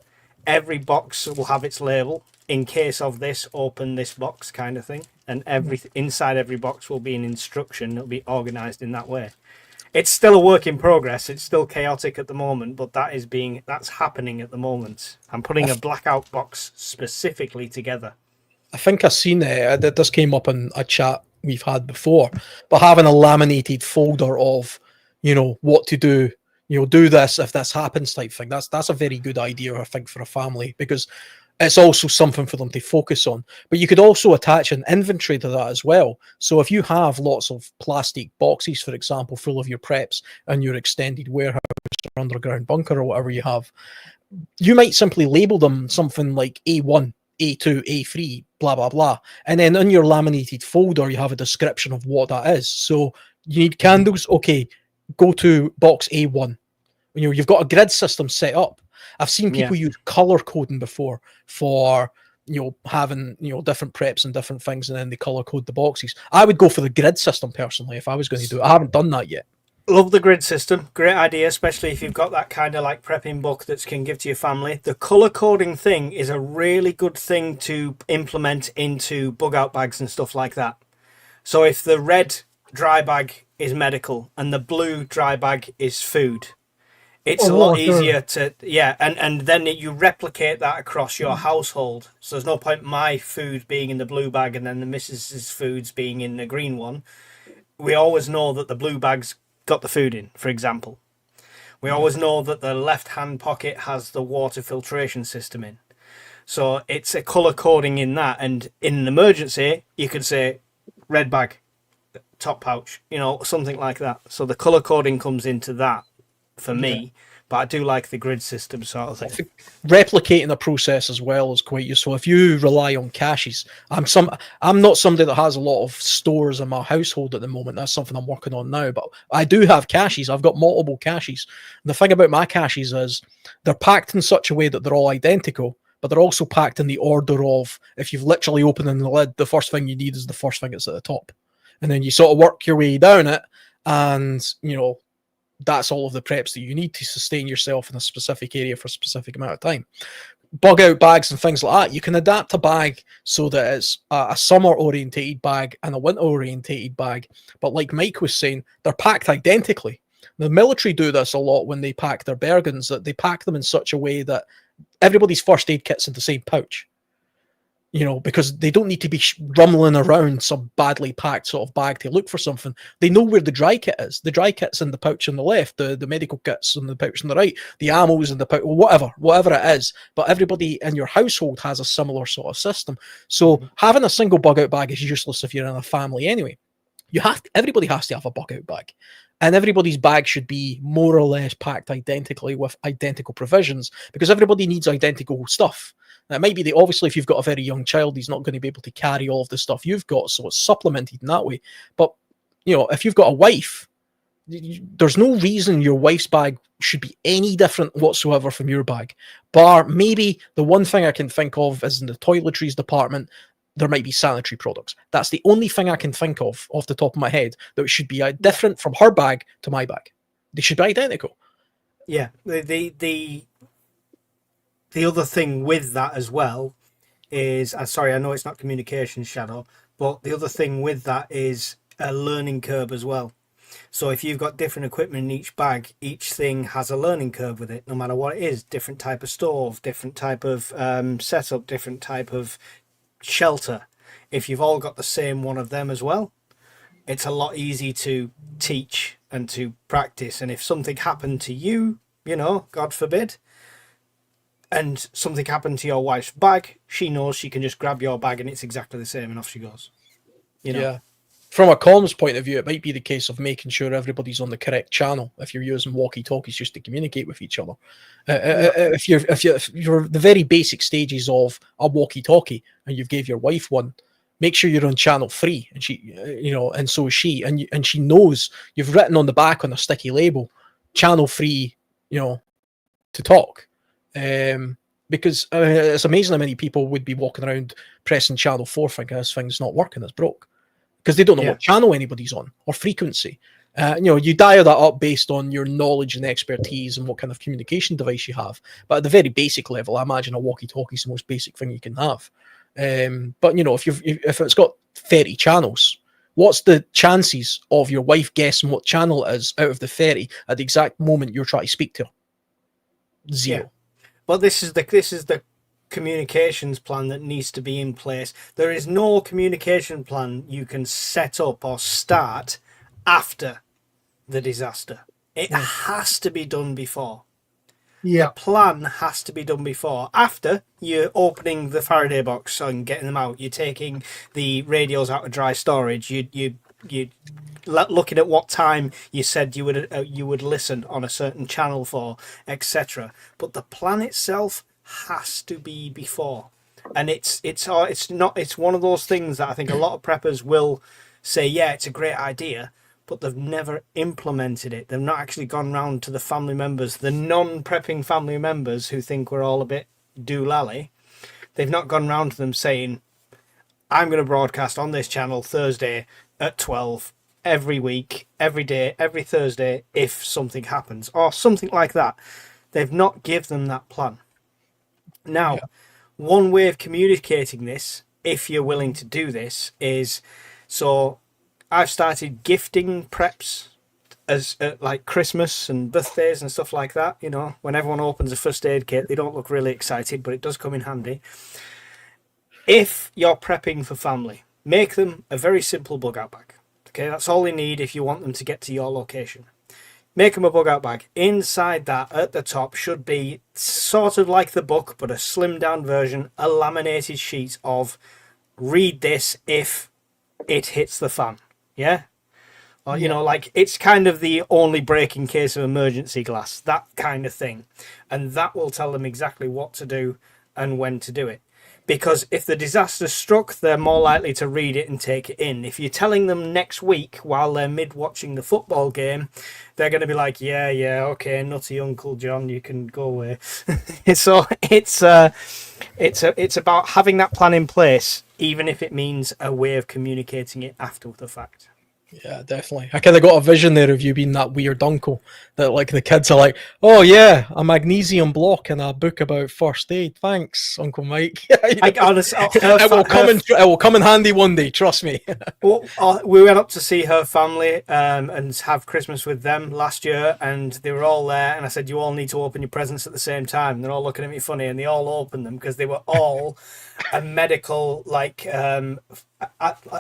every box will have its label. In case of this, open this box kind of thing. And inside every box will be an instruction. It'll be organised in that way. It's still a work in progress. It's still chaotic at the moment, but that's happening at the moment. I'm putting a blackout box specifically together. I think I've seen it. This came up in a chat we've had before, but having a laminated folder of, what to do, do this if this happens type thing. That's a very good idea, I think, for a family, because it's also something for them to focus on. But you could also attach an inventory to that as well. So if you have lots of plastic boxes, for example, full of your preps and your extended warehouse or underground bunker or whatever you have, you might simply label them something like A1, A2, A3, blah, blah, blah. And then in your laminated folder, you have a description of what that is. So you need candles. Okay, go to box A1. You've got a grid system set up. I've seen people use color coding before for having different preps and different things, and then they color code the boxes. I would go for the grid system personally if I was going to do it. I haven't done that yet. Love the grid system. Great idea, especially if you've got that kind of like prepping book that can give to your family. The color coding thing is a really good thing to implement into bug out bags and stuff like that. So if the red dry bag is medical and the blue dry bag is food, it's a lot easier to, and then you replicate that across your household. So there's no point my food being in the blue bag and then the missus's foods being in the green one. We always know that the blue bag's got the food in, for example. We always know that the left-hand pocket has the water filtration system in. So it's a colour coding in that. And in an emergency, you could say red bag, top pouch, something like that. So the colour coding comes into that. For me, but I do like the grid system sort of thing. Replicating the process as well is quite useful. If you rely on caches, I'm not somebody that has a lot of stores in my household at the moment. That's something I'm working on now, but I do have caches. I've got multiple caches. And the thing about my caches is they're packed in such a way that they're all identical, but they're also packed in the order of, if you've literally opened the lid, the first thing you need is the first thing that's at the top. And then you sort of work your way down it, and that's all of the preps that you need to sustain yourself in a specific area for a specific amount of time. Bug out bags and things like that, you can adapt a bag so that it's a summer orientated bag and a winter orientated bag. But like Mike was saying, they're packed identically. The military do this a lot when they pack their Bergens, that they pack them in such a way that everybody's first aid kit's in the same pouch. Because they don't need to be rumbling around some badly packed sort of bag to look for something. They know where the dry kit is. The dry kit's in the pouch on the left, the medical kit's in the pouch on the right, the ammo's in the pouch, whatever it is. But everybody in your household has a similar sort of system. So having a single bug out bag is useless if you're in a family anyway. Everybody has to have a bug out bag. And everybody's bag should be more or less packed identically with identical provisions, because everybody needs identical stuff. Now, it might be that obviously if you've got a very young child, he's not going to be able to carry all of the stuff you've got, so it's supplemented in that way. But, if you've got a wife, there's no reason your wife's bag should be any different whatsoever from your bag. Bar maybe the one thing I can think of is in the toiletries department, there might be sanitary products. That's the only thing I can think of off the top of my head that should be different from her bag to my bag. They should be identical. Yeah, the other thing with that as well is, sorry, I know it's not communication, Shadow, but the other thing with that is a learning curve as well. So if you've got different equipment in each bag, each thing has a learning curve with it, no matter what it is. Different type of stove, different type of setup, different type of shelter. If you've all got the same one of them as well, it's a lot easier to teach and to practice. And if something happened to you, God forbid, and something happened to your wife's bag, she knows she can just grab your bag and it's exactly the same, and off she goes. Yeah. From a comms point of view, it might be the case of making sure everybody's on the correct channel if you're using walkie-talkies just to communicate with each other. If you're the very basic stages of a walkie-talkie and you've gave your wife one, make sure you're on channel 3. And she, and so is she. And she knows you've written on the back on a sticky label, channel 3, to talk. Because it's amazing how many people would be walking around pressing channel 4 thinking this thing's not working, it's broke. Because they don't know what channel anybody's on or frequency. You dial that up based on your knowledge and expertise and what kind of communication device you have. But at the very basic level, I imagine a walkie-talkie is the most basic thing you can have. But if it's got 30 channels, what's the chances of your wife guessing what channel it is out of the 30 at the exact moment you're trying to speak to her? 0. Yeah. But this is the communications plan that needs to be in place. There is no communication plan you can set up or start after the disaster. It has to be done before. Yeah. The plan has to be done before. After, you're opening the Faraday box and getting them out. You're taking the radios out of dry storage. You looking at what time you said you would listen on a certain channel for, etc. But the plan itself has to be before, and it's one of those things that I think a lot of preppers will say, yeah, it's a great idea, but they've never implemented it. They've not actually gone round to the family members, the non-prepping family members who think we're all a bit doolally. They've not gone round to them saying, I'm going to broadcast on this channel Thursday at 12 every week, every day, every Thursday, if something happens, or something like that. They've not given them that plan. Now, one way of communicating this, if you're willing to do this, is, so I've started gifting preps as like Christmas and birthdays and stuff like that. When everyone opens a first aid kit, they don't look really excited, but it does come in handy. If you're prepping for family, make them a very simple bug out bag. Okay, that's all they need if you want them to get to your location. Make them a bug out bag. Inside that, at the top, should be sort of like the book, but a slimmed down version, a laminated sheet of read this if it hits the fan. Yeah? Or, like it's kind of the only break in case of emergency glass, that kind of thing. And that will tell them exactly what to do and when to do it. Because if the disaster struck, they're more likely to read it and take it in. If you're telling them next week while they're mid-watching the football game, they're going to be like, yeah, okay, nutty Uncle John, you can go away. So it's about having that plan in place, even if it means a way of communicating it after the fact. Yeah, definitely. I kind of got a vision there of you being that weird uncle that, like, the kids are like, "Oh yeah, a magnesium block and a book about first aid. Thanks, Uncle Mike." Honestly, it will come in handy one day. Trust me. Well, we went up to see her family and have Christmas with them last year, and they were all there. And I said, "You all need to open your presents at the same time." And they're all looking at me funny, and they all opened them because they were all a medical, like,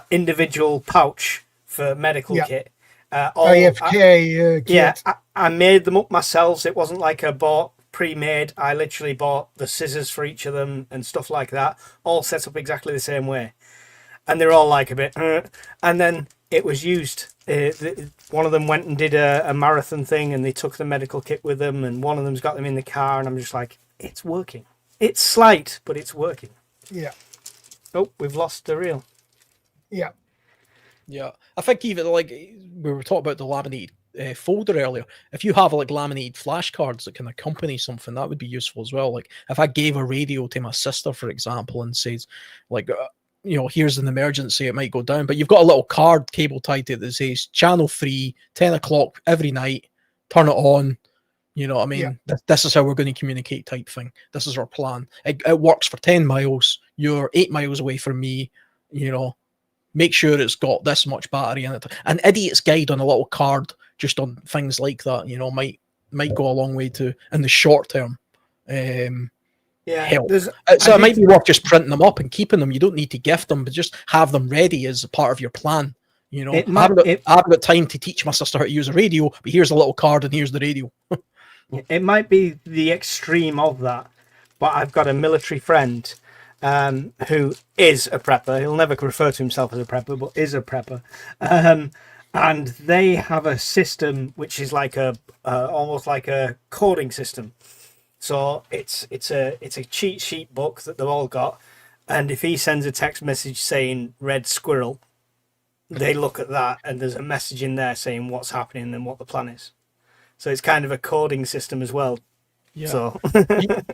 individual pouch for medical kit. IFK kit. Yeah, I made them up myself. It wasn't like I bought pre-made. I literally bought the scissors for each of them and stuff like that, all set up exactly the same way. And they're all like a bit, and then it was used. One of them went and did a marathon thing, and they took the medical kit with them, and one of them's got them in the car, and I'm just like, it's working. It's slight, but it's working. Yeah. Oh, we've lost the reel. Yeah. Yeah, I think even like we were talking about the laminated folder earlier. If you have like laminated flashcards that can accompany something, that would be useful as well. Like if I gave a radio to my sister, for example, and says, like, here's an emergency, it might go down, but you've got a little card cable tied to it that says channel 3, 10 o'clock every night, turn it on. You know what I mean? Yeah. This is how we're going to communicate type thing. This is our plan. It works for 10 miles. You're 8 miles away from me, Make sure it's got this much battery in it. An idiot's guide on a little card just on things like that, might go a long way to in the short term. Help. So it might be worth just printing them up and keeping them. You don't need to gift them, but just have them ready as a part of your plan. I haven't got time to teach my sister how to use a radio, but here's a little card and here's the radio. It might be the extreme of that, but I've got a military friend who is a prepper. He'll never refer to himself as a prepper, but is a prepper. And they have a system which is like almost like a coding system. So it's a cheat sheet book that they've all got, And if he sends a text message saying red squirrel, they look at that and there's a message in there saying what's happening and what the plan is. So it's kind of a coding system as well. Yeah. So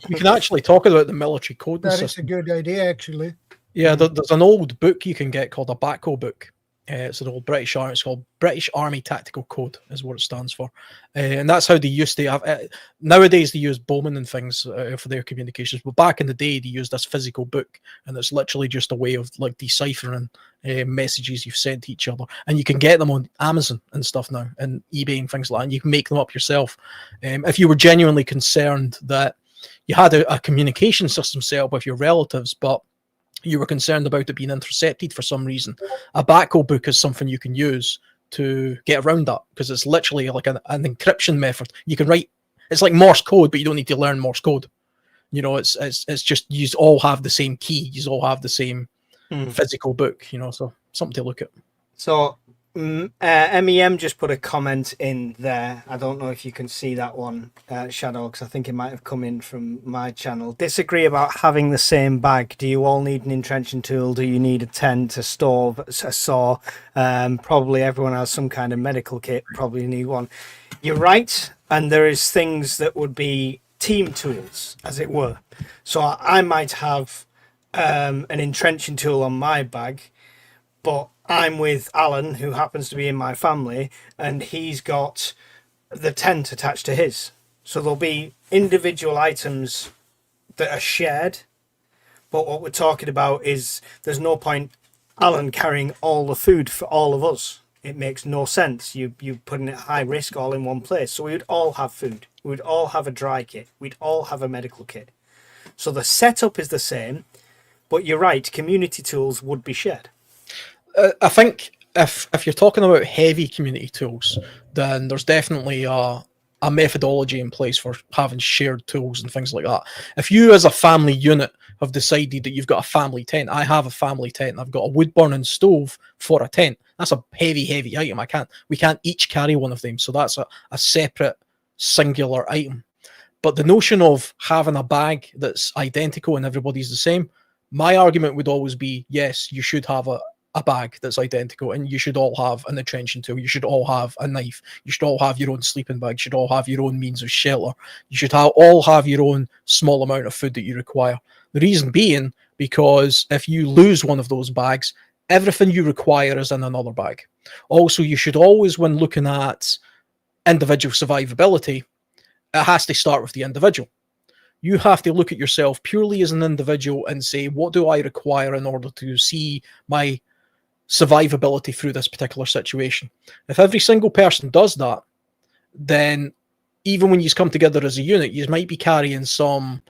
you can actually talk about the military coding That is a system. good idea, actually. Yeah, there's an old book you can get called a BATCO book. It's an old British Army. It's called British Army Tactical Code, is what it stands for, and that's how they used to have. Nowadays they use Bowman and things for their communications, but back in the day they used this physical book, and it's literally just a way of like deciphering messages you've sent to each other, and you can get them on Amazon and stuff now, and eBay and things like that. And you can make them up yourself. If you were genuinely concerned that you had a communication system set up with your relatives, but you were concerned about it being intercepted for some reason, a BATCO book is something you can use to get around that, because it's literally like an encryption method. You can write, it's like Morse code, but you don't need to learn Morse code. You know, it's just, you all have the same key, you all have the same physical book, you know, so something to look at. So MEM just put a comment in there. I don't know if you can see that one, Shadow, because I think it might have come in from my channel. Disagree about having the same bag. Do you all need an entrenching tool? Do you need a tent, a stove, a saw? Probably everyone has some kind of medical kit. Probably need one. You're right, and there is things that would be team tools, as it were. So I might have an entrenching tool on my bag, but I'm with Alan, who happens to be in my family, and he's got the tent attached to his. So there'll be individual items that are shared, but what we're talking about is there's no point Alan carrying all the food for all of us. It makes no sense. You putting it high risk all in one place. So we would all have food. We would all have a dry kit. We'd all have a medical kit. So the setup is the same, but you're right, community tools would be shared. I think if you're talking about heavy community tools, then there's definitely a methodology in place for having shared tools and things like that. If you as a family unit have decided that you've got a family tent, I have a family tent, I've got a wood burning stove for a tent, that's a heavy item. We can't each carry one of them, so that's a separate singular item. But the notion of having a bag that's identical and everybody's the same, my argument would always be, yes, you should have a bag that's identical, and you should all have an entrenching tool, you should all have a knife, you should all have your own sleeping bag, you should all have your own means of shelter, you should all have your own small amount of food that you require. The reason being, because if you lose one of those bags, everything you require is in another bag. Also, you should always, when looking at individual survivability, it has to start with the individual. You have to look at yourself purely as an individual and say, what do I require in order to see my survivability through this particular situation? If every single person does that, then even when you come together as a unit, you might be carrying some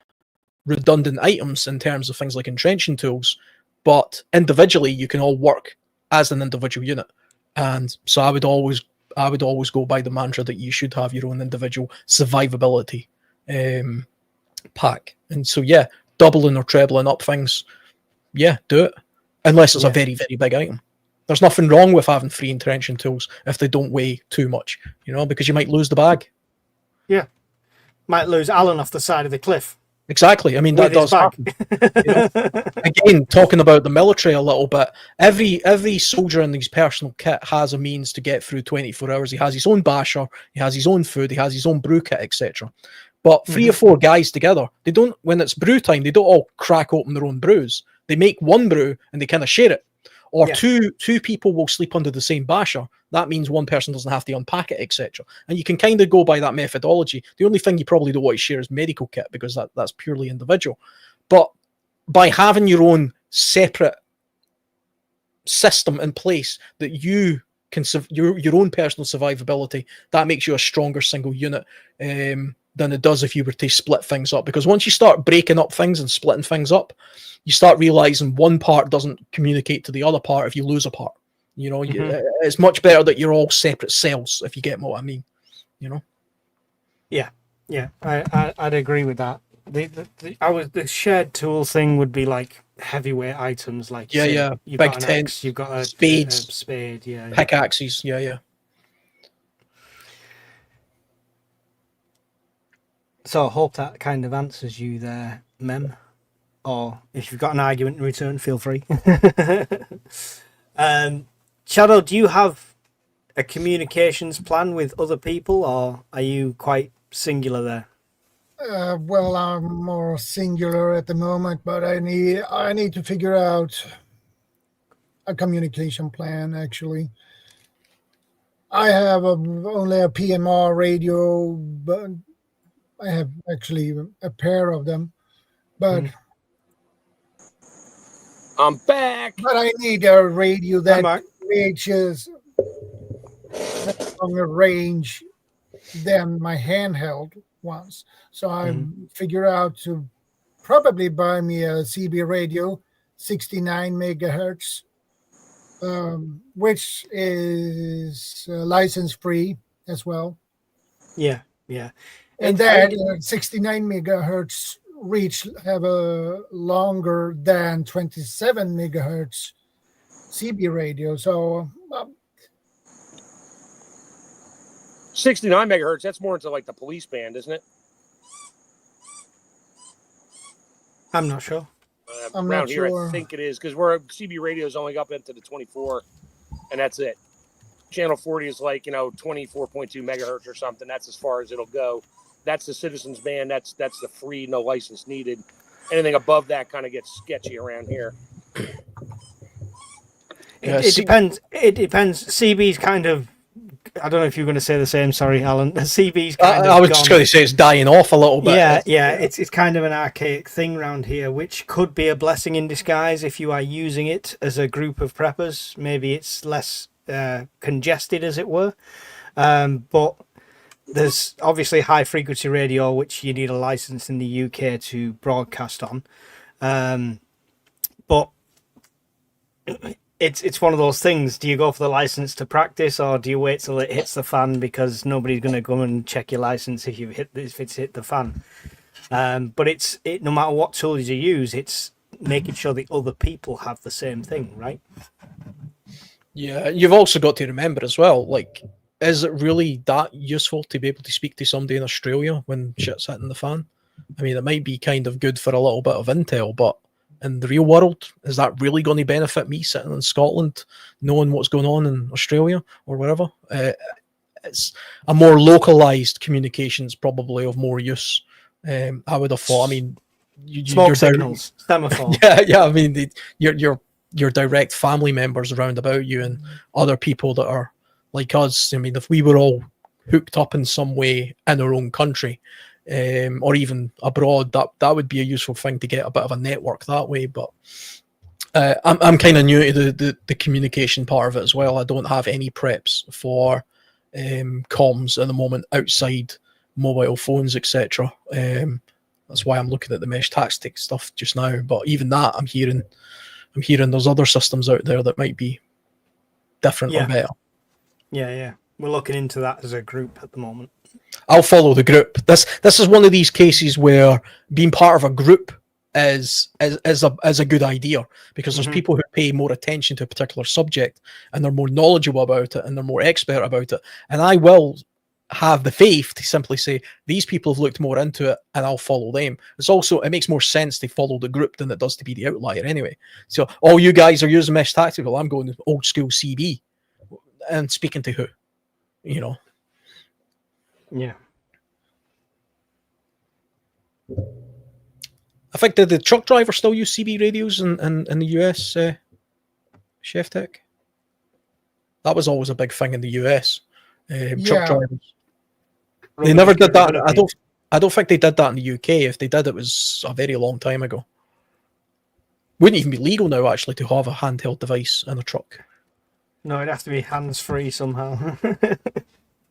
redundant items in terms of things like entrenching tools, but individually you can all work as an individual unit. And so I would always go by the mantra that you should have your own individual survivability pack. And so yeah, doubling or trebling up things, yeah, do it, unless it's a very, very big item. There's nothing wrong with having 3 entrenching tools if they don't weigh too much, you know, because you might lose the bag. Yeah, might lose Alan off the side of the cliff. Exactly. I mean, that does happen. You know? Again, talking about the military a little bit, every soldier in his personal kit has a means to get through 24 hours. He has his own basher, he has his own food, he has his own brew kit, etc. But 3 or 4 guys together, they don't, when it's brew time, they don't all crack open their own brews. They make one brew and they kind of share it. Or two people will sleep under the same basher. That means one person doesn't have to unpack it, etc. And you can kind of go by that methodology. The only thing you probably don't want to share is medical kit, because that's purely individual. But by having your own separate system in place that you can your own personal survivability, that makes you a stronger single unit than it does if you were to split things up. Because once you start breaking up things and splitting things up, you start realizing one part doesn't communicate to the other part if you lose a part. You know, it's much better that you're all separate cells, if you get what I mean. You know. Yeah, I'd agree with that. The shared tool thing would be like heavyweight items, like you've big got tents, you've got a spade, pickaxes, yeah. So I hope that kind of answers you there, Mem. or if you've got an argument in return, feel free. Shadow, do you have a communications plan with other people, or are you quite singular there? Well, I'm more singular at the moment, but I need to figure out a communication plan. Actually, I have only a PMR radio, but I have actually a pair of them. But I'm back. But I need a radio that reaches longer range than my handheld ones. So I figure out to probably buy me a CB radio, 69 megahertz, which is license free as well. Yeah. And that 69 megahertz reach have a longer than 27 megahertz CB radio. So 69 megahertz, that's more into like the police band, isn't it? I'm not sure. I'm around not here, sure. I think it is, because we're CB radio's only up into the 24, and that's it. Channel 40 is like 24.2 megahertz or something. That's as far as it'll go. That's the citizens band. That's the free, no license needed. Anything above that kind of gets sketchy around here. It depends. It depends. CB's kind of. I don't know if you're going to say the same. Sorry, Alan. CB's kind of. I was just going to say it's dying off a little bit. Yeah. It's kind of an archaic thing around here, which could be a blessing in disguise if you are using it as a group of preppers. Maybe it's less congested, as it were. But there's obviously high frequency radio, which you need a license in the UK to broadcast on. But it's one of those things. Do you go for the license to practice, or do you wait till it hits the fan because nobody's going to come and check your license if it's hit the fan? But it's no matter what tools you use, it's making sure the other people have the same thing, right? Yeah, you've also got to remember as well, like, is it really that useful to be able to speak to somebody in Australia when shit's hitting the fan? I mean, it might be kind of good for a little bit of intel, but in the real world, is that really going to benefit me sitting in Scotland, knowing what's going on in Australia or wherever? It's a more localized communications, probably of more use. I would have thought. I mean, smoke signals, semaphore. yeah. I mean, your direct family members around about you and other people that are like us. I mean, if we were all hooked up in some way in our own country, or even abroad, that would be a useful thing to get a bit of a network that way. But I'm kind of new to the communication part of it as well. I don't have any preps for comms at the moment outside mobile phones, etc. That's why I'm looking at the mesh tactic stuff just now. But even that, I'm hearing there's other systems out there that might be different or better. Yeah. We're looking into that as a group at the moment. I'll follow the group. This is one of these cases where being part of a group is a good idea, because there's people who pay more attention to a particular subject and they're more knowledgeable about it and they're more expert about it. And I will have the faith to simply say, these people have looked more into it and I'll follow them. It makes more sense to follow the group than it does to be the outlier anyway. So all you guys are using mesh tactical, I'm going old school CB and speaking to who, Yeah. I think the truck drivers still use CB radios in the US, Chef Tech. That was always a big thing in the US. Truck drivers. They never did that. I don't think they did that in the UK. If they did, it was a very long time ago. Wouldn't even be legal now, actually, to have a handheld device in a truck. No, it'd have to be hands-free somehow.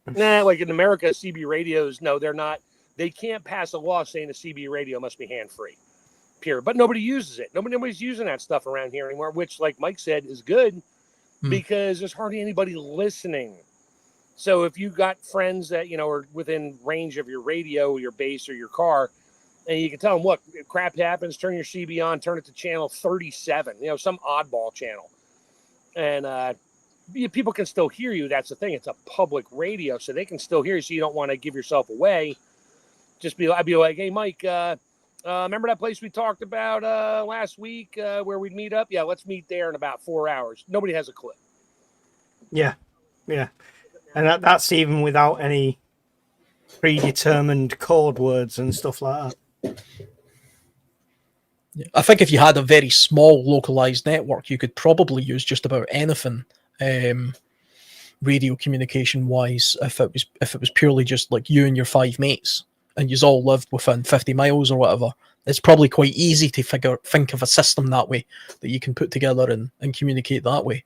Nah, like in America, CB radios, no, they're not. They can't pass a law saying a CB radio must be hand-free, period. But nobody uses it. Nobody's using that stuff around here anymore, which, like Mike said, is good because there's hardly anybody listening. So if you got friends that, are within range of your radio, your base, or your car, and you can tell them, look, if crap happens, turn your CB on, turn it to channel 37, some oddball channel. And people can still hear you. That's the thing. It's a public radio, so they can still hear you, so you don't want to give yourself away. I'd be like, hey, Mike, Remember that place we talked about last week where we'd meet up? Yeah, let's meet there in about 4 hours. Nobody has a clue. Yeah, yeah. And that's even without any predetermined code words and stuff like that. I think if you had a very small localized network, you could probably use just about anything, radio communication wise. If it was purely just like you and your 5 mates, and you all lived within 50 miles or whatever, it's probably quite easy to think of a system that way that you can put together and communicate that way.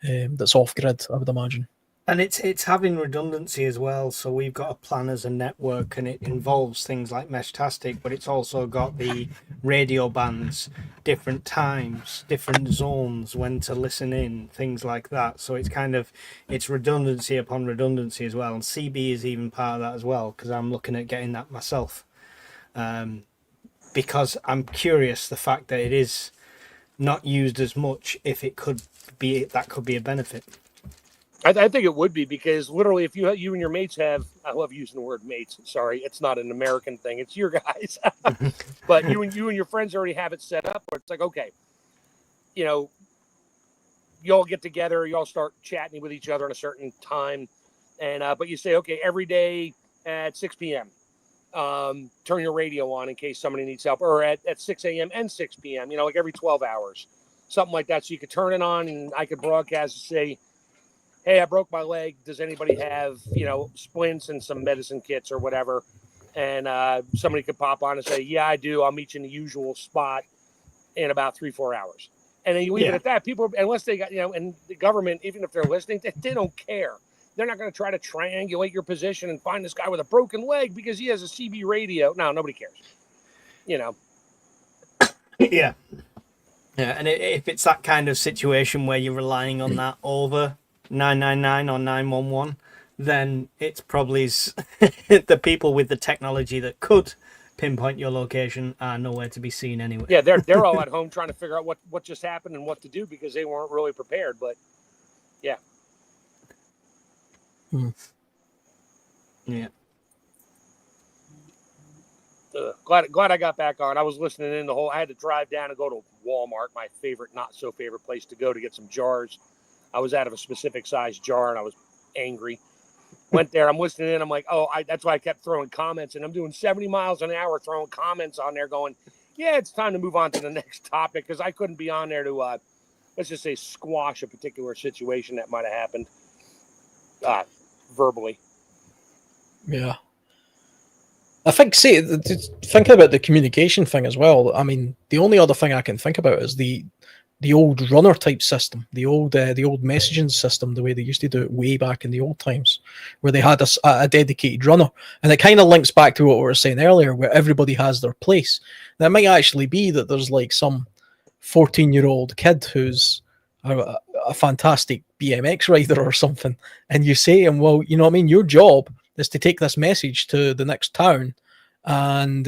That's off grid, I would imagine. And it's having redundancy as well. So we've got a plan as a network, and it involves things like Meshtastic, but it's also got the radio bands, different times, different zones, when to listen in, things like that. So it's redundancy upon redundancy as well. And CB is even part of that as well, because I'm looking at getting that myself. Because I'm curious the fact that it is not used as much, if it could be, that could be a benefit. I think it would be, because literally if you and your mates have, I love using the word mates, sorry, it's not an American thing, it's your guys. But you and your friends already have it set up where it's like, okay, you know, you all get together, you all start chatting with each other at a certain time, and but you say, okay, every day at 6 p.m. Turn your radio on in case somebody needs help, or at 6 a.m. and 6 p.m., you know, like every 12 hours, something like that. So you could turn it on and I could broadcast and say, hey, I broke my leg. Does anybody have, you know, splints and some medicine kits or whatever? And somebody could pop on and say, yeah, I do. I'll meet you in the usual spot in about 3-4 hours. And then you leave it at that. People, unless they got, you know, and the government, even if they're listening, they don't care. They're not going to try to triangulate your position and find this guy with a broken leg because he has a CB radio. No, nobody cares. You know. Yeah. Yeah, and if it's that kind of situation where you're relying on that over 999 or 911, then it's probably the people with the technology that could pinpoint your location are nowhere to be seen anyway. Yeah, they're all at home trying to figure out what just happened and what to do because they weren't really prepared. But yeah. Yeah. Glad I got back on. I was listening in the whole. I had to drive down and go to Walmart, my favorite, not so favorite place to go to get some jars. I was out of a specific size jar and I was angry. Went there. I'm listening in. I'm like, that's why I kept throwing comments, and I'm doing 70 miles an hour throwing comments on there going, yeah, it's time to move on to the next topic, because I couldn't be on there to, let's just say, squash a particular situation that might have happened verbally. Yeah. I think, thinking about the communication thing as well, I mean, the only other thing I can think about is the old runner type system, the old messaging system, the way they used to do it way back in the old times, where they had a dedicated runner. And it kind of links back to what we were saying earlier, where everybody has their place. That might actually be that there's like some 14-year-old kid who's a fantastic BMX rider or something, and you say to him, well, you know what I mean, your job is to take this message to the next town and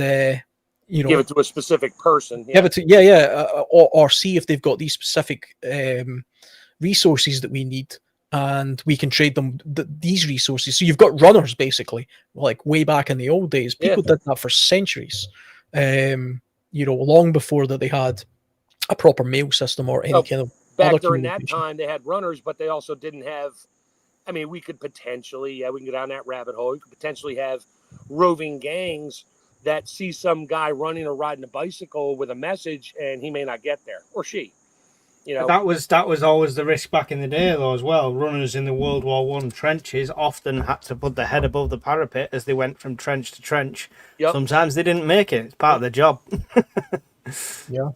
you know, give it to a specific person. Yeah. Give it to, or see if they've got these specific resources that we need, and we can trade them these resources. So you've got runners basically, like way back in the old days. People did that for centuries. You know, long before that they had a proper mail system or any kind of back during that time. They had runners, but they also didn't have. I mean, we could potentially, we can go down that rabbit hole. We could potentially have roving gangs that see some guy running or riding a bicycle with a message, and he may not get there, or she. You know, that was always the risk back in the day, though, as well. Runners in the World War I trenches often had to put their head above the parapet as they went from trench to trench. Yep. Sometimes they didn't make it. It's part of their job. Yeah.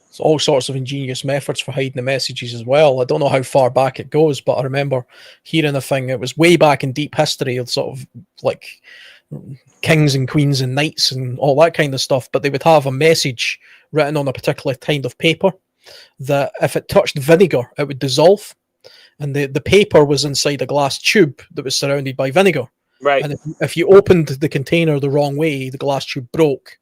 It's all sorts of ingenious methods for hiding the messages as well. I don't know how far back it goes, but I remember hearing a thing. It was way back in deep history of sort of like kings and queens and knights and all that kind of stuff. But they would have a message written on a particular kind of paper that if it touched vinegar, it would dissolve. And the paper was inside a glass tube that was surrounded by vinegar. Right. And if you opened the container the wrong way, the glass tube broke.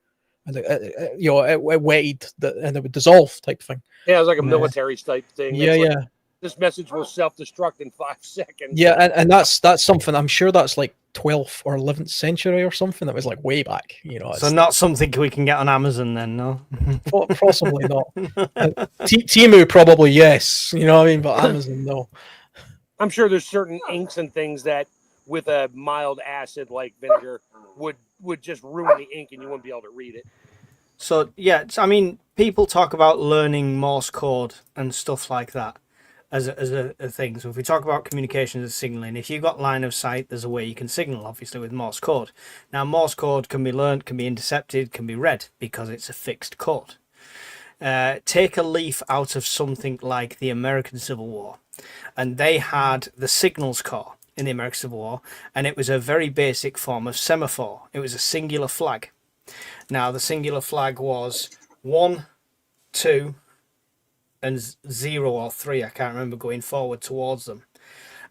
And it wetted and it would dissolve type thing. Yeah, it was like a military type thing. Yeah, this message will self-destruct in 5 seconds. Yeah, and that's something. I'm sure that's like 12th or 11th century or something. That was like way back, you know. So not something we can get on Amazon then, no? Possibly not. Timu probably yes, you know what I mean, but Amazon no. I'm sure there's certain inks and things that with a mild acid like vinegar would just ruin the ink and you wouldn't be able to read it. So yeah, I mean, people talk about learning Morse code and stuff like that as a thing. So if we talk about communications and signaling, if you've got line of sight, there's a way you can signal, obviously, with Morse code. Now, Morse code can be learned, can be intercepted, can be read because it's a fixed code. Take a leaf out of something like the American Civil War, and they had the signals corps in the American Civil War, and it was a very basic form of semaphore. It was a singular flag. Now, the singular flag was 1, 2, and 0 or 3, I can't remember, going forward towards them.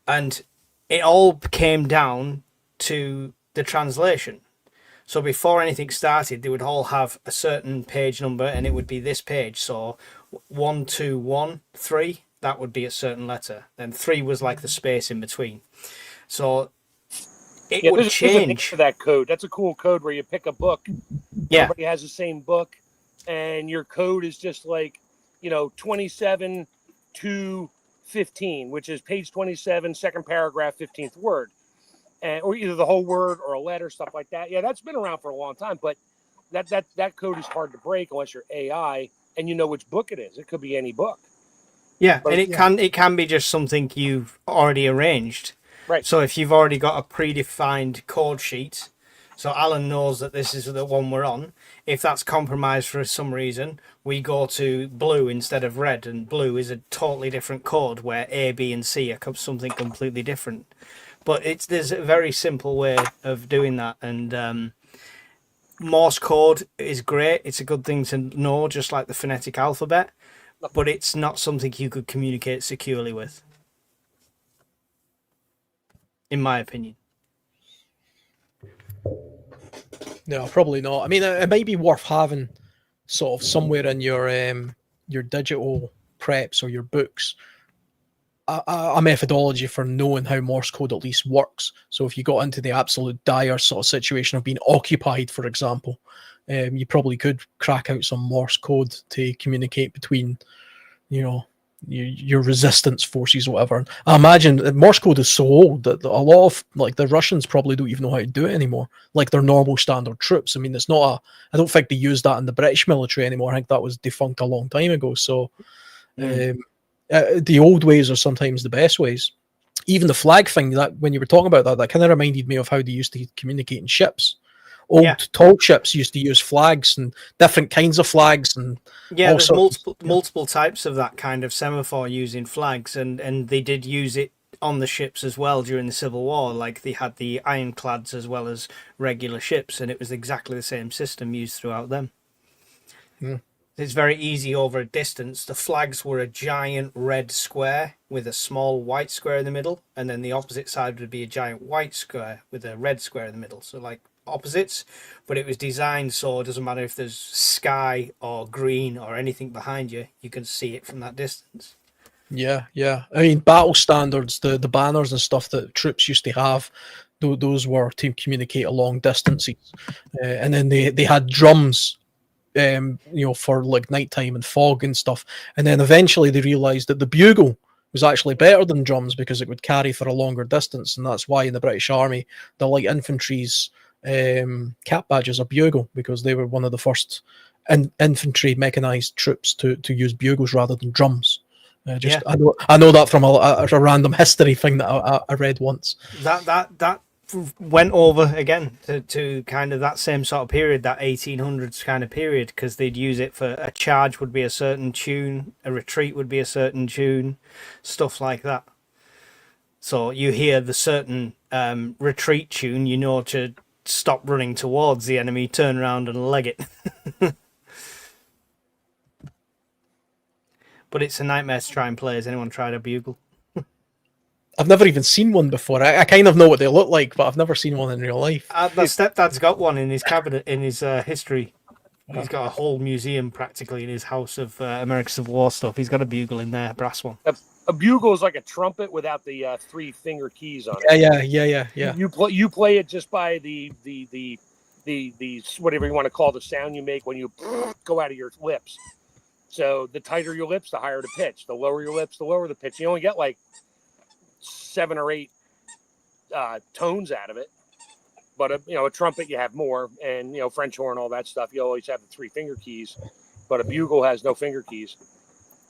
And it all came down to the translation. So before anything started, they would all have a certain page number, and it would be this page. So 1, 2, 1, 3, that would be a certain letter. Then 3 was like the space in between. So it would there's a name change. for that code. That's a cool code where you pick a book. Yeah. Everybody has the same book, and your code is just like, 27 to 15, which is page 27, second paragraph, 15th word, or either the whole word or a letter, stuff like that. Yeah, that's been around for a long time, but that code is hard to break unless you're AI and you know which book it is. It could be any book. Yeah, But, and it can be just something you've already arranged. Right. So if you've already got a predefined code sheet, so Alan knows that this is the one we're on. If that's compromised for some reason, we go to blue instead of red, and blue is a totally different code where A, B, and C are something completely different. But there's a very simple way of doing that, and Morse code is great. It's a good thing to know, just like the phonetic alphabet, but it's not something you could communicate securely with, in my opinion. No, probably not. I mean, it might be worth having sort of somewhere in your digital preps or your books a methodology for knowing how Morse code at least works. So if you got into the absolute dire sort of situation of being occupied, for example, you probably could crack out some Morse code to communicate between, your resistance forces or whatever. I imagine Morse code is so old that a lot of the Russians probably don't even know how to do it anymore, like their normal standard troops. I mean, I don't think they use that in the British military anymore. I think that was defunct a long time ago. So the old ways are sometimes the best ways. Even the flag thing, that when you were talking about that kind of reminded me of how they used to communicate in ships. Old tall ships used to use flags and different kinds of flags, and there's multiple types of that kind of semaphore using flags, and they did use it on the ships as well during the Civil War. Like they had the ironclads as well as regular ships, and it was exactly the same system used throughout them. It's very easy over a distance. The flags were a giant red square with a small white square in the middle, and then the opposite side would be a giant white square with a red square in the middle. So like opposites, but it was designed so it doesn't matter if there's sky or green or anything behind you, you can see it from that distance. Yeah. I mean, battle standards, the banners and stuff that troops used to have, those were to communicate a long distances, and then they had drums, for like nighttime and fog and stuff. And then eventually they realized that the bugle was actually better than drums because it would carry for a longer distance, and that's why in the British Army the light infantry's cap badges are bugle, because they were one of the first infantry mechanized troops to use bugles rather than drums. I know that from a random history thing that I read once. That went over again to kind of that same sort of period, that 1800s kind of period, because they'd use it for a charge would be a certain tune, a retreat would be a certain tune, stuff like that. So you hear the certain retreat tune, to stop running towards the enemy, turn around and leg it. But it's a nightmare to try and play. Has anyone tried a bugle? I've never even seen one before. I kind of know what they look like, but I've never seen one in real life. My stepdad's got one in his cabinet, in his history. He's got a whole museum practically in his house of American Civil War stuff. He's got a bugle in there, a brass one. A A bugle is like a trumpet without the 3 finger keys on it. Yeah. You play it just by the whatever you want to call the sound you make when you go out of your lips. So the tighter your lips, the higher the pitch. The lower your lips, the lower the pitch. You only get like 7 or 8 tones out of it. But a trumpet you have more, and French horn, all that stuff. You always have the 3 finger keys, but a bugle has no finger keys.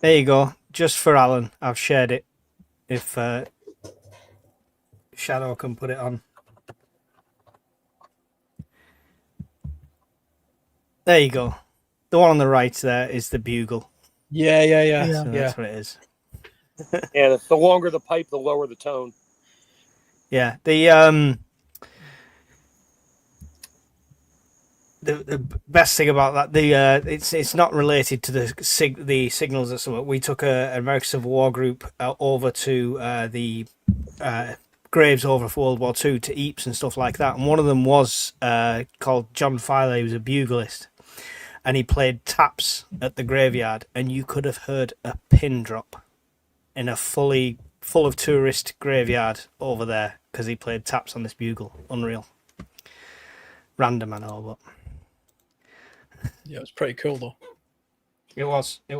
There you go. Just for Alan, I've shared it. If Shadow can put it on. There you go. The one on the right there is the bugle. Yeah. So that's what it is. Yeah, the longer the pipe, the lower the tone. Yeah. The best thing about that, it's not related to the signals or something. We took an American Civil War group over to the graves over for World War II to Eeps and stuff like that, and one of them was called John Filer. He was a buglist, and he played taps at the graveyard, and you could have heard a pin drop in a full of tourist graveyard over there because he played taps on this bugle. Unreal. Random, I know, but. Yeah, it was pretty cool though. It was a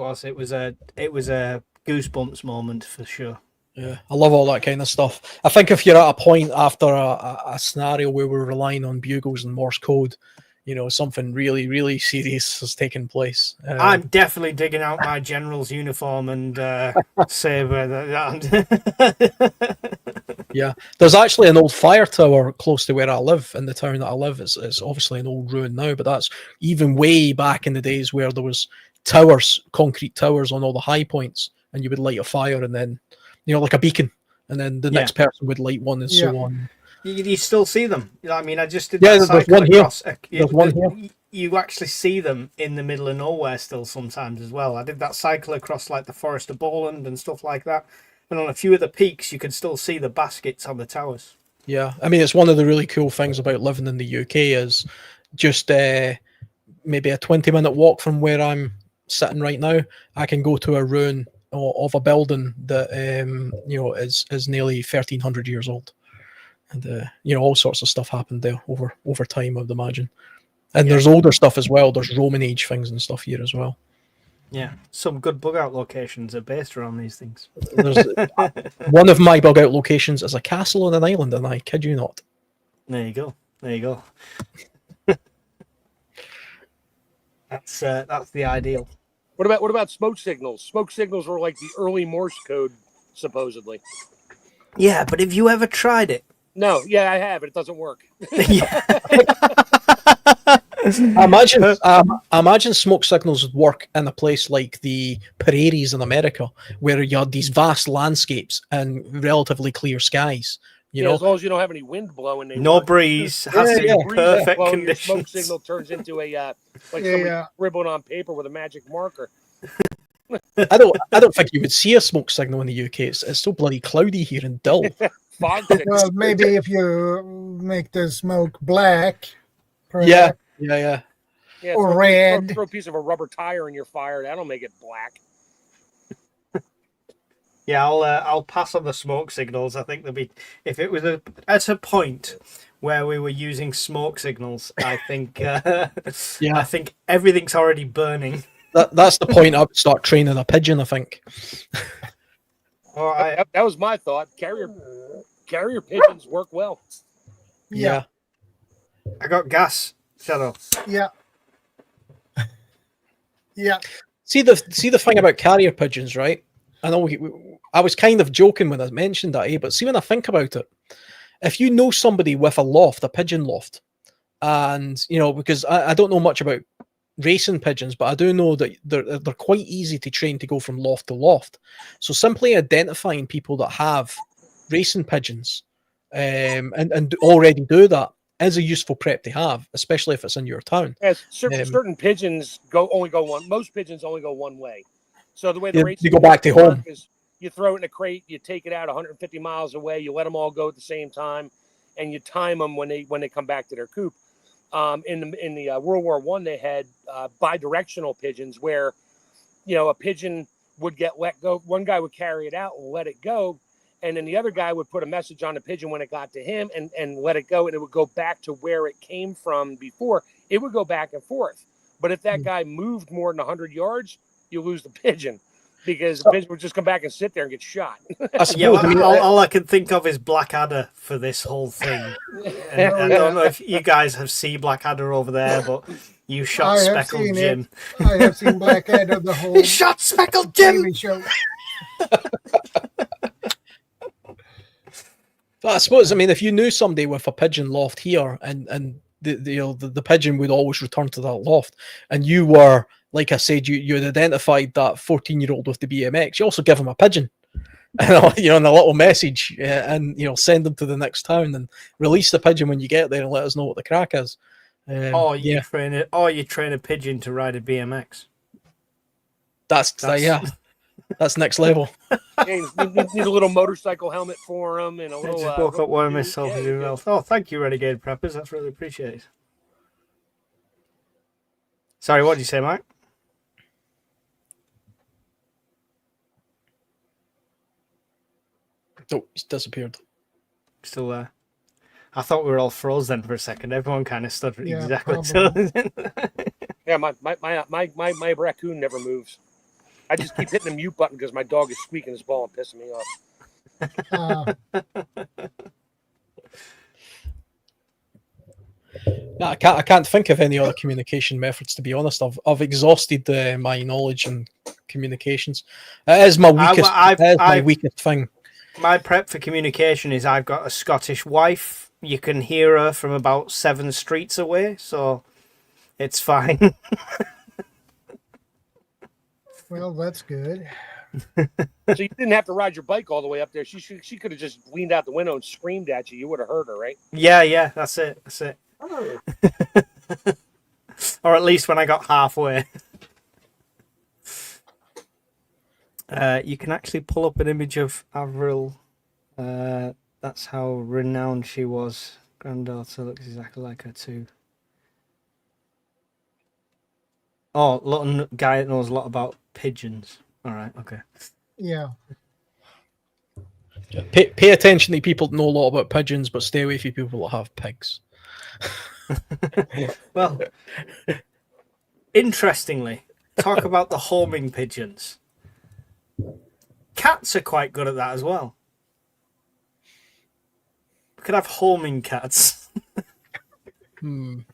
goosebumps moment for sure. Yeah, I love all that kind of stuff. I think if you're at a point after a scenario where we're relying on bugles and Morse code, something really, really serious has taken place. I'm definitely digging out my general's uniform and saber. Yeah, there's actually an old fire tower close to where I live, in the town that I live. It's obviously an old ruin now, but that's even way back in the days where there was towers, concrete towers on all the high points, and you would light a fire and then, like a beacon, and then the next person would light one and so on. You still see them. I mean, I just did that cycle one across. There's one here. You actually see them in the middle of nowhere still sometimes as well. I did that cycle across like the Forest of Boland and stuff like that. And on a few of the peaks, you can still see the baskets on the towers. Yeah, I mean, it's one of the really cool things about living in the UK is just maybe a 20-minute walk from where I'm sitting right now. I can go to a ruin of a building that is nearly 1,300 years old, and all sorts of stuff happened there over time, I'd imagine. And there's older stuff as well. There's Roman age things and stuff here as well. Yeah, some good bug out locations are based around these things. One of my bug out locations is a castle on an island, and I kid you not. There you go. That's the ideal. What about smoke signals? Smoke signals were like the early Morse code, supposedly. Yeah, but have you ever tried it? No, yeah, I have. It doesn't work. I imagine smoke signals would work in a place like the prairies in America, where you had these vast landscapes and relatively clear skies. As long as you don't have any wind blowing. No breeze. Has to be perfect conditions. Your smoke signal turns into a somebody scribbled on paper with a magic marker. I don't think you would see a smoke signal in the UK. It's so bloody cloudy here and dull. Well, maybe if you make the smoke black. Yeah. Or red. Throw a piece of a rubber tire in your fire. That'll make it black. Yeah, I'll pass on the smoke signals. I think there'll be, if it was at a point where we were using smoke signals, I think I think everything's already burning. That's the point. I would start training a pigeon, I think. All right. That was my thought. Carrier pigeons work well. Yeah. I got gas. Shadow. Yeah. See the thing about carrier pigeons, right? I know I was kind of joking when I mentioned that, but see, when I think about it, if you know somebody with a pigeon loft, and because I don't know much about racing pigeons, but I do know that they're quite easy to train to go from loft to loft. So simply identifying people that have racing pigeons and already do that is a useful prep to have, especially if it's in your town. As certain pigeons only go one. Most pigeons only go one way. So the way you go back to home is you throw it in a crate, you take it out 150 miles away, you let them all go at the same time, and you time them when they come back to their coop. In the World War I, they had bidirectional pigeons where a pigeon would get let go. One guy would carry it out and let it go. And then the other guy would put a message on the pigeon when it got to him and let it go. And it would go back to where it came from before. It would go back and forth. But if that guy moved more than 100 yards, you lose the pigeon because the pigeon would just come back and sit there and get shot. Yeah, well, all I can think of is Blackadder for this whole thing. And I don't know if you guys have seen Blackadder over there, but you shot Speckled Jim. I have seen Blackadder the whole. He shot Speckled Jim. TV show. But I suppose, I mean, if you knew somebody with a pigeon loft here, and the pigeon would always return to that loft, and you were, like I said, you had identified that 14-year-old with the BMX, you also give him a pigeon, and a little message, and send them to the next town and release the pigeon when you get there and let us know what the crack is. You train a pigeon to ride a BMX. That's next level. You need a little motorcycle helmet for him and a little. I just woke up wearing myself as well. Oh, thank you, Renegade Preppers. That's really appreciated. Sorry, what did you say, Mike? Oh, he's disappeared. Still there. I thought we were all froze then for a second. Everyone kind of stood exactly. Yeah, my raccoon never moves. I just keep hitting the mute button because my dog is squeaking his ball and pissing me off. No, I can't think of any other communication methods, to be honest. I've exhausted my knowledge in communications. It is my weakest. My weakest thing. My prep for communication is I've got a Scottish wife. You can hear her from about 7 streets away, so it's fine. Well, that's good. So you didn't have to ride your bike all the way up there. She could have just leaned out the window and screamed at you. You would have heard her, right? Yeah, that's it. Oh. Or at least when I got halfway. You can actually pull up an image of Avril. That's how renowned she was. Granddaughter looks exactly like her too. Oh, little guy that knows a lot about pigeons. All right, okay. Yeah. Pay attention to people that know a lot about pigeons, but stay away from people that have pigs. Well, interestingly, talk about the homing pigeons. Cats are quite good at that as well. We could have homing cats. I'm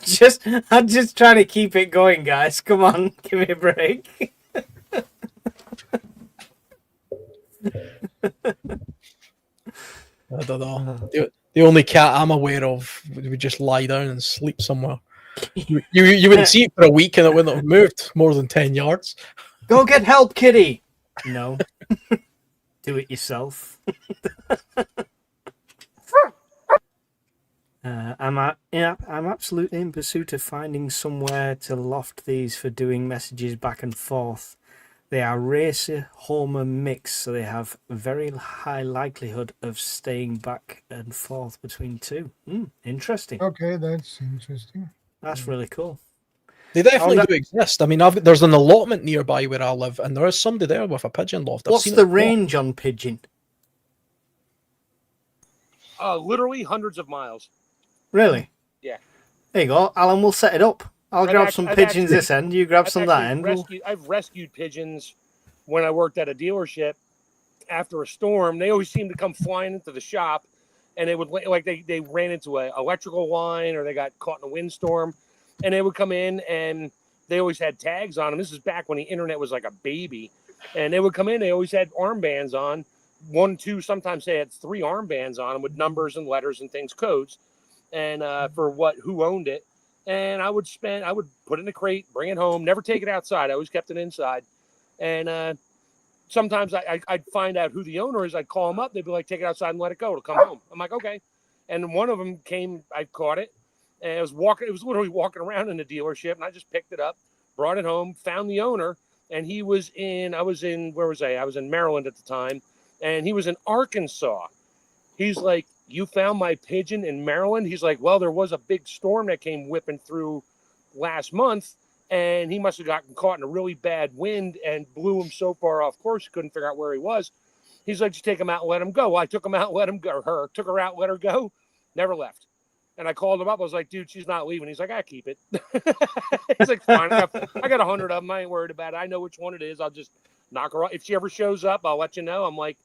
just trying to keep it going, guys. Come on, give me a break. I don't know. The only cat I'm aware of would just lie down and sleep somewhere. You wouldn't see it for a week and it wouldn't have moved more than 10 yards. Go get help, kitty. No. Do it yourself. I'm absolutely in pursuit of finding somewhere to loft these for doing messages back and forth. They are racer homer mix, so they have very high likelihood of staying back and forth between two. Interesting. Okay, that's interesting. That's really cool. They definitely do exist. I mean, there's an allotment nearby where I live, and there is somebody there with a pigeon loft. What's the range on pigeon? Literally hundreds of miles. Really? Yeah. There you go, Alan. We'll set it up. I'll grab some pigeons this end. You grab some that end. I've rescued pigeons when I worked at a dealership after a storm. They always seem to come flying into the shop, and they would they ran into an electrical line or they got caught in a windstorm, and they would come in and they always had tags on them. This is back when the internet was like a baby, and they would come in. They always had armbands on, 1, 2. Sometimes they had 3 armbands on them with numbers and letters and things, codes, and for who owned it. And I would put it in a crate, bring it home, never take it outside. I always kept it inside. And sometimes I'd find out who the owner is. I'd call them up. They'd be like, take it outside and let it go. It'll come home. I'm like, okay. And one of them came, I caught it. And it was literally walking around in the dealership. And I just picked it up, brought it home, found the owner. And I was in Maryland at the time. And he was in Arkansas. He's like, you found my pigeon in Maryland? He's like, well, there was a big storm that came whipping through last month, and he must have gotten caught in a really bad wind and blew him so far off course he couldn't figure out where he was. He's like, just take him out and let him go. Well, I took him out and let him go. Or her took her out, let her go, never left. And I called him up. I was like, dude, she's not leaving. He's like, I keep it. He's like, fine. I got 100 of them. I ain't worried about it. I know which one it is. I'll just knock her off. If she ever shows up, I'll let you know. I'm like,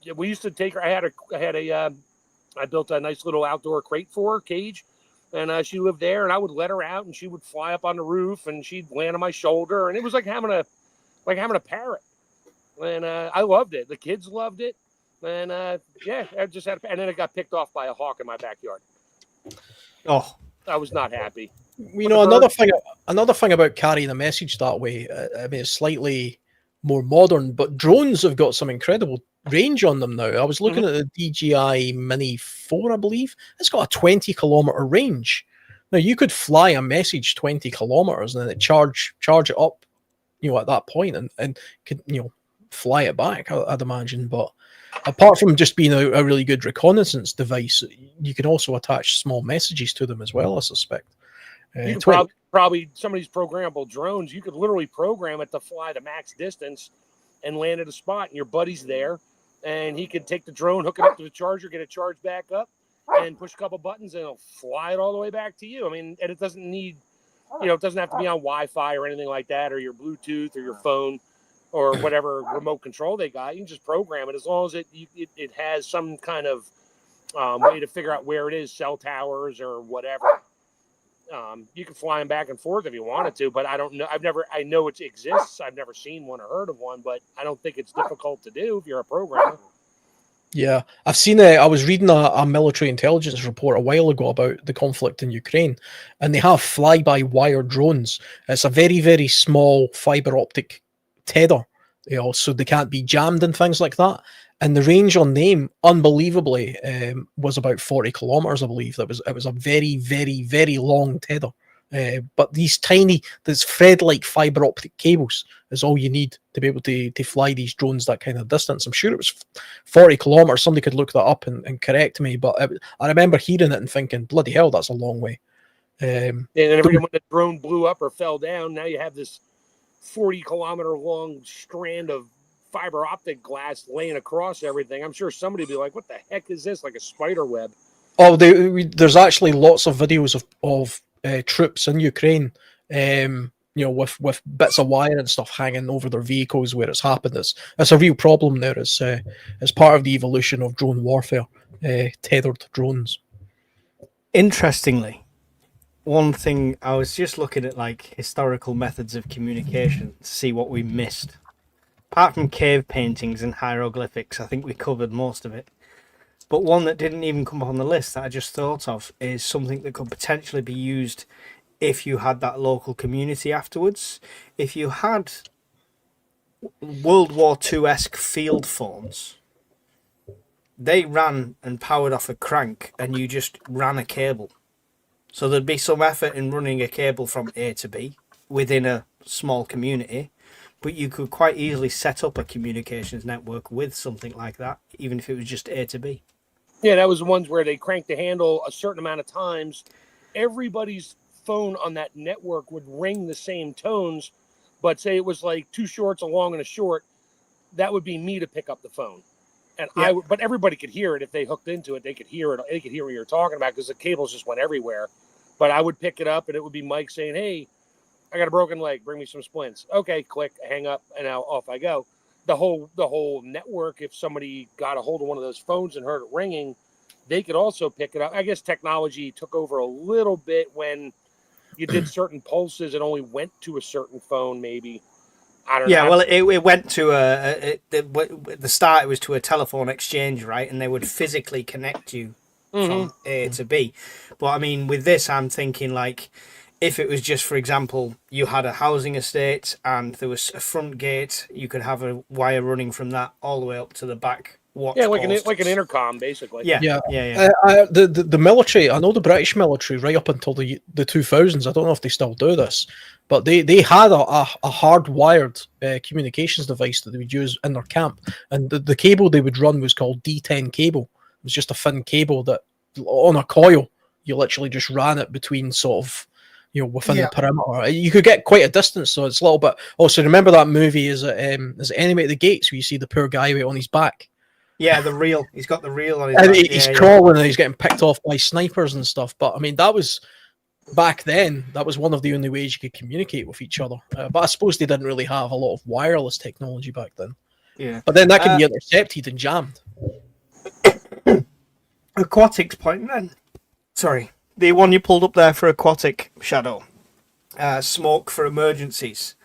yeah, we used to take her. I built a nice little outdoor crate for her, cage. And she lived there, and I would let her out, and she would fly up on the roof, and she'd land on my shoulder, and it was like having a parrot. And I loved it. The kids loved it, and yeah, I just had. And then it got picked off by a hawk in my backyard. Oh, I was not happy. You know, another thing about carrying a message that way. I mean, it's slightly more modern, but drones have got some incredible range on them now. I was looking at the DJI Mini 4, I believe. It's got a 20-kilometer range. Now, you could fly a message 20 kilometers and then charge it up, you know, at that point and could, you know, fly it back, I'd imagine. But apart from just being a really good reconnaissance device, you can also attach small messages to them as well, I suspect. You could probably some of these programmable drones, you could literally program it to fly the max distance and land at a spot, and your buddy's there, and he could take the drone, hook it up to the charger, get it charged back up, and push a couple buttons, and it'll fly it all the way back to you. I mean, and it doesn't need, you know, it doesn't have to be on Wi-Fi or anything like that, or your Bluetooth or your phone or whatever remote control they got. You can just program it as long as it has some kind of way to figure out where it is, cell towers or whatever. You can fly them back and forth if you wanted to, but I don't know. I know it exists. I've never seen one or heard of one, but I don't think it's difficult to do if you're a programmer. Yeah, I've seen I was reading a military intelligence report a while ago about the conflict in Ukraine, and they have fly-by-wire drones. It's a very, very small fiber optic tether, you know, so they can't be jammed and things like that. And the range on them, unbelievably, was about 40 kilometers, I believe. It was a very, very, very long tether. But these thread-like fiber optic cables is all you need to be able to fly these drones that kind of distance. I'm sure it was 40 kilometers. Somebody could look that up and correct me. But I remember hearing it and thinking, bloody hell, that's a long way. And then when the drone blew up or fell down, now you have this 40-kilometer long strand of fiber optic glass laying across everything. I'm sure somebody would be like, what the heck is this? Like a spider web. Oh, there's actually lots of videos of troops in Ukraine, you know, with bits of wire and stuff hanging over their vehicles where it's happened. It's a real problem there. It's part of the evolution of drone warfare, tethered drones. Interestingly, one thing, I was just looking at like historical methods of communication to see what we missed. Apart from cave paintings and hieroglyphics, I think we covered most of it. But one that didn't even come up on the list that I just thought of is something that could potentially be used if you had that local community afterwards. If you had World War II-esque field phones, they ran and powered off a crank and you just ran a cable. So there'd be some effort in running a cable from A to B within a small community. But you could quite easily set up a communications network with something like that, even if it was just A to B. Yeah, that was the ones where they cranked the handle a certain amount of times. Everybody's phone on that network would ring the same tones, but say it was like two shorts, a long and a short, that would be me to pick up the phone. And yeah. But everybody could hear it if they hooked into it. They could hear it. They could hear what you're talking about because the cables just went everywhere. But I would pick it up, and it would be Mike saying, hey, I got a broken leg. Bring me some splints. Okay, click, hang up, and now off I go. The whole network, if somebody got a hold of one of those phones and heard it ringing, they could also pick it up. I guess technology took over a little bit when you did certain pulses. It only went to a certain phone, maybe. I don't know. Yeah, well, it went to the start. It was to a telephone exchange, right? And they would physically connect you from A to B. But I mean, with this, I'm thinking like, if it was just, for example, you had a housing estate and there was a front gate, you could have a wire running from that all the way up to the back watch posts. like an intercom, basically. Yeah. The military, I know the British military, right up until the 2000s, I don't know if they still do this, but they had a hardwired communications device that they would use in their camp. And the cable they would run was called D10 cable. It was just a thin cable that, on a coil, you literally just ran it between sort of within the perimeter. You could get quite a distance, so it's a little bit. Also, remember that movie is Enemy at the Gates, where you see the poor guy on his back. Yeah, the reel. He's got the reel on his and back. he's crawling and he's getting picked off by snipers and stuff. But I mean, that was back then. That was one of the only ways you could communicate with each other. But I suppose they didn't really have a lot of wireless technology back then. Yeah, but then that can be intercepted and jammed. Aquatics point then. Sorry, the one you pulled up there for aquatic Shadow. Smoke for emergencies.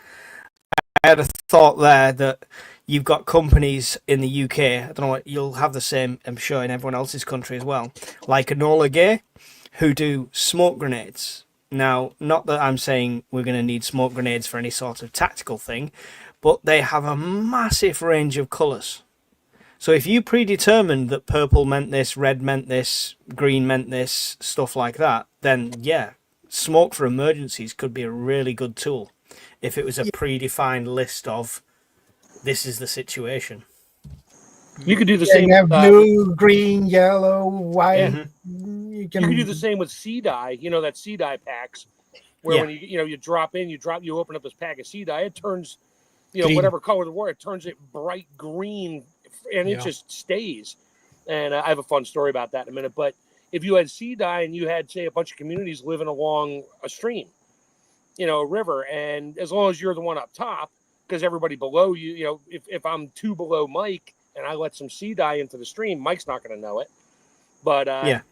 I had a thought there that you've got companies in the UK, I don't know what, you'll have the same, I'm sure, in everyone else's country as well, like Enola Gay, who do smoke grenades. Now, not that I'm saying we're going to need smoke grenades for any sort of tactical thing, but they have a massive range of colours. So if you predetermined that purple meant this, red meant this, green meant this, stuff like that, then yeah, smoke for emergencies could be a really good tool if it was a predefined list of this is the situation. You could do the same. You have blue, green, yellow, white. Yeah. You could do the same with sea dye. You know that sea dye packs, where when you drop in, you open up this pack of sea dye, it turns, green. Whatever color the water, it turns it bright green, and it just stays. And I have a fun story about that in a minute. But if you had sea dye and you had, say, a bunch of communities living along a stream, a river, and as long as you're the one up top, because everybody below you, if I'm 2 below Mike and I let some sea dye into the stream, Mike's not going to know it. But I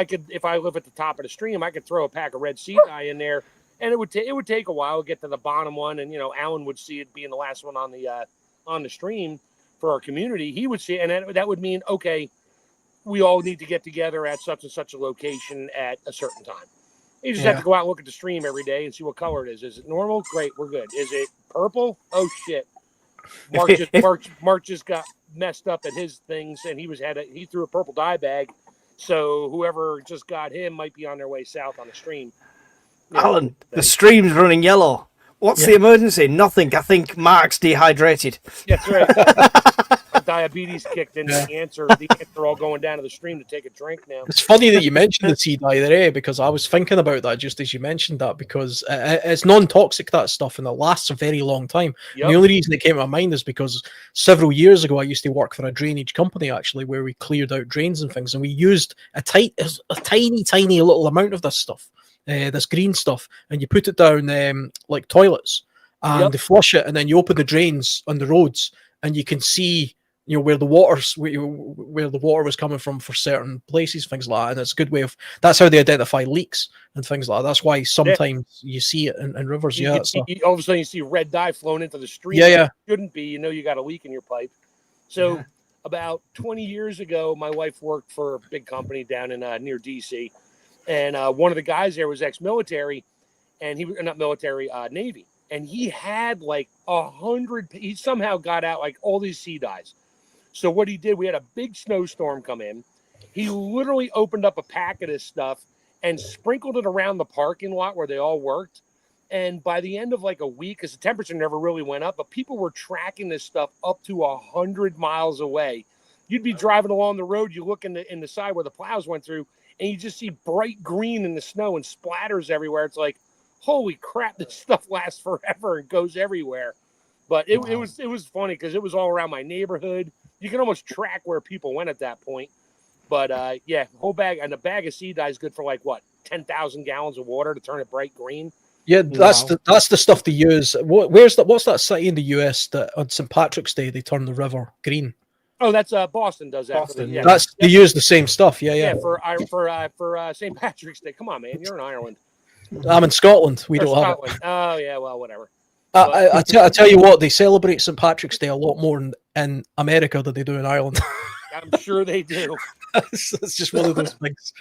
could, if I live at the top of the stream, I could throw a pack of red sea dye in there, and it would take a while to get to the bottom one, and Alan would see it being the last one on the stream for our community. He would see it, and that would mean, okay, we all need to get together at such and such a location at a certain time. You just have to go out and look at the stream every day and see what color it is. Is it normal? Great, we're good. Is it purple? Oh shit! Mark just got messed up at his things, and he threw a purple dye bag, so whoever just got him might be on their way south on the stream. Alan, the stream's running yellow. What's the emergency? Nothing. I think Mark's dehydrated. That's right. Diabetes kicked in. The ants are all going down to the stream to take a drink now. It's funny that you mentioned the sea dye there, because I was thinking about that just as you mentioned that, because it's non-toxic, that stuff, and it lasts a very long time. Yep. The only reason it came to my mind is because several years ago I used to work for a drainage company, actually, where we cleared out drains and things, and we used a tiny little amount of this stuff, this green stuff, and you put it down like toilets, and they flush it, and then you open the drains on the roads, and you can see where the water was coming from for certain places, things like that. And it's a good way of, that's how they identify leaks and things like that. That's why sometimes you see it in rivers. All of a sudden you see red dye flowing into the stream. Yeah. Shouldn't be, you got a leak in your pipe. So about 20 years ago, my wife worked for a big company down in near DC. And one of the guys there was ex-military, and he was not military, Navy. And he had like 100, he somehow got out like all these sea dyes. So what he did, we had a big snowstorm come in. He literally opened up a pack of this stuff and sprinkled it around the parking lot where they all worked. And by the end of like a week, because the temperature never really went up, but people were tracking this stuff up to 100 miles away. You'd be driving along the road, you look in the side where the plows went through, and you just see bright green in the snow and splatters everywhere. It's like, holy crap, this stuff lasts forever and goes everywhere. But it was funny because it was all around my neighborhood. You can almost track where people went at that point. But whole bag, and a bag of sea dye is good for like 10,000 gallons of water to turn it bright green. Yeah, that's the stuff they use. What's that city in the US that on St. Patrick's Day they turn the river green? Oh, that's Boston does that. Boston, they use the same stuff. Yeah. For St. Patrick's Day. Come on, man, you're in Ireland. I'm in Scotland. We don't have it. Oh yeah, well, whatever. I tell you what, they celebrate St. Patrick's Day a lot more in America than they do in Ireland. I'm sure they do. It's just one of those things.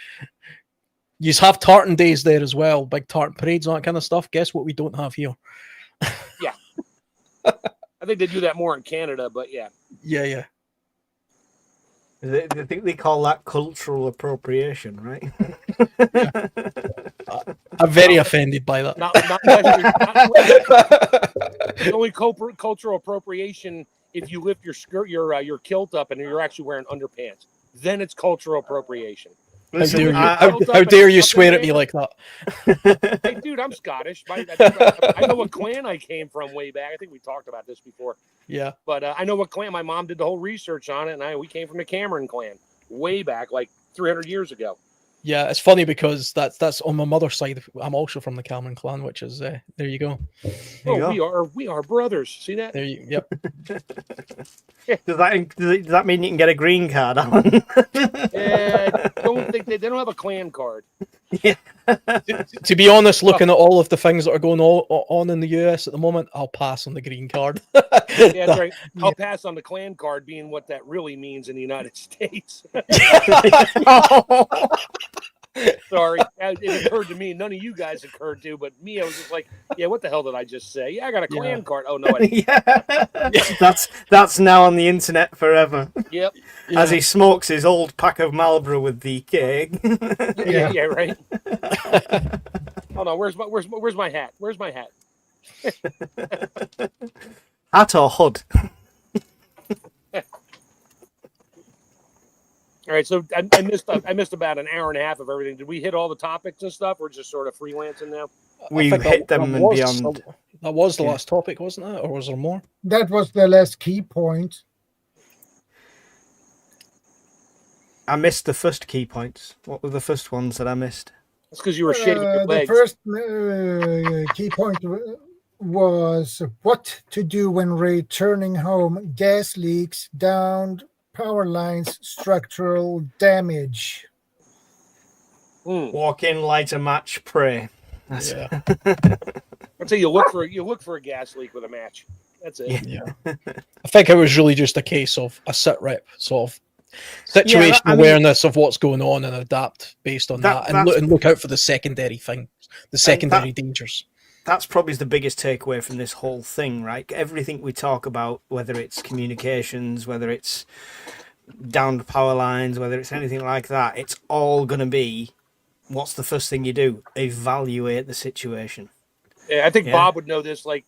You have tartan days there as well, big tartan parades and that kind of stuff. Guess what we don't have here? Yeah. I think they do that more in Canada, but yeah. Yeah. I think they call that cultural appropriation, right? I'm very offended by that. It's only cultural appropriation if you lift your skirt, your kilt up, and you're actually wearing underpants. Then it's cultural appropriation. Listen, How dare you swear at me like that? Hey, dude, I'm Scottish. I know what clan I came from way back. I think we talked about this before. Yeah. But I know what clan. My mom did the whole research on it, and we came from the Cameron clan way back, like 300 years ago. Yeah, it's funny because that's on my mother's side. I'm also from the Cameron clan, which is there you go. We are brothers. See that? There you yep. Does that mean you can get a green card, Alan? Don't think they don't have a clan card. Yeah. To be honest, looking at all of the things that are going on in the US at the moment, I'll pass on the green card. Yeah, that's right. I'll pass on the clan card being what that really means in the United States. Sorry, it occurred to me. None of you guys occurred to, but me, I was just like, "Yeah, what the hell did I just say? Yeah, I got a clan card. Oh no, I didn't." Yeah, that's now on the internet forever. Yep. As he smokes his old pack of Marlboro with the cake. Yeah, right. Hold on, where's my hat? Where's my hat? Hat or hood? All right, so I missed about an hour and a half of everything. Did we hit all the topics and stuff? We're just sort of freelancing now. We've hit them and beyond. That was the last topic, wasn't it? Or was there more? That was the last key point. I missed the first key points. What were the first ones that I missed? That's because you were shaking your legs. The first key point was what to do when returning home. Gas leaks, downed power lines, structural damage. Walk in, light a match, pray. Yeah. I'd say you look for a gas leak with a match. That's it. Yeah. I think it was really just a case of a sit rep sort of situation awareness of what's going on and adapt based on that and look out for the secondary things, the secondary dangers. That's probably the biggest takeaway from this whole thing, right? Everything we talk about, whether it's communications, whether it's downed power lines, whether it's anything like that, it's all going to be, what's the first thing you do? Evaluate the situation. Yeah, I think Bob would know this, like,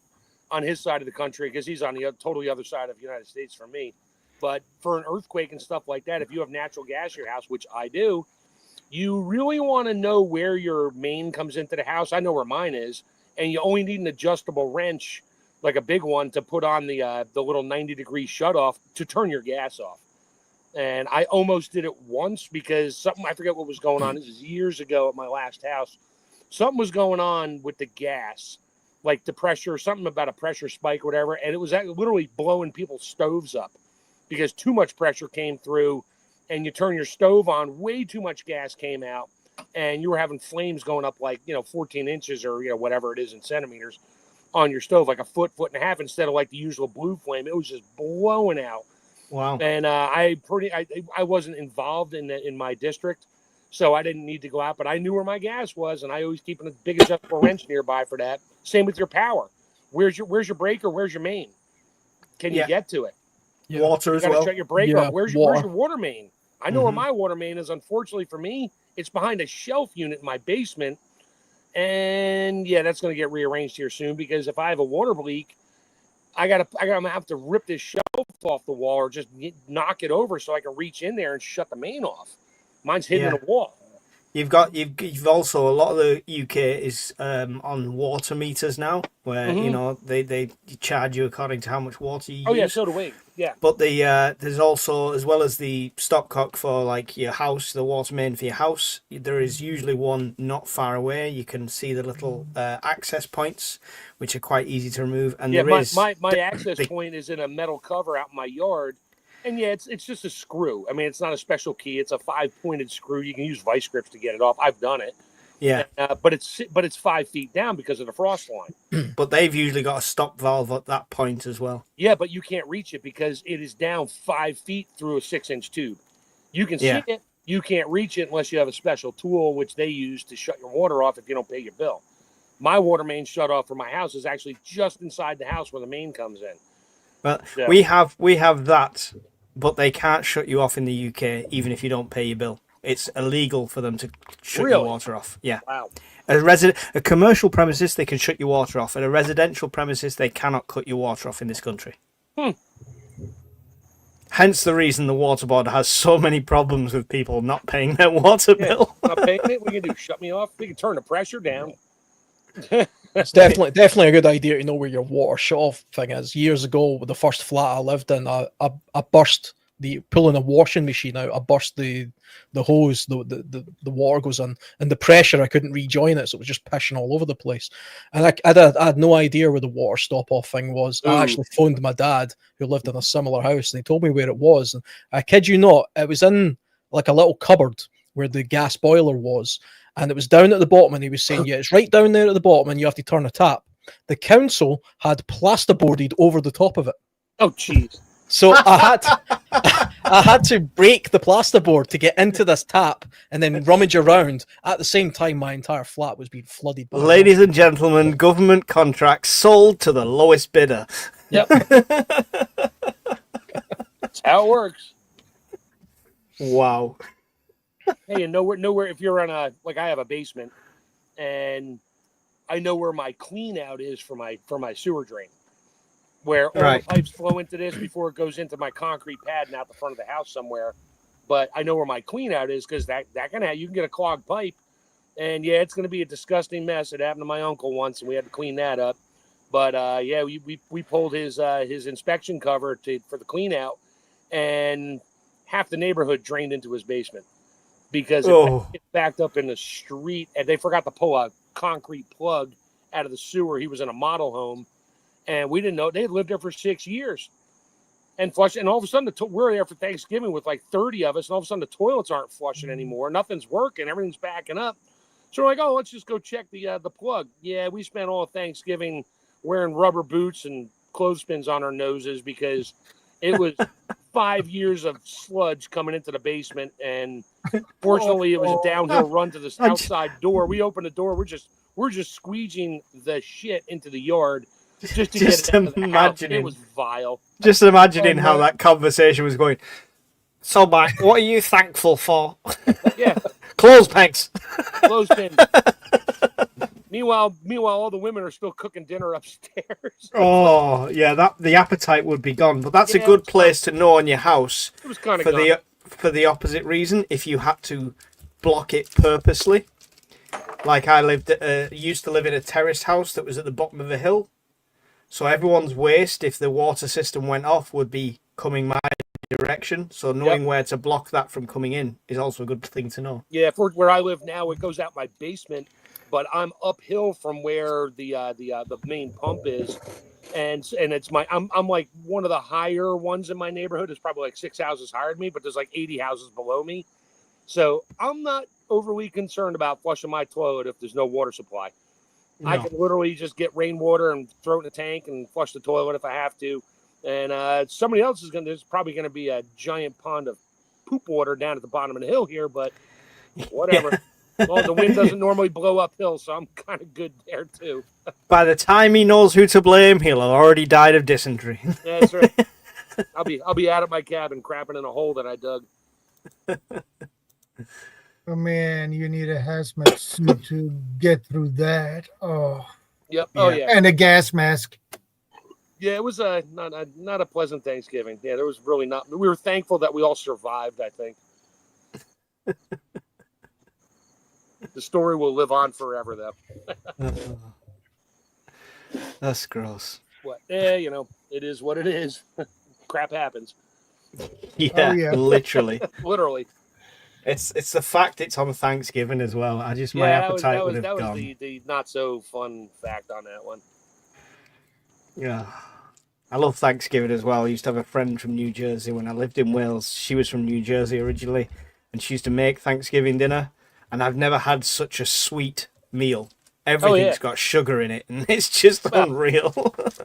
on his side of the country, because he's on the totally other side of the United States from me. But for an earthquake and stuff like that, if you have natural gas in your house, which I do, you really want to know where your main comes into the house. I know where mine is. And you only need an adjustable wrench, like a big one, to put on the little 90-degree shutoff to turn your gas off. And I almost did it once because I forget what was going on. This is years ago at my last house. Something was going on with the gas, like the pressure, something about a pressure spike or whatever. And it was literally blowing people's stoves up because too much pressure came through. And you turn your stove on, way too much gas came out. And you were having flames going up like, 14 inches or, whatever it is in centimeters on your stove, like a foot and a half instead of like the usual blue flame. It was just blowing out. Wow. And I wasn't involved in my district, so I didn't need to go out, but I knew where my gas was, and I always keep a big adjustable wrench nearby for that. Same with your power. Where's your breaker? Where's your main? Can you get to it? Yeah. Water as well. You got to shut your breaker off. Where's your water main? I know where my water main is. Unfortunately for me, it's behind a shelf unit in my basement. And that's going to get rearranged here soon because if I have a water leak, I'm going to have to rip this shelf off the wall or just knock it over so I can reach in there and shut the main off. Mine's hidden in the wall. You've also, a lot of the UK is on water meters now, where they charge you according to how much water you use. Oh yeah, so do we. Yeah. But there's also, as well as the stopcock for like your house, the water main for your house, there is usually one not far away. You can see the little access points, which are quite easy to remove. And my access point is in a metal cover out in my yard. And it's just a screw. I mean, it's not a special key. It's a 5-pointed screw. You can use vice grips to get it off. I've done it. Yeah. But it's 5 feet down because of the frost line. But they've usually got a stop valve at that point as well. Yeah, but you can't reach it because it is down 5 feet through a 6-inch tube. You can see it. You can't reach it unless you have a special tool, which they use to shut your water off if you don't pay your bill. My water main shut off for my house is actually just inside the house where the main comes in. Well, we have that, but they can't shut you off in the UK even if you don't pay your bill. It's illegal for them to shut your water off. Yeah. Wow. A commercial premises, they can shut your water off. At a residential premises, they cannot cut your water off in this country. Hence the reason the water board has so many problems with people not paying their water bill. Not paying it. What can you do? Shut me off? We can turn the pressure down. It's definitely a good idea to know where your water shut off thing is. Years ago, with the first flat I lived in, I burst pulling a washing machine out. I burst the hose, the water goes in, and the pressure, I couldn't rejoin it, so it was just pissing all over the place. And I had no idea where the water stop off thing was. Ooh. I actually phoned my dad, who lived in a similar house, and he told me where it was. And I kid you not, it was in like a little cupboard where the gas boiler was. And it was down at the bottom, and he was saying, yeah, it's right down there at the bottom, and you have to turn a tap. The council had plasterboarded over the top of it. Oh, jeez. So I had to break the plasterboard to get into this tap and then rummage around. At the same time, my entire flat was being flooded. Ladies and gentlemen, government contracts sold to the lowest bidder. Yep. That's how it works. Wow. Hey, and nowhere. If you're on I have a basement, and I know where my clean out is for my sewer drain, where all the pipes flow into this before it goes into my concrete pad and out the front of the house somewhere. But I know where my clean out is, because that you can get a clogged pipe, and yeah, it's going to be a disgusting mess. It happened to my uncle once, and we had to clean that up. But yeah, we pulled his inspection cover for the clean out, and half the neighborhood drained into his basement. Because it backed up in the street, and they forgot to pull a concrete plug out of the sewer. He was in a model home, and we didn't know. They had lived there for 6 years, and flush. And all of a sudden, we're there for Thanksgiving with like 30 of us, and all of a sudden the toilets aren't flushing anymore. Nothing's working. Everything's backing up. So we're like, oh, let's just go check the plug. Yeah, we spent all of Thanksgiving wearing rubber boots and clothespins on our noses because it was 5 years of sludge coming into the basement, and fortunately it was a downhill run to this outside door. We opened the door. We're just squeegeeing the shit into the yard just to get it out of the house. It was vile. Just imagining how that conversation was going. So, Mike, what are you thankful for? Yeah. Clothespins. Clothespins. Meanwhile, all the women are still cooking dinner upstairs. Oh, yeah, the appetite would be gone. But that's a good place to know on your house. It was kind of for the opposite reason. If you had to block it purposely, like I used to live in a terraced house that was at the bottom of a hill, so everyone's waste, if the water system went off, would be coming my direction. So knowing where to block that from coming in is also a good thing to know. Yeah, for where I live now, it goes out my basement. But I'm uphill from where the main pump is, and it's I'm like one of the higher ones in my neighborhood. It's probably like 6 houses higher than me, but there's like 80 houses below me. So I'm not overly concerned about flushing my toilet if there's no water supply. No. I can literally just get rainwater and throw it in the tank and flush the toilet if I have to. And somebody else there's probably going to be a giant pond of poop water down at the bottom of the hill here, but whatever. Yeah. Well, the wind doesn't normally blow uphill, so I'm kind of good there too. By the time he knows who to blame, he'll have already died of dysentery. Yeah, that's right. I'll be out of my cabin crapping in a hole that I dug. Oh man, you need a hazmat suit to get through that. Oh. Yep. Oh yeah. And a gas mask. Yeah, it was not a pleasant Thanksgiving. Yeah, there was really not. We were thankful that we all survived, I think. The story will live on forever, though. That's gross. What? It is what it is. Crap happens. Yeah, literally. Literally. It's the fact it's on Thanksgiving as well. My appetite would have gone. That was the not so fun fact on that one. Yeah. I love Thanksgiving as well. I used to have a friend from New Jersey when I lived in Wales. She was from New Jersey originally, and she used to make Thanksgiving dinner. And I've never had such a sweet meal. Everything's got sugar in it, and it's just unreal.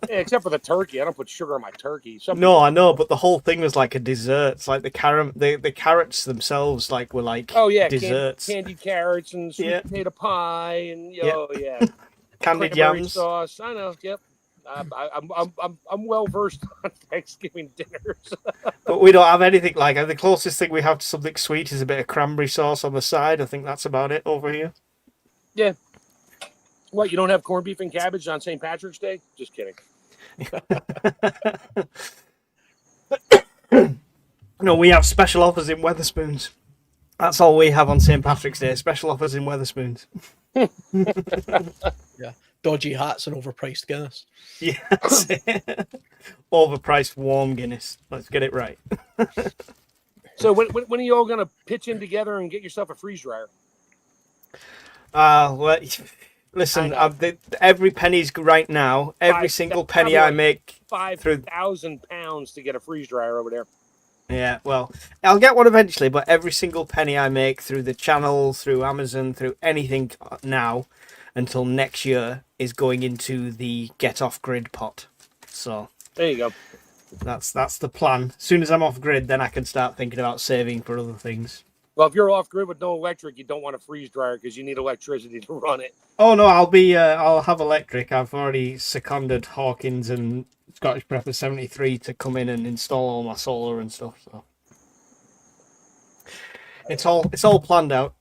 Yeah, except for the turkey. I don't put sugar on my turkey. No, I know, but the whole thing was like a dessert. It's like the carrots themselves were like desserts. Candied carrots and sweet potato pie and candied yams. Sauce. I know. Yep. I'm well versed on Thanksgiving dinners. But we don't have anything like it. The closest thing we have to something sweet is a bit of cranberry sauce on the side. I think that's about it over here. Yeah. What, you don't have corned beef and cabbage on St. Patrick's Day? Just kidding. No, we have special offers in Weatherspoons. That's all we have on St. Patrick's Day. Special offers in Weatherspoons. Yeah, dodgy hats and overpriced Guinness. Yeah, that's it. Overpriced warm Guinness. Let's get it right. So when are you all gonna pitch in together and get yourself a freeze dryer? Well, listen, every penny's right now. Every single penny I make 5,000 pounds to get a freeze dryer over there. Yeah, well, I'll get one eventually, but every single penny I make through the channel, through Amazon, through anything now until next year is going into the get off grid pot. So there you go. That's the plan. As soon as I'm off grid, then I can start thinking about saving for other things. Well, if you're off grid with no electric, you don't want a freeze dryer because you need electricity to run it. Oh no, I'll have electric. I've already seconded Hawkins and Scottish Prepper 73 to come in and install all my solar and stuff. So it's all planned out.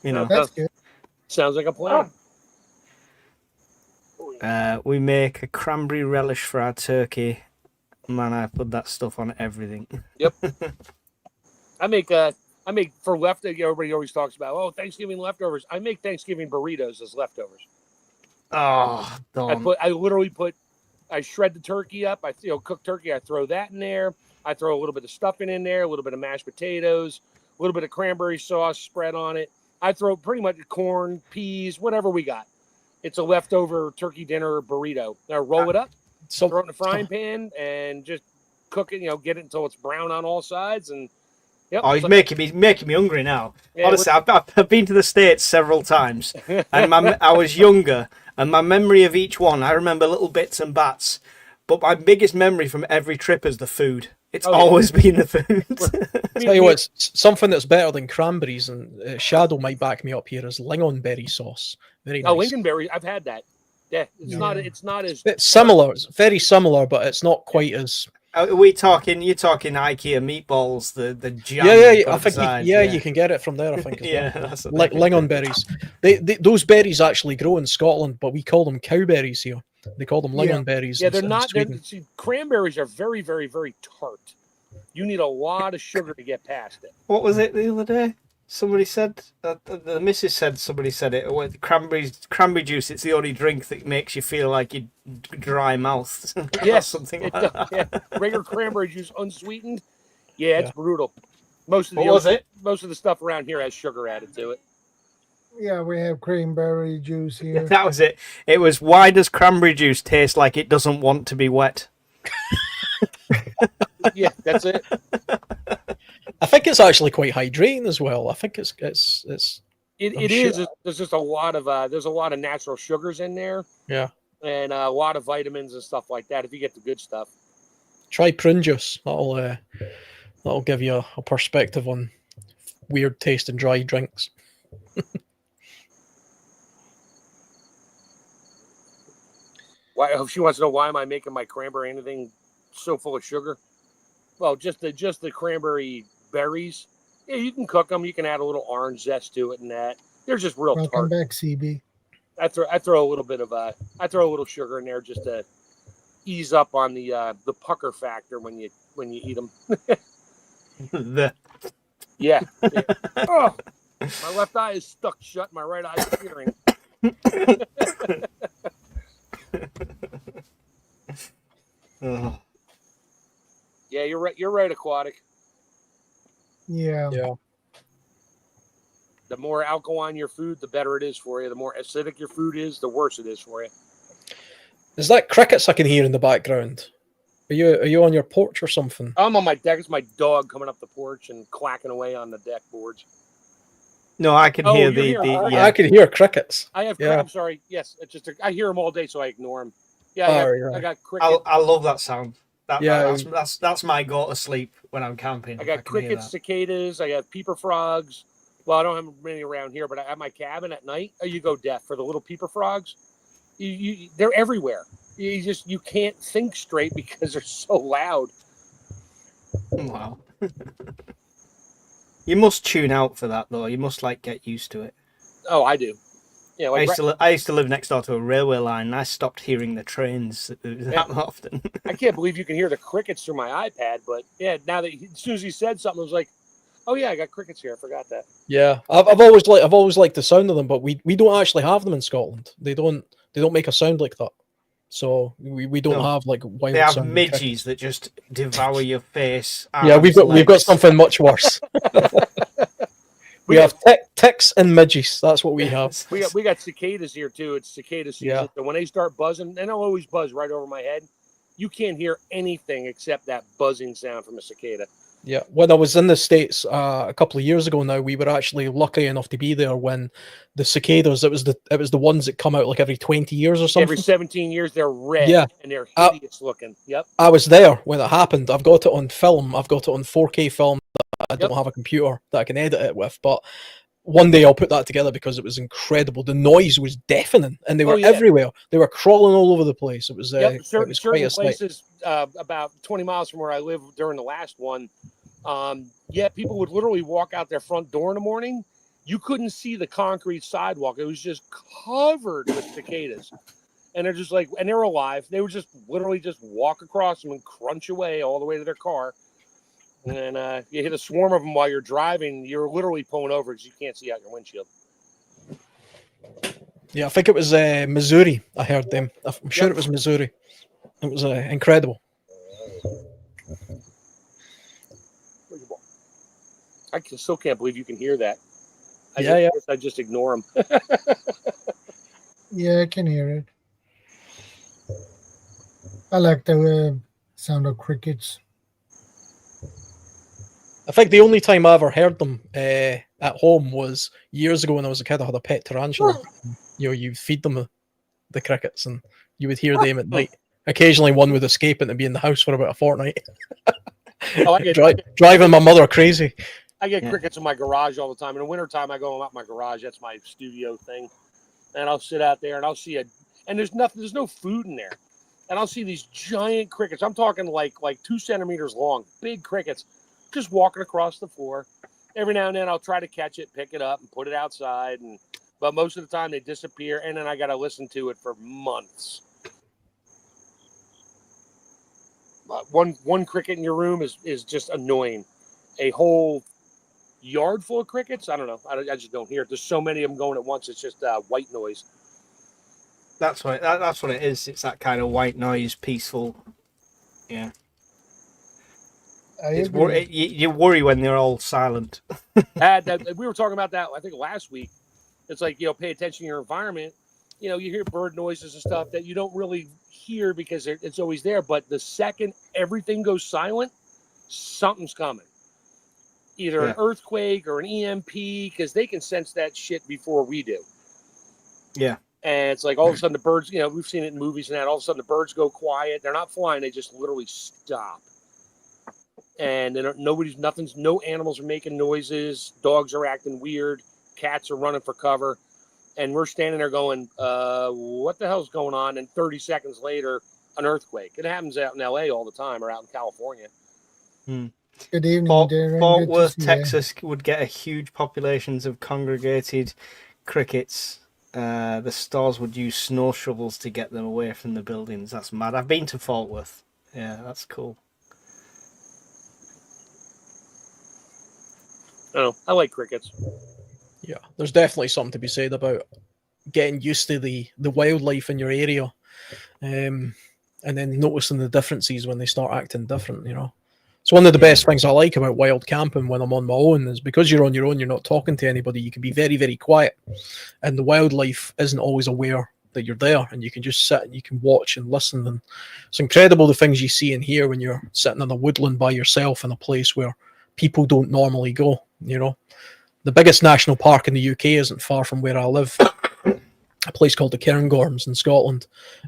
You know, That's good. Sounds like a plan. We make a cranberry relish for our turkey. Man, I put that stuff on everything. Yep. I make for leftovers. Everybody always talks about Thanksgiving leftovers. I make Thanksgiving burritos as leftovers. Oh, don't. I shred the turkey up. I cook turkey. I throw that in there. I throw a little bit of stuffing in there, a little bit of mashed potatoes, a little bit of cranberry sauce spread on it. I throw pretty much corn, peas, whatever we got. It's a leftover turkey dinner burrito. Now roll it up, throw it in the frying pan, and just cook it. Get it until it's brown on all sides. And yep, he's making me hungry now. Yeah, honestly, I've been to the States several times, and I was younger, and my memory of each one, I remember little bits and bats. But my biggest memory from every trip is the food. It's always been the food. Tell you what, something that's better than cranberries, and Shadow might back me up here, is lingonberry sauce. Very nice. Oh, lingonberry, I've had that. Yeah, it's not as it's similar. It's very similar, but it's not quite as. Are we talking? You're talking IKEA meatballs, the jam. Yeah. I think you can get it from there. I think. As well. Like lingonberries. They those berries actually grow in Scotland, but we call them cowberries here. They call them lingonberries. Yeah, they're not. Cranberries are very, very, very tart. You need a lot of sugar to get past it. What was it the other day? Somebody said the missus said somebody said it. With cranberry juice. It's the only drink that makes you feel like you dry mouth. Yes, something like that. Yeah. Regular cranberry juice, unsweetened. Yeah, it's brutal. Most of the stuff around here has sugar added to it. Yeah, we have cranberry juice here. That was it. It was, why does cranberry juice taste like it doesn't want to be wet? Yeah, that's it. I think it's actually quite hydrating as well. I think it is. There's just a lot of natural sugars in there. Yeah, and a lot of vitamins and stuff like that. If you get the good stuff, try prune juice. That'll give you a perspective on weird taste and dry drinks. She wants to know why am I making my cranberry anything so full of sugar? Well, just the cranberry berries. Yeah, you can cook them. You can add a little orange zest to it, and that they're just real tart. Welcome back, CB. I throw a little sugar in there just to ease up on the pucker factor when you eat them. Yeah. Oh, my left eye is stuck shut. My right eye is hearing. Oh. Yeah, you're right. You're right, Aquatic. Yeah. The more alkaline your food, the better it is for you. The more acidic your food is, the worse it is for you. Is that crickets I can hear in the background? Are you on your porch or something? I'm on my deck. It's my dog coming up the porch and clacking away on the deck boards. No, I can hear I can hear crickets. I'm sorry. Yes, it's just I hear them all day, so I ignore them. Yeah, I got crickets. I love that sound. That's my go to sleep when I'm camping. I got crickets, cicadas. I have peeper frogs. Well, I don't have many around here, but at my cabin at night, you go deaf for the little peeper frogs. They're everywhere. You can't think straight because they're so loud. Wow. You must tune out for that, though. You must get used to it. Oh, I do. Yeah, I like used to live next door to a railway line, and I stopped hearing the trains that often. I can't believe you can hear the crickets through my iPad. But yeah, now that as soon as he said something, I was like, oh yeah, I got crickets here. I forgot that. Yeah, I've always liked the sound of them, but we don't actually have them in Scotland. They don't make a sound like that. So we don't No. have like wild They have sounding midges that just devour your face. Yeah, we've got legs. something much worse. we have ticks and midges. That's what we have. We got cicadas here too. It's cicada season. Yeah. So when they start buzzing, and they'll always buzz right over my head, you can't hear anything except that buzzing sound from a cicada. Yeah, when I was in the States a couple of years ago now, we were actually lucky enough to be there when the cicadas, it was the ones that come out like every 20 years or something. Every 17 years, they're red, and they're hideous looking. Yep. I was there when it happened. I've got it on film. I've got it on 4K film. I don't have a computer that I can edit it with, but one day I'll put that together because it was incredible. The noise was deafening, and they were everywhere. They were crawling all over the place. It was certain places about 20 miles from where I live during the last one. People would literally walk out their front door in the morning. You couldn't see the concrete sidewalk. It was just covered with cicadas. And they're just like, and they're alive. They would just literally just walk across them and crunch away all the way to their car. And then you hit a swarm of them while you're driving. You're literally pulling over because you can't see out your windshield. Yeah, I think it was Missouri. I heard them. I'm sure it was Missouri. It was incredible. I still can't believe you can hear that. I just ignore them. Yeah, I can hear it. I like the sound of crickets. I think the only time I ever heard them at home was years ago when I was a kid. I had a pet tarantula. You feed them the crickets, and you would hear them at night. Occasionally, one would escape and be in the house for about a fortnight. Driving my mother crazy. I get crickets in my garage all the time. In the wintertime, I go out my garage. That's my studio thing. And I'll sit out there and I'll see and there's no food in there. And I'll see these giant crickets. I'm talking like 2 centimeters long, big crickets, just walking across the floor. Every now and then I'll try to catch it, pick it up and put it outside. But most of the time they disappear. And then I got to listen to it for months. One cricket in your room is just annoying. A whole yard full of crickets, I don't know. I just don't hear it. There's so many of them going at once. It's just white noise. That's what it is. It's that kind of white noise, peaceful. Yeah. You worry when they're all silent. We were talking about that, I think, last week. It's like, pay attention to your environment. You hear bird noises and stuff that you don't really hear because it's always there. But the second everything goes silent, something's coming. Either an earthquake or an EMP, because they can sense that shit before we do. Yeah. And it's like all of a sudden the birds, we've seen it in movies and that, all of a sudden the birds go quiet. They're not flying. They just literally stop. And no animals are making noises. Dogs are acting weird. Cats are running for cover. And we're standing there going, what the hell's going on? And 30 seconds later, an earthquake. It happens out in LA all the time or out in California. Good evening, Darren. Fort Worth, Texas would get a huge populations of congregated crickets. The stores would use snow shovels to get them away from the buildings. That's mad. I've been to Fort Worth. Yeah, that's cool. I like crickets. Yeah, there's definitely something to be said about getting used to the wildlife in your area, and then noticing the differences when they start acting different. It's one of the best things I like about wild camping when I'm on my own is because you're on your own, you're not talking to anybody. You can be very, very quiet, and the wildlife isn't always aware that you're there, and you can just sit and you can watch and listen. And it's incredible the things you see and hear when you're sitting in a woodland by yourself in a place where people don't normally go. The biggest national park in the UK isn't far from where I live, a place called the Cairngorms in Scotland,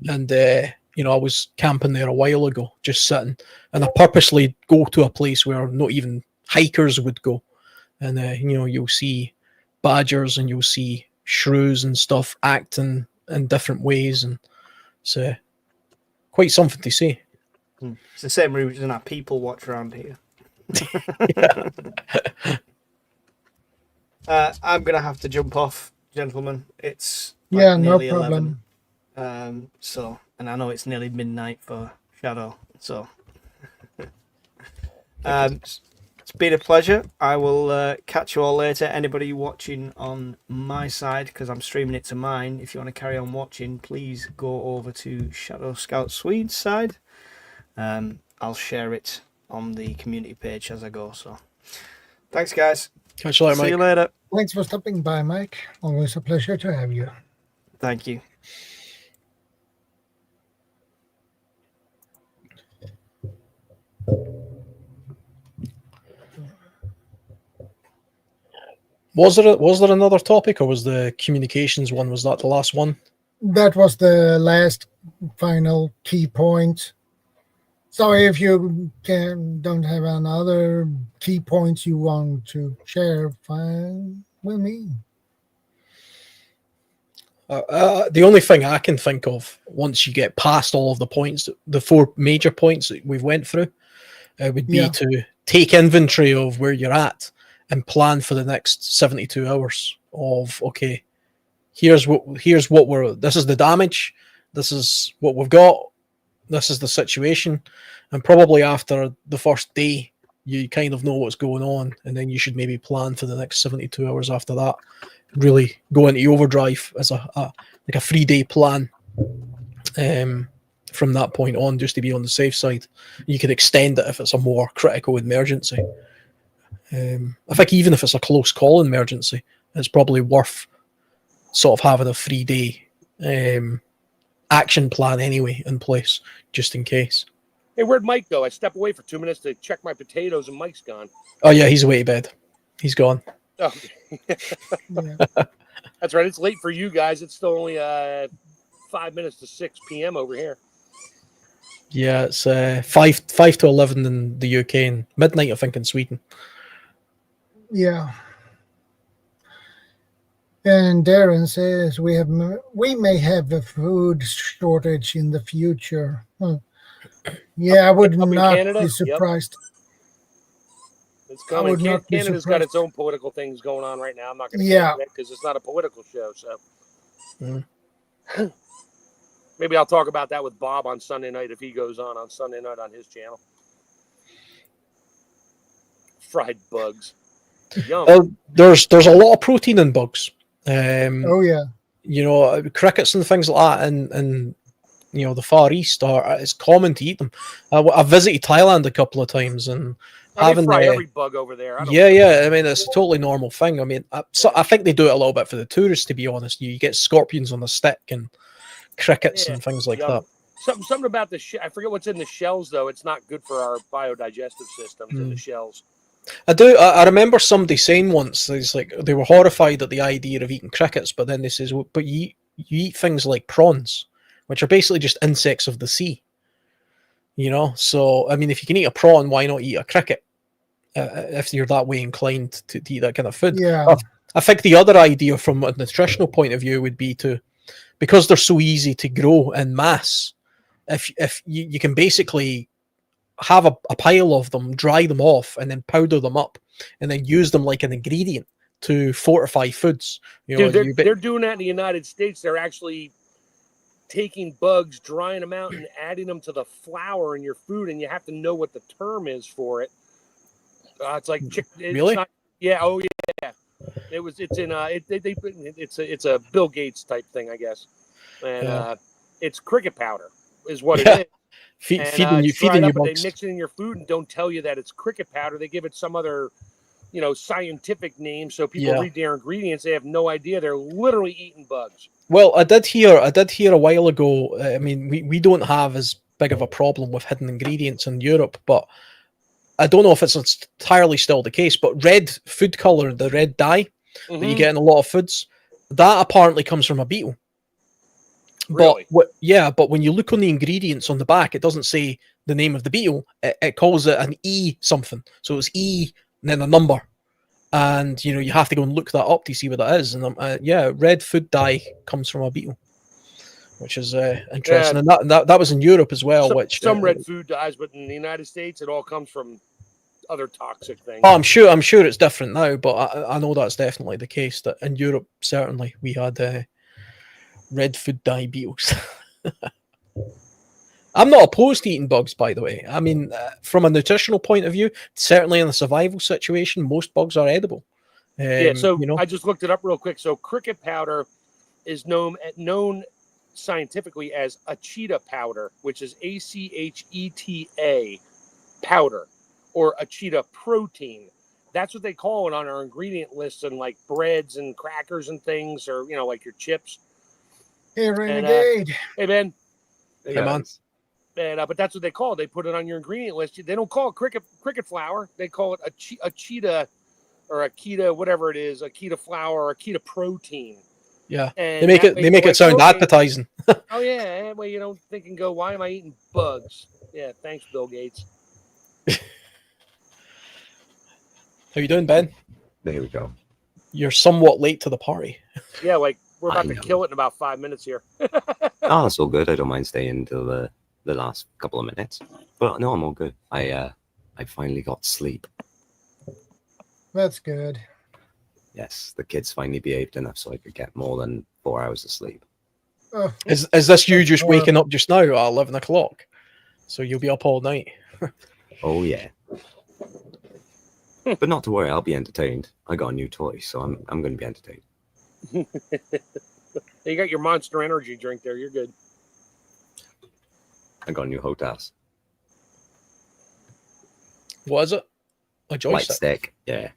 and I was camping there a while ago, just sitting, and I purposely go to a place where not even hikers would go, and you'll see badgers and you'll see shrews and stuff acting in different ways, and it's quite something to see. It's the same reason our people watch around here. I'm gonna have to jump off, gentlemen. It's Yeah, no nearly problem. 11. So, and I know it's nearly midnight for Shadow. So, it's been a pleasure. I will catch you all later. Anybody watching on my side, because I'm streaming it to mine, if you want to carry on watching, please go over to Shadow Scout Swede's side. I'll share it on the community page as I go. So, thanks, guys. Catch you later, See Mike. you later. Thanks for stopping by, Mike. Always a pleasure to have you. Thank you. Was there another topic, or was the communications one? Was that the last one? That was the last final key point. So if you don't have another key points you want to share, fine with me. The only thing I can think of, once you get past all of the points, the 4 major points that we've went through, would be to take inventory of where you're at and plan for the next 72 hours of, okay, here's what this is the damage, this is what we've got, this is the situation, and probably after the first day you kind of know what's going on, and then you should maybe plan for the next 72 hours after that. Really go into overdrive as a 3-day plan from that point on, just to be on the safe side. You could extend it if it's a more critical emergency. I think even if it's a close call emergency, it's probably worth sort of having a 3-day action plan anyway in place, just in case. Hey, where'd Mike go? I step away for 2 minutes to check my potatoes, and Mike's gone. Oh yeah, he's away to bed. He's gone. Oh. That's right. It's late for you guys. It's still only 5 minutes to 6 p.m. over here. Yeah, it's 5 to 11 in the UK and midnight, I think, in Sweden. Yeah. And Darren says we may have a food shortage in the future. Yeah, I would not be surprised. Yep. It's coming. Canada's got its own political things going on right now. I'm not going to get into that because it's not a political show. So maybe I'll talk about that with Bob on Sunday night if he goes on Sunday night on his channel. Fried bugs. Yum. There's a lot of protein in bugs. Oh yeah. You know, crickets and things like that, and you know, the Far East it's common to eat them. I visited Thailand a couple of times, and they fry every bug over there. Yeah. I mean, it's a totally normal thing. I mean, I think they do it a little bit for the tourists, to be honest. You get scorpions on the stick and crickets and things like that. Something about the I forget what's in the shells though. It's not good for our biodigestive systems in the shells. I remember somebody saying once, it's like they were horrified at the idea of eating crickets, but then they says, well, but you eat things like prawns, which are basically just insects of the sea. You know, so I mean, if you can eat a prawn, why not eat a cricket? If you're that way inclined to eat that kind of food. Yeah. I think the other idea from a nutritional point of view would be because they're so easy to grow in mass, if you can basically have a pile of them, dry them off, and then powder them up, and then use them like an ingredient to fortify foods. You know, they're doing that in the United States. They're actually taking bugs, drying them out, and adding them to the flour in your food, and you have to know what the term is for it. It's like really? Yeah. Oh yeah. It's a Bill Gates type thing, I guess, and it's cricket powder is what it is. Feeding you bugs. They mix it in your food and don't tell you that it's cricket powder. They give it some other, scientific name. So people read their ingredients. They have no idea. They're literally eating bugs. Well, I did hear a while ago. I mean, we don't have as big of a problem with hidden ingredients in Europe, but I don't know if it's entirely still the case. But red food color, the red dye that you get in a lot of foods, that apparently comes from a beetle. Really? But when you look on the ingredients on the back, it doesn't say the name of the beetle. It calls it an E something. So it's E and then a number. And, you have to go and look that up to see what that is. And red food dye comes from a beetle, which is interesting. And that was in Europe as well. Some red food dyes, but in the United States, it all comes from other toxic things. Oh, I'm sure it's different now, but I know that's definitely the case. That in Europe, certainly, we had Red food dye beetles. I'm not opposed to eating bugs, by the way. I mean, from a nutritional point of view, certainly in a survival situation, most bugs are edible. Yeah, so you know, I just looked it up real quick. So cricket powder is known scientifically as acheta powder, which is ACHETA powder, or acheta protein. That's what they call it on our ingredient list and like breads and crackers and things, or like your chips. Hey, Renegade. Hey, Ben. Hey, man. And, but that's what they call it. They put it on your ingredient list. They don't call it cricket flour. They call it acheta or Akita, whatever it is, Akita flour or Akita protein. Yeah, and they make it sound appetizing. Oh yeah, that way you don't think and go, why am I eating bugs? Yeah, thanks, Bill Gates. How you doing, Ben? There we go. You're somewhat late to the party. Yeah, like we're about to kill it in about 5 minutes here. Oh, that's all good. I don't mind staying until the last couple of minutes. But no, I'm all good. I finally got sleep. That's good. Yes, the kids finally behaved enough so I could get more than 4 hours of sleep. Oh, Is this you just waking up just now at 11 o'clock? So you'll be up all night. Oh yeah. But not to worry, I'll be entertained. I got a new toy, so I'm going to be entertained. You got your Monster Energy drink there. You're good. I got a new hotels. What is it? A Light joystick? stick, yeah.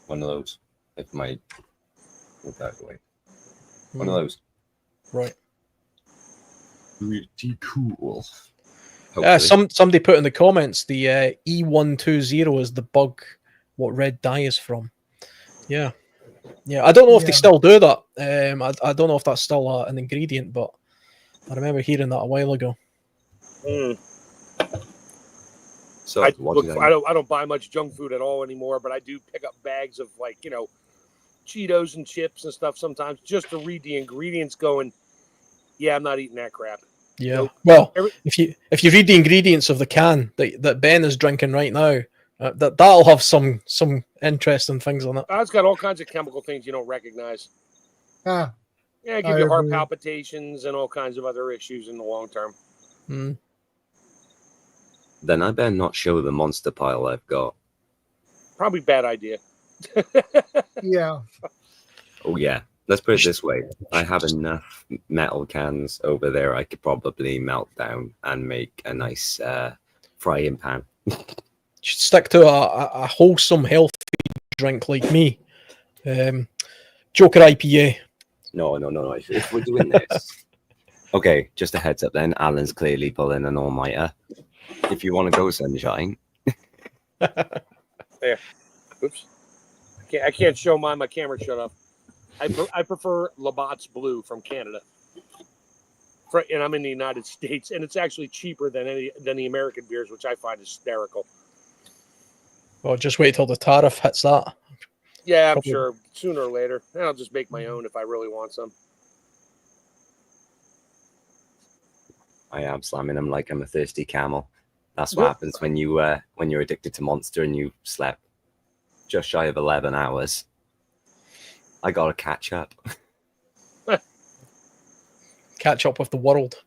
One of those. If my move that away. One of those. Right. Pretty cool. Somebody put in the comments the E120 is the bug what red dye is from. Yeah. I don't know if they still do that. I don't know if that's still an ingredient, but I remember hearing that a while ago. So I don't buy much junk food at all anymore, but I do pick up bags of Cheetos and chips and stuff sometimes just to read the ingredients. Going, yeah, I'm not eating that crap. Yeah. Nope. Well, if you read the ingredients of the can that Ben is drinking right now, that'll have some interesting things on it. It's got all kinds of chemical things you don't recognize. Ah, Yeah, give you heart palpitations and all kinds of other issues in the long term. Then I better not show the monster pile I've got. Probably bad idea. yeah. Oh yeah. Let's put it this way. I have enough metal cans over there I could probably melt down and make a nice frying pan. You should stick to a wholesome, healthy drink like me. Joker IPA. No. If we're doing this... Okay, just a heads up then. Alan's clearly pulling an all-nighter. If you want to go, sunshine. There. Oops. I can't show mine. My camera shut off. I prefer Labatt's Blue from Canada. And I'm in the United States, and it's actually cheaper than the American beers, which I find hysterical. Well, just wait till the tariff hits that. Yeah, I'm sure sooner or later. And I'll just make my own if I really want some. I am slamming them like I'm a thirsty camel. That's what happens when you're addicted to Monster and you slept just shy of 11 hours. I gotta catch up. Catch up with the world.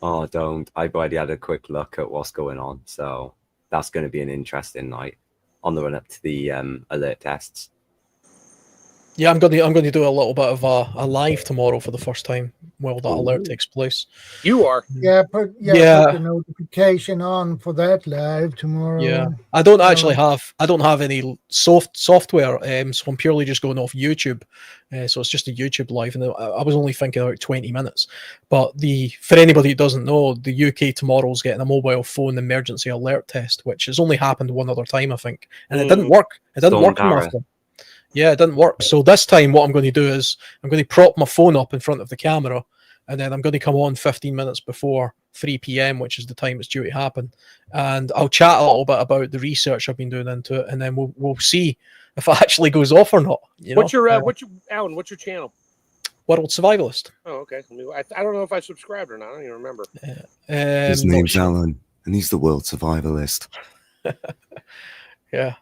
Oh, don't. I've already had a quick look at what's going on, so that's going to be an interesting night on the run up to the alert tests. Yeah, I'm going to do a little bit of a live tomorrow for the first time while that alert takes place. You are? Yeah, put the notification on for that live tomorrow. Yeah, I don't have any software, so I'm purely just going off YouTube. So it's just a YouTube live, and I was only thinking about 20 minutes. But for anybody who doesn't know, the UK tomorrow's getting a mobile phone emergency alert test, which has only happened one other time, I think, and it didn't work. It didn't work enough. Yeah, it didn't work. So this time what I'm going to do is I'm going to prop my phone up in front of the camera, and then I'm going to come on 15 minutes before 3 p.m., which is the time it's due to happen. And I'll chat a little bit about the research I've been doing into it, and then we'll see if it actually goes off or not. What's your Alan? What's your channel? World Survivalist. Oh, okay. I don't know if I subscribed or not. I don't even remember. His name's Alan, and he's the World Survivalist. Yeah.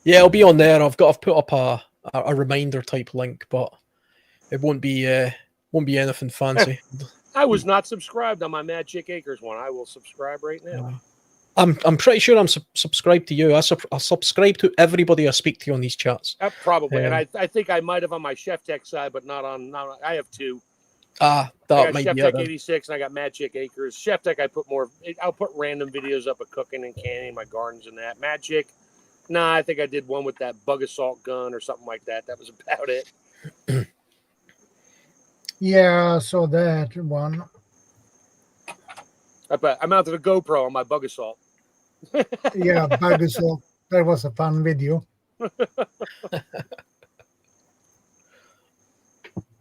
Yeah, I'll be on there. I've put up a reminder type link, but it won't be anything fancy. I was not subscribed on my Mad Chick Acres one. I will subscribe right now. I'm pretty sure I'm subscribed to you. I subscribe to everybody I speak to on these chats. Probably, and I think I might have on my Chef Tech side, but not on. I have two. That I got might Chef be Tech it. 86, and I got Mad Chick Acres. Chef Tech, I'll put random videos up of cooking and canning my gardens and that. Mad Chick, nah, I think I did one with that bug assault gun or something like that. That was about it. Yeah, I saw that one. I mounted a GoPro on my bug assault. Yeah, bug assault. That was a fun video.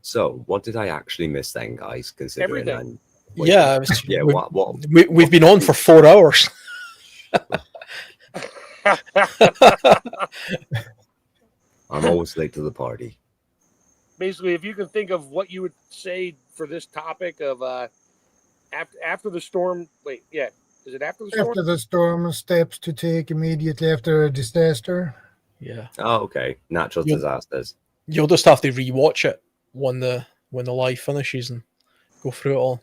So, what did I actually miss then, guys? Considering Everything. Yeah, yeah. What? We've been on for 4 hours. I'm always late to the party. Basically, if you can think of what you would say for this topic of after the storm. Wait, yeah, is it after the storm? After the storm, steps to take immediately after a disaster. Yeah. Oh, okay. Natural disasters. You'll just have to rewatch it when the live finishes and go through it all.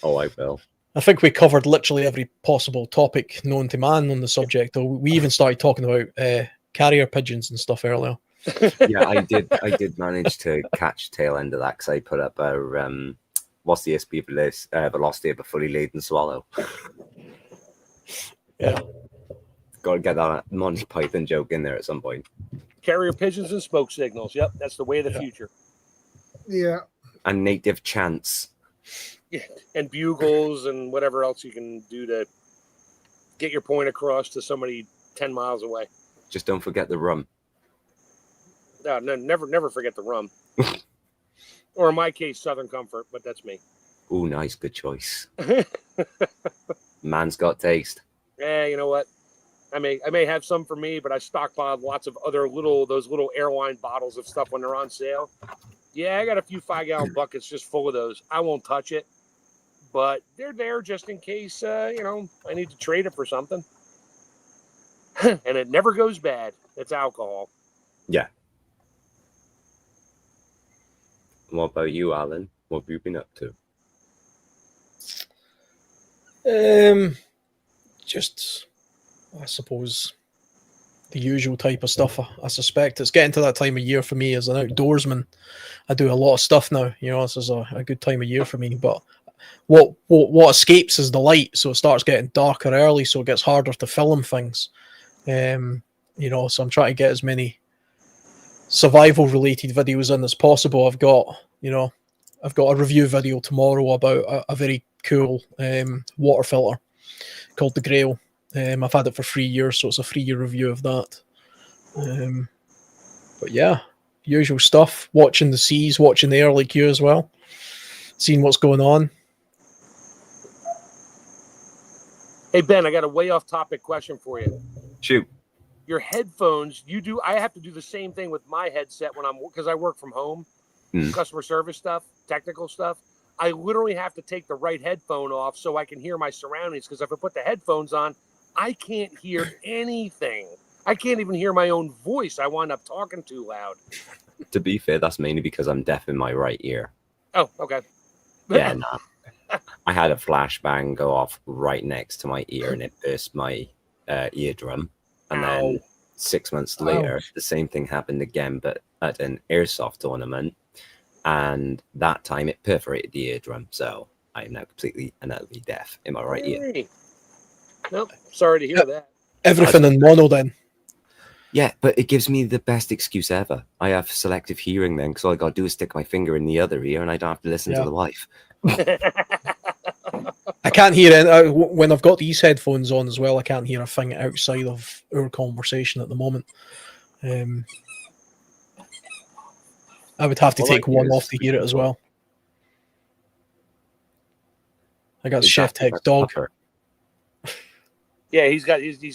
Oh, I will. I think we covered literally every possible topic known to man on the subject. Though we even started talking about carrier pigeons and stuff earlier. Yeah, I did manage to catch tail end of that because I put up a what's the SP velocity of a fully laden swallow. Yeah, got to get that Monty Python joke in there at some point. Carrier pigeons and smoke signals. Yep, that's the way of the future. Yeah. And native chants. Yeah, and bugles and whatever else you can do to get your point across to somebody 10 miles away. Just don't forget the rum. No, never forget the rum. Or in my case, Southern Comfort, but that's me. Ooh, nice, good choice. Man's got taste. Yeah, you know what? I may have some for me, but I stockpiled lots of other those little airline bottles of stuff when they're on sale. Yeah, I got a few 5-gallon buckets just full of those. I won't touch it, but they're there just in case, I need to trade it for something. And it never goes bad. It's alcohol. Yeah. What about you, Alan? What have you been up to? Just, I suppose, the usual type of stuff. I suspect it's getting to that time of year for me as an outdoorsman. I do a lot of stuff now. This is a good time of year for me. But what escapes is the light, so it starts getting darker early, so it gets harder to film things. So I'm trying to get as many survival related videos in as possible. I've got a review video tomorrow about a very cool water filter called the Grail. I've had it for 3 years, so it's a 3-year review of that. But yeah, usual stuff. Watching the seas, watching the air like you as well. Seeing what's going on. Hey Ben, I got a way off topic question for you. Shoot. Your headphones, I have to do the same thing with my headset because I work from home, customer service stuff, technical stuff. I literally have to take the right headphone off so I can hear my surroundings, because if I put the headphones on, I can't hear anything. I can't even hear my own voice. I wind up talking too loud. To be fair, that's mainly because I'm deaf in my right ear. Oh, okay. Yeah, no. I had a flashbang go off right next to my ear and it burst my eardrum. And then 6 months later, the same thing happened again, but at an airsoft tournament. And that time it perforated the eardrum. So I am now completely and utterly deaf in my right ear. Nope. Sorry to hear that. Everything in mono then. Yeah, but it gives me the best excuse ever. I have selective hearing then, because all I got to do is stick my finger in the other ear and I don't have to listen to the wife. I can't hear it when I've got these headphones on as well. I can't hear a thing outside of our conversation at the moment. I would have to take one off to hear it as well. I got Chef Tech's dog. Yeah, he's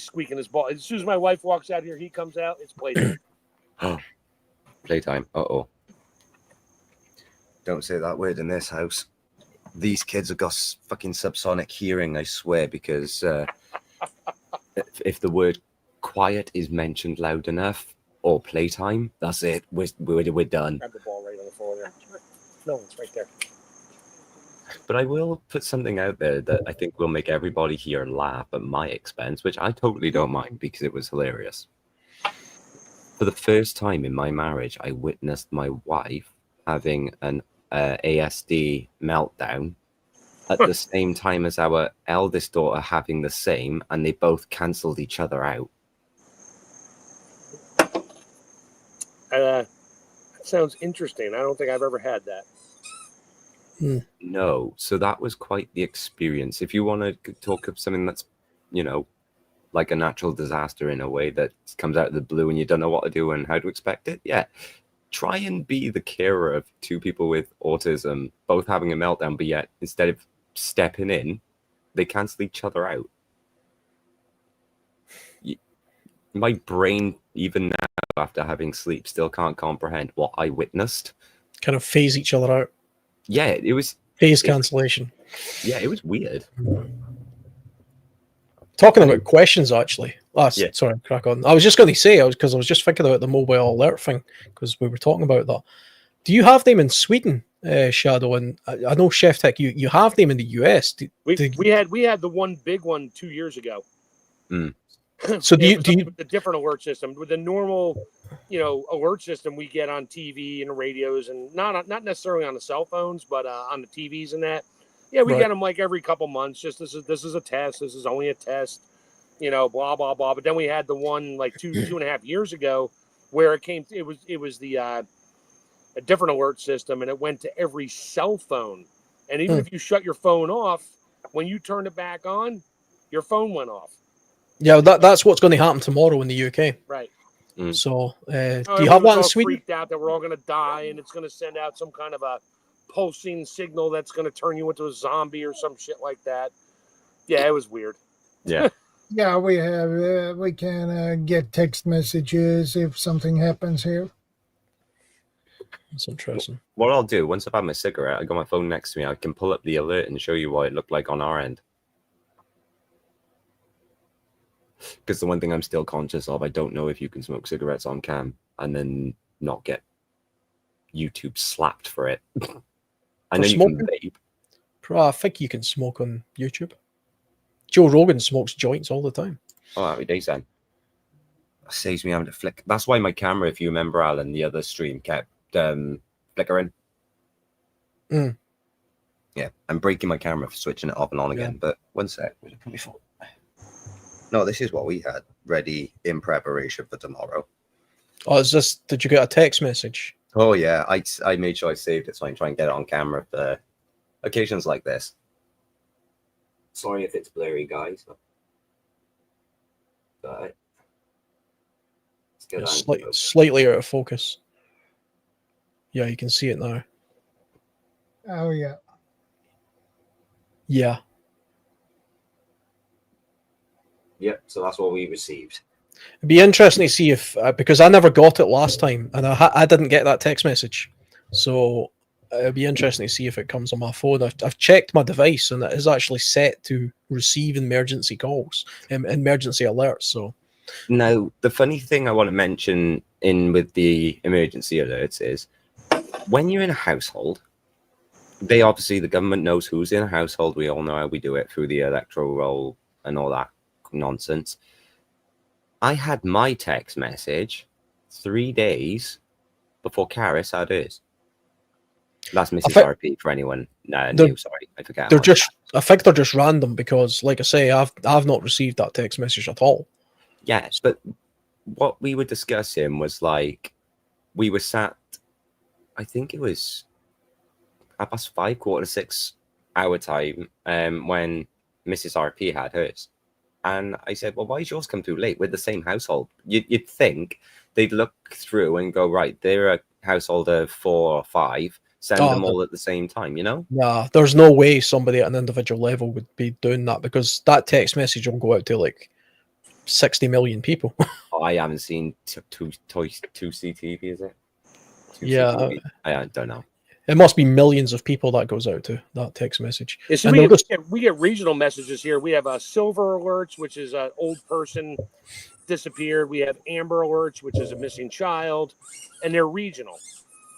squeaking his ball. As soon as my wife walks out here, he comes out. It's playtime. Playtime. Uh-oh. Don't say that word in this house. These kids have got fucking subsonic hearing, I swear, because if the word quiet is mentioned loud enough, or playtime, that's it. We're done. Grab the ball right on the floor there. No, it's right there. But I will put something out there that I think will make everybody here laugh at my expense, which I totally don't mind because it was hilarious. For the first time in my marriage, I witnessed my wife having an ASD meltdown at the same time as our eldest daughter having the same, and they both cancelled each other out. That sounds interesting. I don't think I've ever had that. No, so that was quite the experience. If you want to talk of something that's, you know, like a natural disaster in a way that comes out of the blue and you don't know what to do and how to expect it, yeah, try and be the carer of two people with autism, both having a meltdown, but yet instead of stepping in, they cancel each other out. My brain, even now, after having sleep, still can't comprehend what I witnessed. Kind of phase each other out. Yeah, it was phase cancellation. Yeah, it was weird. Talking about questions, actually. Sorry, crack on. I was just going to say, because I was just thinking about the mobile alert thing, because we were talking about that. Do you have them in Sweden, Shadow? And I know Chef Tech, you have them in the US. We had the one big one 2 years ago. Mm. So do you the different alert system with the normal, alert system we get on TV and radios, and not necessarily on the cell phones, but on the TVs and that. Yeah, we get them like every couple months. Just this is a test. This is only a test. Blah blah blah. But then we had the one like two and a half years ago where it came. It was the a different alert system, and it went to every cell phone. And even if you shut your phone off, when you turned it back on, your phone went off. Yeah, that's what's going to happen tomorrow in the UK. Right. Mm. So, do you have that in Sweden? Freaked out that we're all going to die, and it's going to send out some kind of a pulsing signal that's going to turn you into a zombie or some shit like that. Yeah, it was weird. Yeah. Yeah, we have. We can get text messages if something happens here. That's interesting. What I'll do, once I've had my cigarette, I got my phone next to me, I can pull up the alert and show you what it looked like on our end. Because the one thing I'm still conscious of, I don't know if you can smoke cigarettes on cam and then not get YouTube slapped for it. I know you can vape. I think you can smoke on YouTube. Joe Rogan smokes joints all the time. Oh, happy days then. That saves me having to flick. That's why my camera, if you remember, Alan, the other stream kept flickering. Mm. Yeah, I'm breaking my camera for switching it off and on again. But one sec. No, this is what we had ready in preparation for tomorrow. Oh, did you get a text message? Oh, yeah. I made sure I saved it so I can try and get it on camera for occasions like this. Sorry if it's blurry, guys. But slightly out of focus. Yeah, you can see it now. Oh, yeah. Yeah. Yep, so that's what we received. It'd be interesting to see if, because I never got it last time, and I didn't get that text message. So it'd be interesting to see if it comes on my phone. I've checked my device, and it is actually set to receive emergency calls, emergency alerts. So now, the funny thing I want to mention with the emergency alerts is when you're in a household, the government knows who's in a household. We all know how we do it through the electoral roll and all that nonsense. I had my text message 3 days before Karis had hers. That's Mrs. RP for anyone new. Sorry, I forgot. I think they're just random because, like I say, I've not received that text message at all. Yes, but what we were discussing was like we were sat. I think it was 5:30, 5:45 our time when Mrs. RP had hers. And I said, well, why is yours come through late? We're the same household. You'd think they'd look through and go, right, they're a household of 4 or 5. Send them all at the same time, Nah, there's no way somebody at an individual level would be doing that because that text message will go out to like 60 million people. I haven't seen two CTV, is it? Yeah. I don't know. It must be millions of people that goes out to, that text message. Yeah, so And we get regional messages here. We have silver alerts, which is an old person disappeared. We have amber alerts, which is a missing child, and they're regional.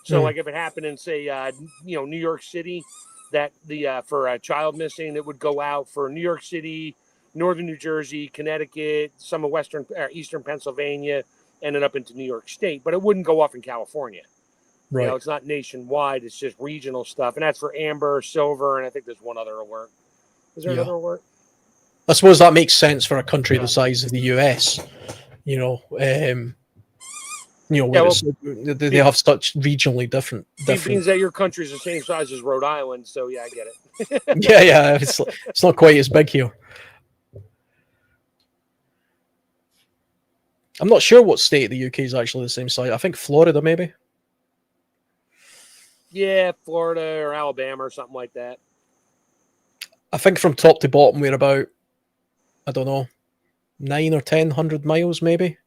So, like if it happened in, say, New York City, that for a child missing, it would go out for New York City, northern New Jersey, Connecticut, some of eastern Pennsylvania, and then up into New York State. But it wouldn't go off in California. right. You know, it's not nationwide. It's just regional stuff, and that's for amber, silver, and I think there's one other alert. Is there another alert? I suppose that makes sense for a country the size of the US. You know, they have such regionally different. It means that your country's the same size as Rhode Island, so yeah, I get it. yeah, it's not quite as big here. I'm not sure what state the UK is actually the same size. I think Florida, maybe. Yeah, Florida or Alabama or something like that. I think from top to bottom we're about, I don't know, 9 or 1,000 miles maybe.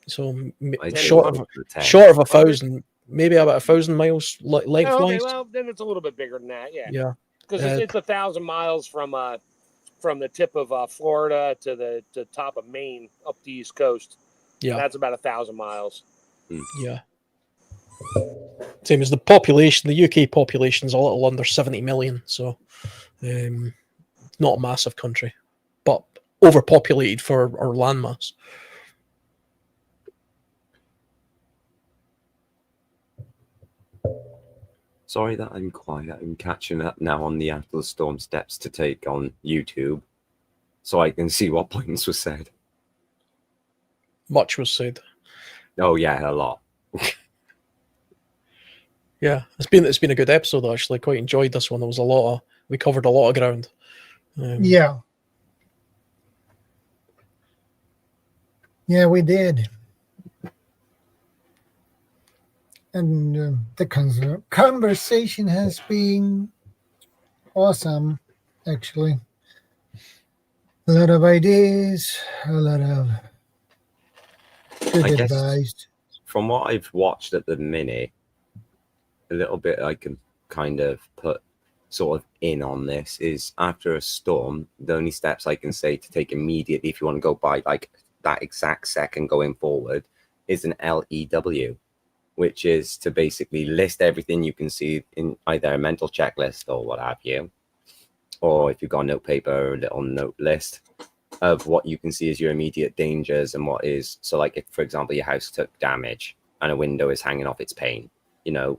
So short of 1,000, maybe about 1,000 miles lengthwise. Oh, okay, well then it's a little bit bigger than that. Yeah. Because it's 1,000 miles from the tip of Florida to the top of Maine up the East Coast. Yeah, that's about 1,000 miles. Yeah. Same as the population. The UK population is a little under 70 million, so not a massive country, but overpopulated for our landmass. Sorry that I'm quiet. I'm catching up now on the After the Storm steps to take on YouTube, so I can see what points were said. Much was said. Oh yeah, a lot. Yeah, it's been a good episode actually. Quite enjoyed this one. There was we covered a lot of ground. Yeah, we did. And the conversation has been awesome, actually. A lot of ideas, a lot of good advice. From what I've watched at the minute, a little bit I can kind of put sort of in on this is after a storm, the only steps I can say to take immediately if you want to go by like that exact second going forward is an LEW, which is to basically list everything you can see in either a mental checklist or what have you, or if you've got a note paper or a little note list of what you can see as your immediate dangers and what is. So like if, for example, your house took damage and a window is hanging off its pane, you know,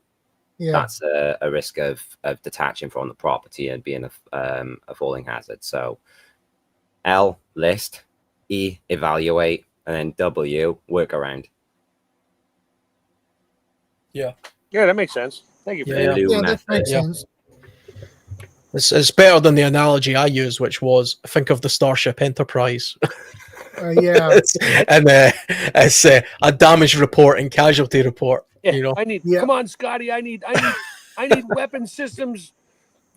that's a risk of detaching from the property and being a falling hazard. So L, list, E, evaluate, and then W, work around. Yeah, that makes sense. Thank you for that. Yeah, that makes sense. It's better than the analogy I used, which was think of the Starship Enterprise. Yeah, and it's a damage report and casualty report. Yeah, you know, come on, Scotty. I need weapon systems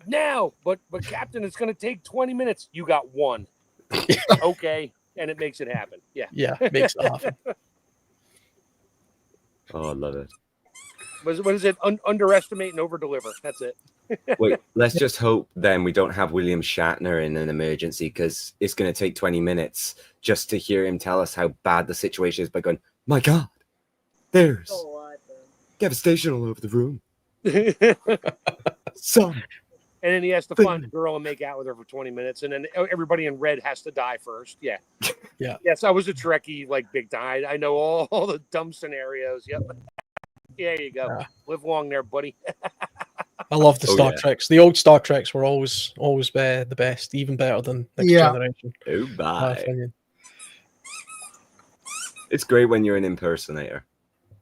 now. But Captain, it's going to take 20 minutes. You got one. Okay, and it makes it happen. Yeah, it makes it happen. Oh, I love it. What is it? Underestimate and overdeliver. That's it. Wait, let's just hope then we don't have William Shatner in an emergency, because it's going to take 20 minutes just to hear him tell us how bad the situation is by going, my God, there's devastation all over the room. Son. And then he has to find a girl and make out with her for 20 minutes. And then everybody in red has to die first. Yeah. Yeah. Yes, I was a Trekkie, like big time. I know all the dumb scenarios. Yep. Yeah, there you go. Live long there, buddy. I love the Star Treks. The old Star Treks were always the best, even better than Next Generation. Oh, bye. It's great when you're an impersonator.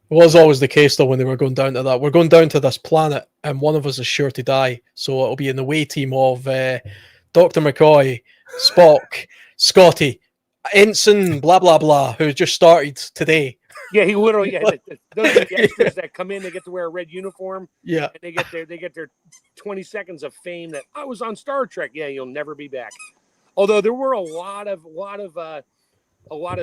It was always the case, though, when they were going down to that. We're going down to this planet, and one of us is sure to die. So it'll be in the way team of Dr. McCoy, Spock, Scotty, Ensign, blah, blah, blah, who just started today. Yeah, he literally. Yeah, those are the extras that come in. They get to wear a red uniform. Yeah, and they get their 20 seconds of fame that I was on Star Trek. Yeah, you'll never be back. Although there were a lot of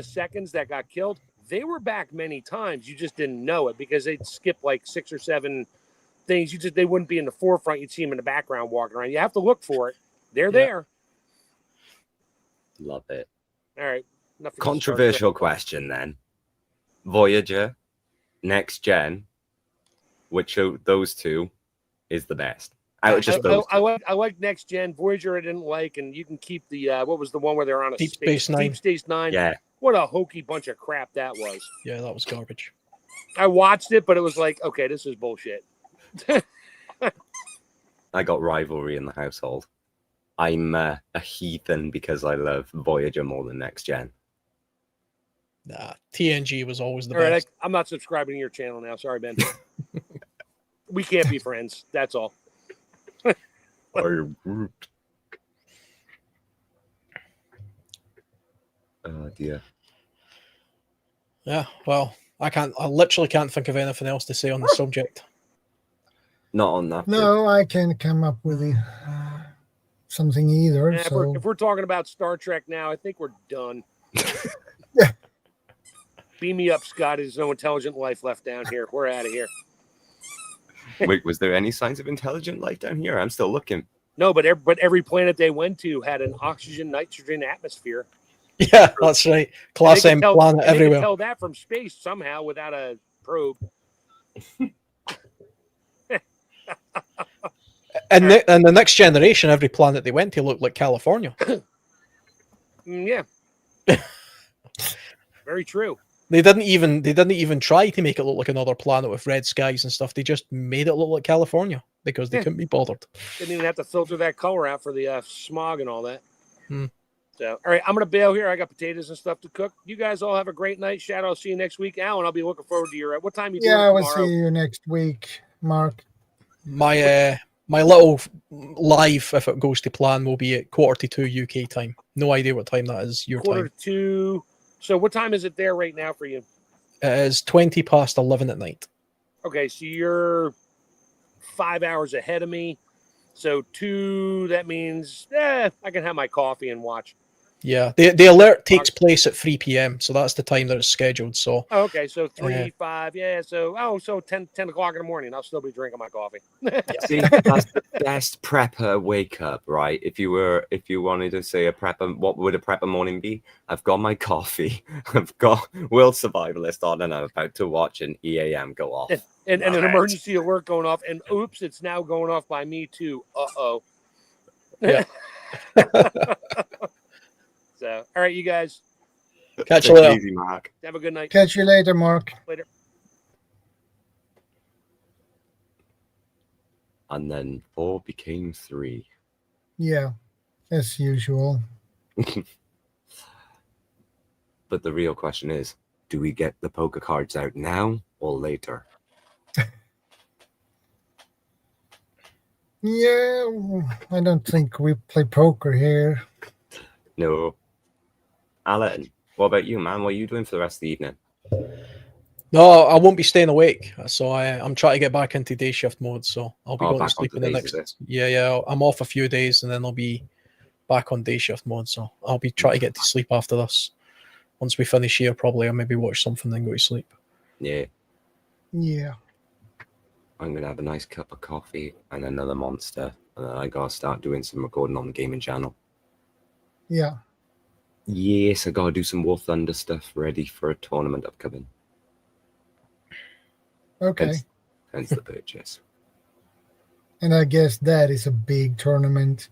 seconds that got killed. They were back many times. You just didn't know it because they'd skip like 6 or 7 things. They wouldn't be in the forefront. You'd see them in the background walking around. You have to look for it. They're Yeah. there. Love it. All right. Controversial question then. Voyager, next gen, which of those two is the best? Out of just those I like next gen. Voyager I didn't like, and you can keep the what was the one where they're on a Deep Space Nine. Deep Space Nine. Yeah. What a hokey bunch of crap that was. Yeah, that was garbage. I watched it, but it was like, okay, this is bullshit. I got rivalry in the household. I'm a heathen because I love Voyager more than next gen. Nah, TNG was always the All right, best. I'm not subscribing to your channel now. Sorry, Ben. We can't be friends. That's all. Oh dear. Yeah, well, I literally can't think of anything else to say on the subject. Not on that. No, I can't come up with something either. Yeah, So if we're talking about Star Trek now, I think we're done. Yeah. Beam me up, Scott. There's no intelligent life left down here. We're out of here. Wait, was there any signs of intelligent life down here? I'm still looking. No, but every planet they went to had an oxygen, nitrogen atmosphere. Yeah, that's right. Class M planet They everywhere. could tell that from space somehow without a probe. And the next generation, every planet they went to looked like California. Yeah. Very true. They didn't even try to make it look like another planet with red skies and stuff. They just made it look like California because they couldn't be bothered. Didn't even have to filter that color out for the smog and all that. Hmm. So, all right, I'm gonna bail here. I got potatoes and stuff to cook. You guys all have a great night. Shadow, I'll see you next week. Alan, I'll be looking forward to your. What time you doing yeah, I will tomorrow? see you next week, Mark. My little live, if it goes to plan, will be at 1:45 UK time. No idea what time that is your time. 1:45. So what time is it there right now for you? It is 11:20 at night. Okay, so you're 5 hours ahead of me. So 2, that means I can have my coffee and watch. Yeah, the alert takes place at 3 p.m, so that's the time that it's scheduled. So okay, so 3, 5, yeah. So 10 o'clock in the morning, I'll still be drinking my coffee. See, that's the best prepper wake up, right? If you wanted to say a prepper, what would a prepper morning be? I've got my coffee, I've got World Survivalist on, and I'm about to watch an EAM go off. And an emergency alert going off, and oops, it's now going off by me too. Uh-oh. Yeah. So, all right, you guys. Catch you later. Easy, Mark. Have a good night. Catch you later, Mark. Later. And then 4 became 3. Yeah, as usual. But the real question is, do we get the poker cards out now or later? Yeah, I don't think we play poker here. No. Alan, what about you, man? What are you doing for the rest of the evening? No, I won't be staying awake. So I'm trying to get back into day shift mode. So I'll be going to sleep in the next. Yeah. I'm off a few days and then I'll be back on day shift mode. So I'll be trying to get to sleep after this. Once we finish here, probably I'll maybe watch something and go to sleep. Yeah. Yeah. I'm gonna have a nice cup of coffee and another monster, and then I gotta start doing some recording on the gaming channel. Yeah. Yes, I gotta do some War Thunder stuff ready for a tournament upcoming. Okay. Hence the purchase. And I guess that is a big tournament.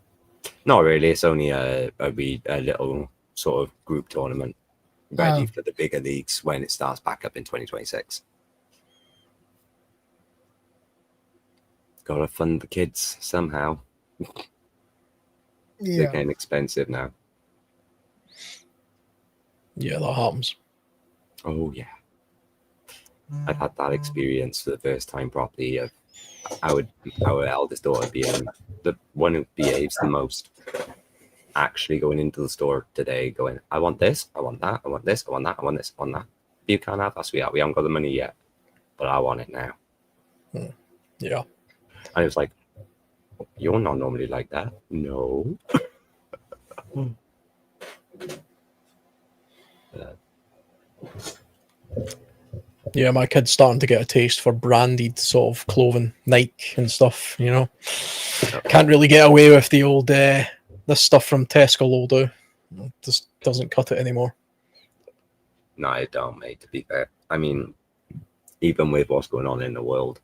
Not really. It's only a little sort of group tournament ready for the bigger leagues when it starts back up in 2026. Gotta fund the kids somehow. Yeah. They're getting expensive now. Yeah, that happens. Oh yeah. I've had that experience for the first time properly of our eldest daughter being the one who behaves the most. Actually going into the store today going, I want this, I want that, I want this, I want that, I want this, I want that. You can't have that, sweetheart. We haven't got the money yet. But I want it now. Yeah. And it was like, you're not normally like that. No. Yeah, my kid's starting to get a taste for branded sort of clothing, Nike and stuff. You know, can't really get away with the old this stuff from Tesco will do. It just doesn't cut it anymore. No, I don't, mate. To be fair, I mean, even with what's going on in the world,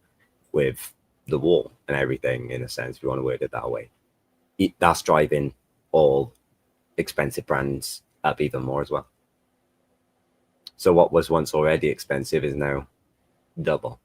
with the war and everything, in a sense, if you want to word it that way, that's driving all expensive brands up even more as well. So what was once already expensive is now double.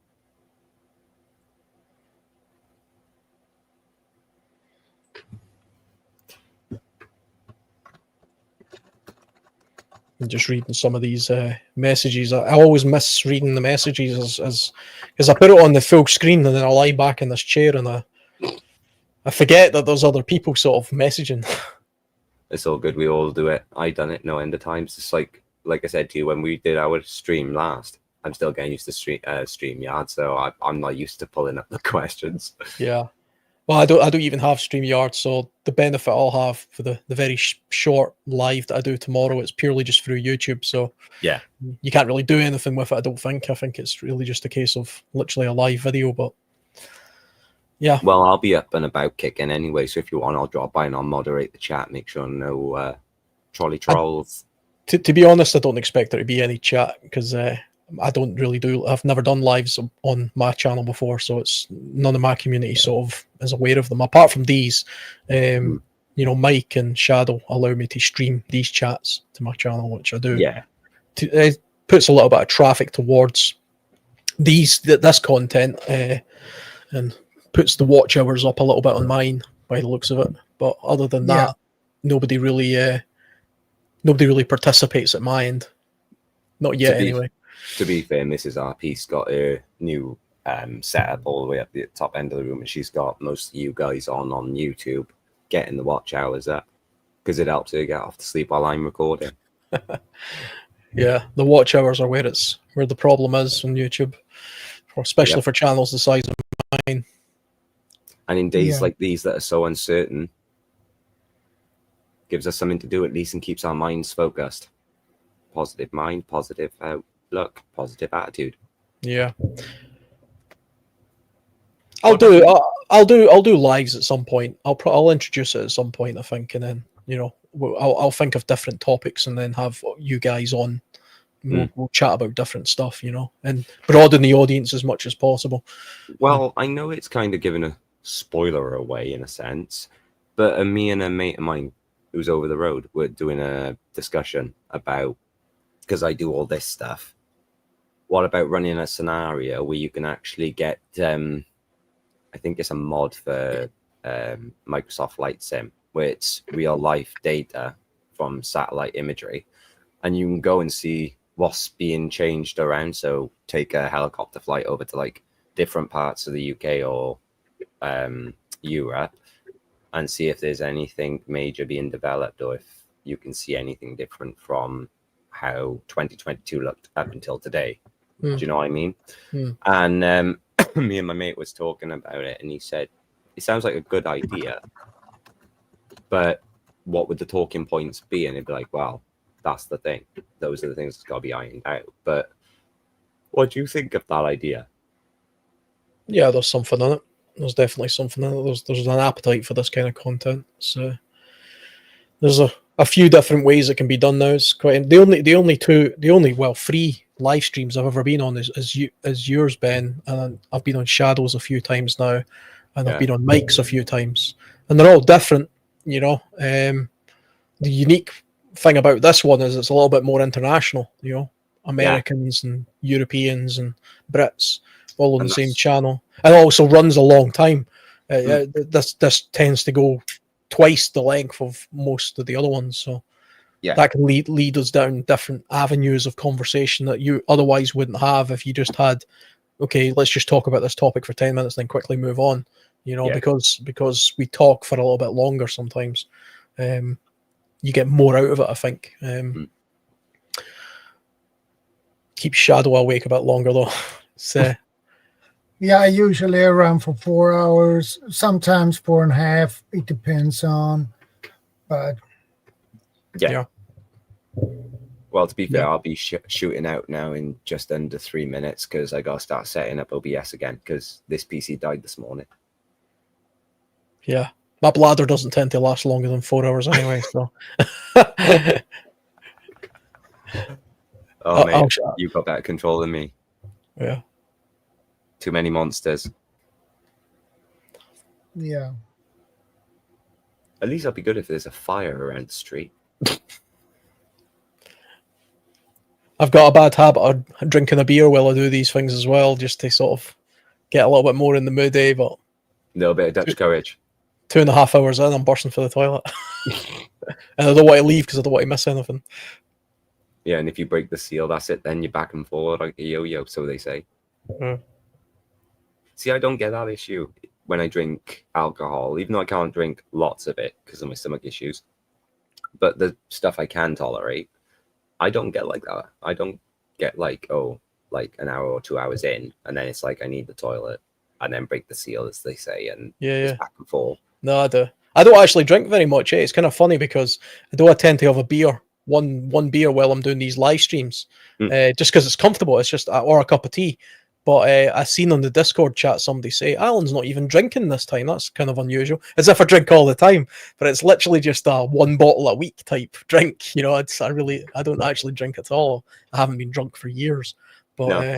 And just reading some of these messages, I always miss reading the messages as because I put it on the full screen and then I lie back in this chair and I forget that there's other people sort of messaging. It's all good. We all do it. I done it no end of times. It's like I said to you when we did our stream last. I'm still getting used to StreamYard, so I'm not used to pulling up the questions. Yeah. Well, I don't even have StreamYard, so the benefit I'll have for the very short live that I do tomorrow, it's purely just through YouTube. So yeah, you can't really do anything with it. I don't think. I think it's really just a case of literally a live video. But yeah. Well, I'll be up and about kicking anyway, so if you want, I'll drop by and I'll moderate the chat. Make sure no trolley trolls. To be honest, I don't expect there to be any chat because I don't really do. I've never done lives on my channel before, so it's none of my community sort of is aware of them. Apart from these, you know, Mike and Shadow allow me to stream these chats to my channel, which I do. Yeah, It puts a little bit of traffic towards this content and puts the watch hours up a little bit on mine by the looks of it. But other than that, nobody really participates at my end. Not yet, anyway. To be fair, Mrs. RP's got her new setup all the way up the top end of the room, and she's got most of you guys on YouTube getting the watch hours up because it helps her get off to sleep while I'm recording. Yeah, the watch hours are where the problem is on YouTube, especially for channels the size of mine. And in days like these that are so uncertain, gives us something to do at least and keeps our minds focused. Positive mind, positive outlook, positive attitude. Yeah. I'll do lives at some point. I'll introduce it at some point, I think, and then I'll think of different topics and then have you guys on. We'll chat about different stuff, and broaden the audience as much as possible. Well, I know it's kind of giving a spoiler away in a sense, but me and a mate of mine who's over the road were doing a discussion about, because I do all this stuff, what about running a scenario where you can actually get I think it's a mod for Microsoft Flight Sim where it's real life data from satellite imagery and you can go and see what's being changed around. So take a helicopter flight over to like different parts of the UK or Europe and see if there's anything major being developed or if you can see anything different from how 2022 looked up until today. Do you know what I mean? And me and my mate was talking about it and he said, it sounds like a good idea, but what would the talking points be? And it'd be like, well, that's the thing. Those are the things that's got to be ironed out. But what do you think of that idea? Yeah, there's something in it. There's definitely something in it. There's an appetite for this kind of content. So there's a few different ways it can be done now. It's quite the only three live streams I've ever been on is yours, Ben, and I've been on Shadows a few times now, and I've been on Mike's a few times, and they're all different. The unique thing about this one is it's a little bit more international. Americans and Europeans and Brits all on the same channel, and it also runs a long time. This tends to go twice the length of most of the other ones, so that can lead us down different avenues of conversation that you otherwise wouldn't have if you just had, okay, let's just talk about this topic for 10 minutes then quickly move on, because we talk for a little bit longer sometimes. You get more out of it, I think. Keep Shadow awake a bit longer though. Yeah, I usually around for 4 hours, sometimes 4.5. It depends on, but yeah. Well, to be fair, Yeah. I'll be shooting out now in just under 3 minutes because I got to start setting up OBS again because this PC died this morning. Yeah. My bladder doesn't tend to last longer than 4 hours anyway, so. Oh, I'll mate, you've got better control than me. Yeah. Too many monsters. Yeah. At least that'd be good if there's a fire around the street. I've got a bad habit of drinking a beer while I do these things as well, just to sort of get a little bit more in the mood, but A little bit of Dutch courage. 2.5 hours in, I'm bursting for the toilet. And I don't want to leave because I don't want to miss anything. Yeah, and if you break the seal, that's it. Then you're back and forward like a yo-yo, so they say. Mm. See, I don't get that issue when I drink alcohol, even though I can't drink lots of it because of my stomach issues. But the stuff I can tolerate, I don't get like that. I don't get like, oh, like an hour or 2 hours in, and then it's like I need the toilet, and then break the seal, as they say, and it's back and forth. No, I do. I don't actually drink very much. It's kind of funny because I tend to have a beer, one beer while I'm doing these live streams, just because it's comfortable. It's just or a cup of tea. But I seen on the Discord chat somebody say Alan's not even drinking this time. That's kind of unusual. As if I drink all the time, but it's literally just a 1 bottle a week type drink. You know, I don't actually drink at all. I haven't been drunk for years. But no.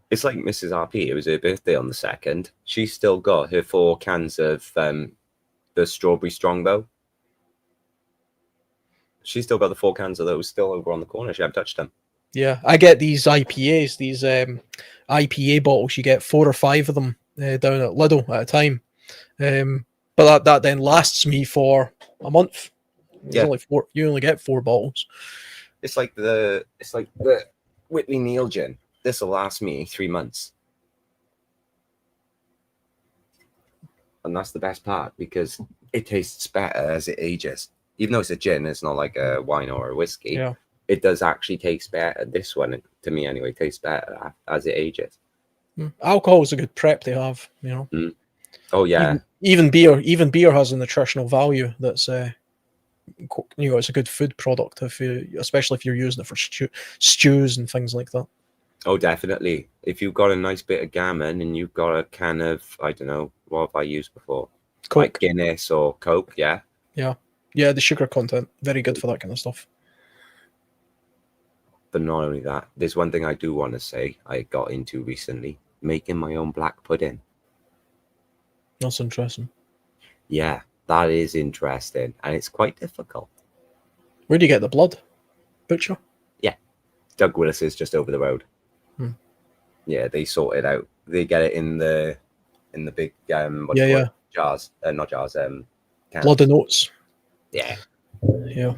It's like Mrs. RP. It was her birthday on the 2nd. She's still got her 4 cans of the strawberry strongbow. She's still got the 4 cans of those still over on the corner. She hasn't touched them. Yeah, I get these IPAs, these IPA bottles. You get 4 or 5 of them down at Lidl at a time. But that then lasts me for a month. There's only 4. You only get 4 bottles. It's like the Whitley Neal gin. This will last me 3 months. And that's the best part because it tastes better as it ages. Even though it's a gin, it's not like a wine or a whiskey. Yeah. It does actually taste better. This one, to me anyway, tastes better as it ages. Alcohol is a good prep to have, you know. Mm. Oh yeah. Even beer has a nutritional value that's it's a good food product especially if you're using it for stews and things like that. Oh, definitely. If you've got a nice bit of gammon and you've got a can of, I don't know, what have I used before? Coke. Like Guinness or Coke, yeah. Yeah, the sugar content, very good for that kind of stuff. But not only that, there's one thing I do want to say I got into recently, making my own black pudding. That's interesting. Yeah, that is interesting. And it's quite difficult. Where do you get the blood? Butcher? Yeah. Doug Willis is just over the road. Yeah, they sort it out. They get it in the big jars. Not jars, cans. Blood and oats. Yeah. Yeah.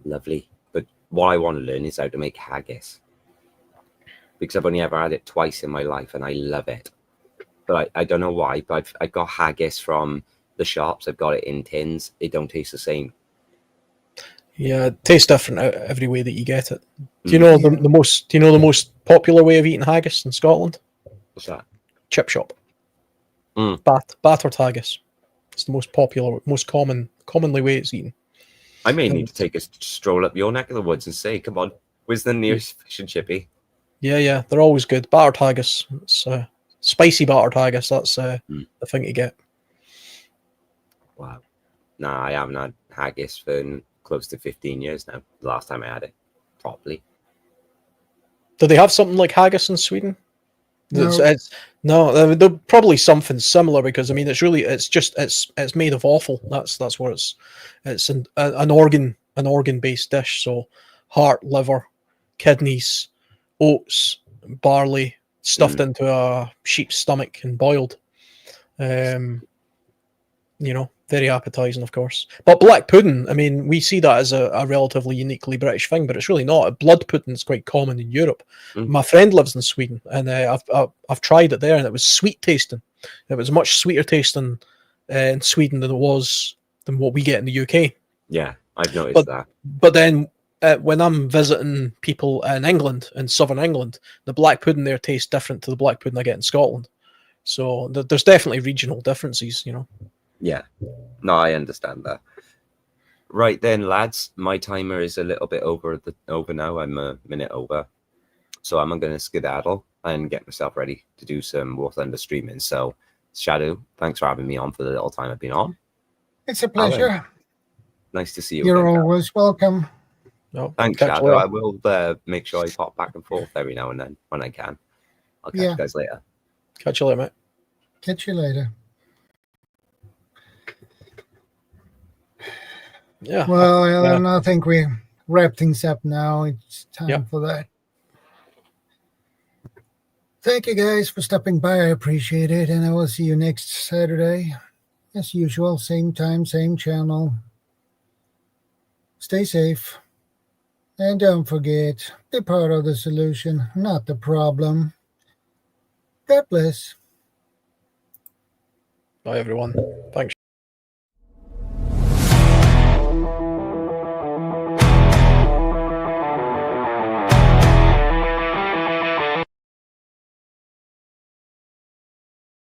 Lovely. But what I want to learn is how to make haggis. Because I've only ever had it twice in my life and I love it. But I don't know why, but I got haggis from the shops. I've got it in tins. It don't taste the same. Yeah, it tastes different every way that you get it. Do you know the most popular way of eating haggis in Scotland? What's that? Chip shop. Mm. Battered haggis. It's the most popular, most commonly way it's eaten. I may need to take a stroll up your neck of the woods and say, come on, where's the nearest fish and chippy? Yeah, they're always good. Battered haggis. It's spicy battered haggis. That's the thing to get. Wow. Nah, I haven't had haggis for close to 15 years now. The last time I had it properly. Do they have something like haggis in Sweden? No. They're probably something similar because I mean it's made of offal. That's what it's an organ based dish. So heart, liver, kidneys, oats, barley stuffed into a sheep's stomach and boiled. Very appetizing, of course. But black pudding, I mean, we see that as a relatively uniquely British thing, but it's really not. Blood pudding is quite common in Europe. My friend lives in Sweden, and I've tried it there, and it was sweet tasting. It was much sweeter tasting in Sweden than what we get in the UK. Yeah, I've noticed that. But then when I'm visiting people in England, in southern England, the black pudding there tastes different to the black pudding I get in Scotland. So there's definitely regional differences, you know. Yeah, no, I understand that. Right then, lads, my timer is a little bit over now. I'm a minute over, so I'm going to skedaddle and get myself ready to do some War Thunder streaming. So, Shadow, thanks for having me on for the little time I've been on. It's a pleasure. Alan, nice to see you. You're again, always welcome. No, thanks, Shadow. I will make sure I pop back and forth every now and then when I can. I'll catch you guys later. Catch you later, mate. Catch you later. Yeah. Well, Alan, I think we wrap things up now. It's time for that. Thank you guys for stopping by. I appreciate it. And I will see you next Saturday. As usual, same time, same channel. Stay safe. And don't forget, be part of the solution, not the problem. God bless. Bye, everyone. Thanks.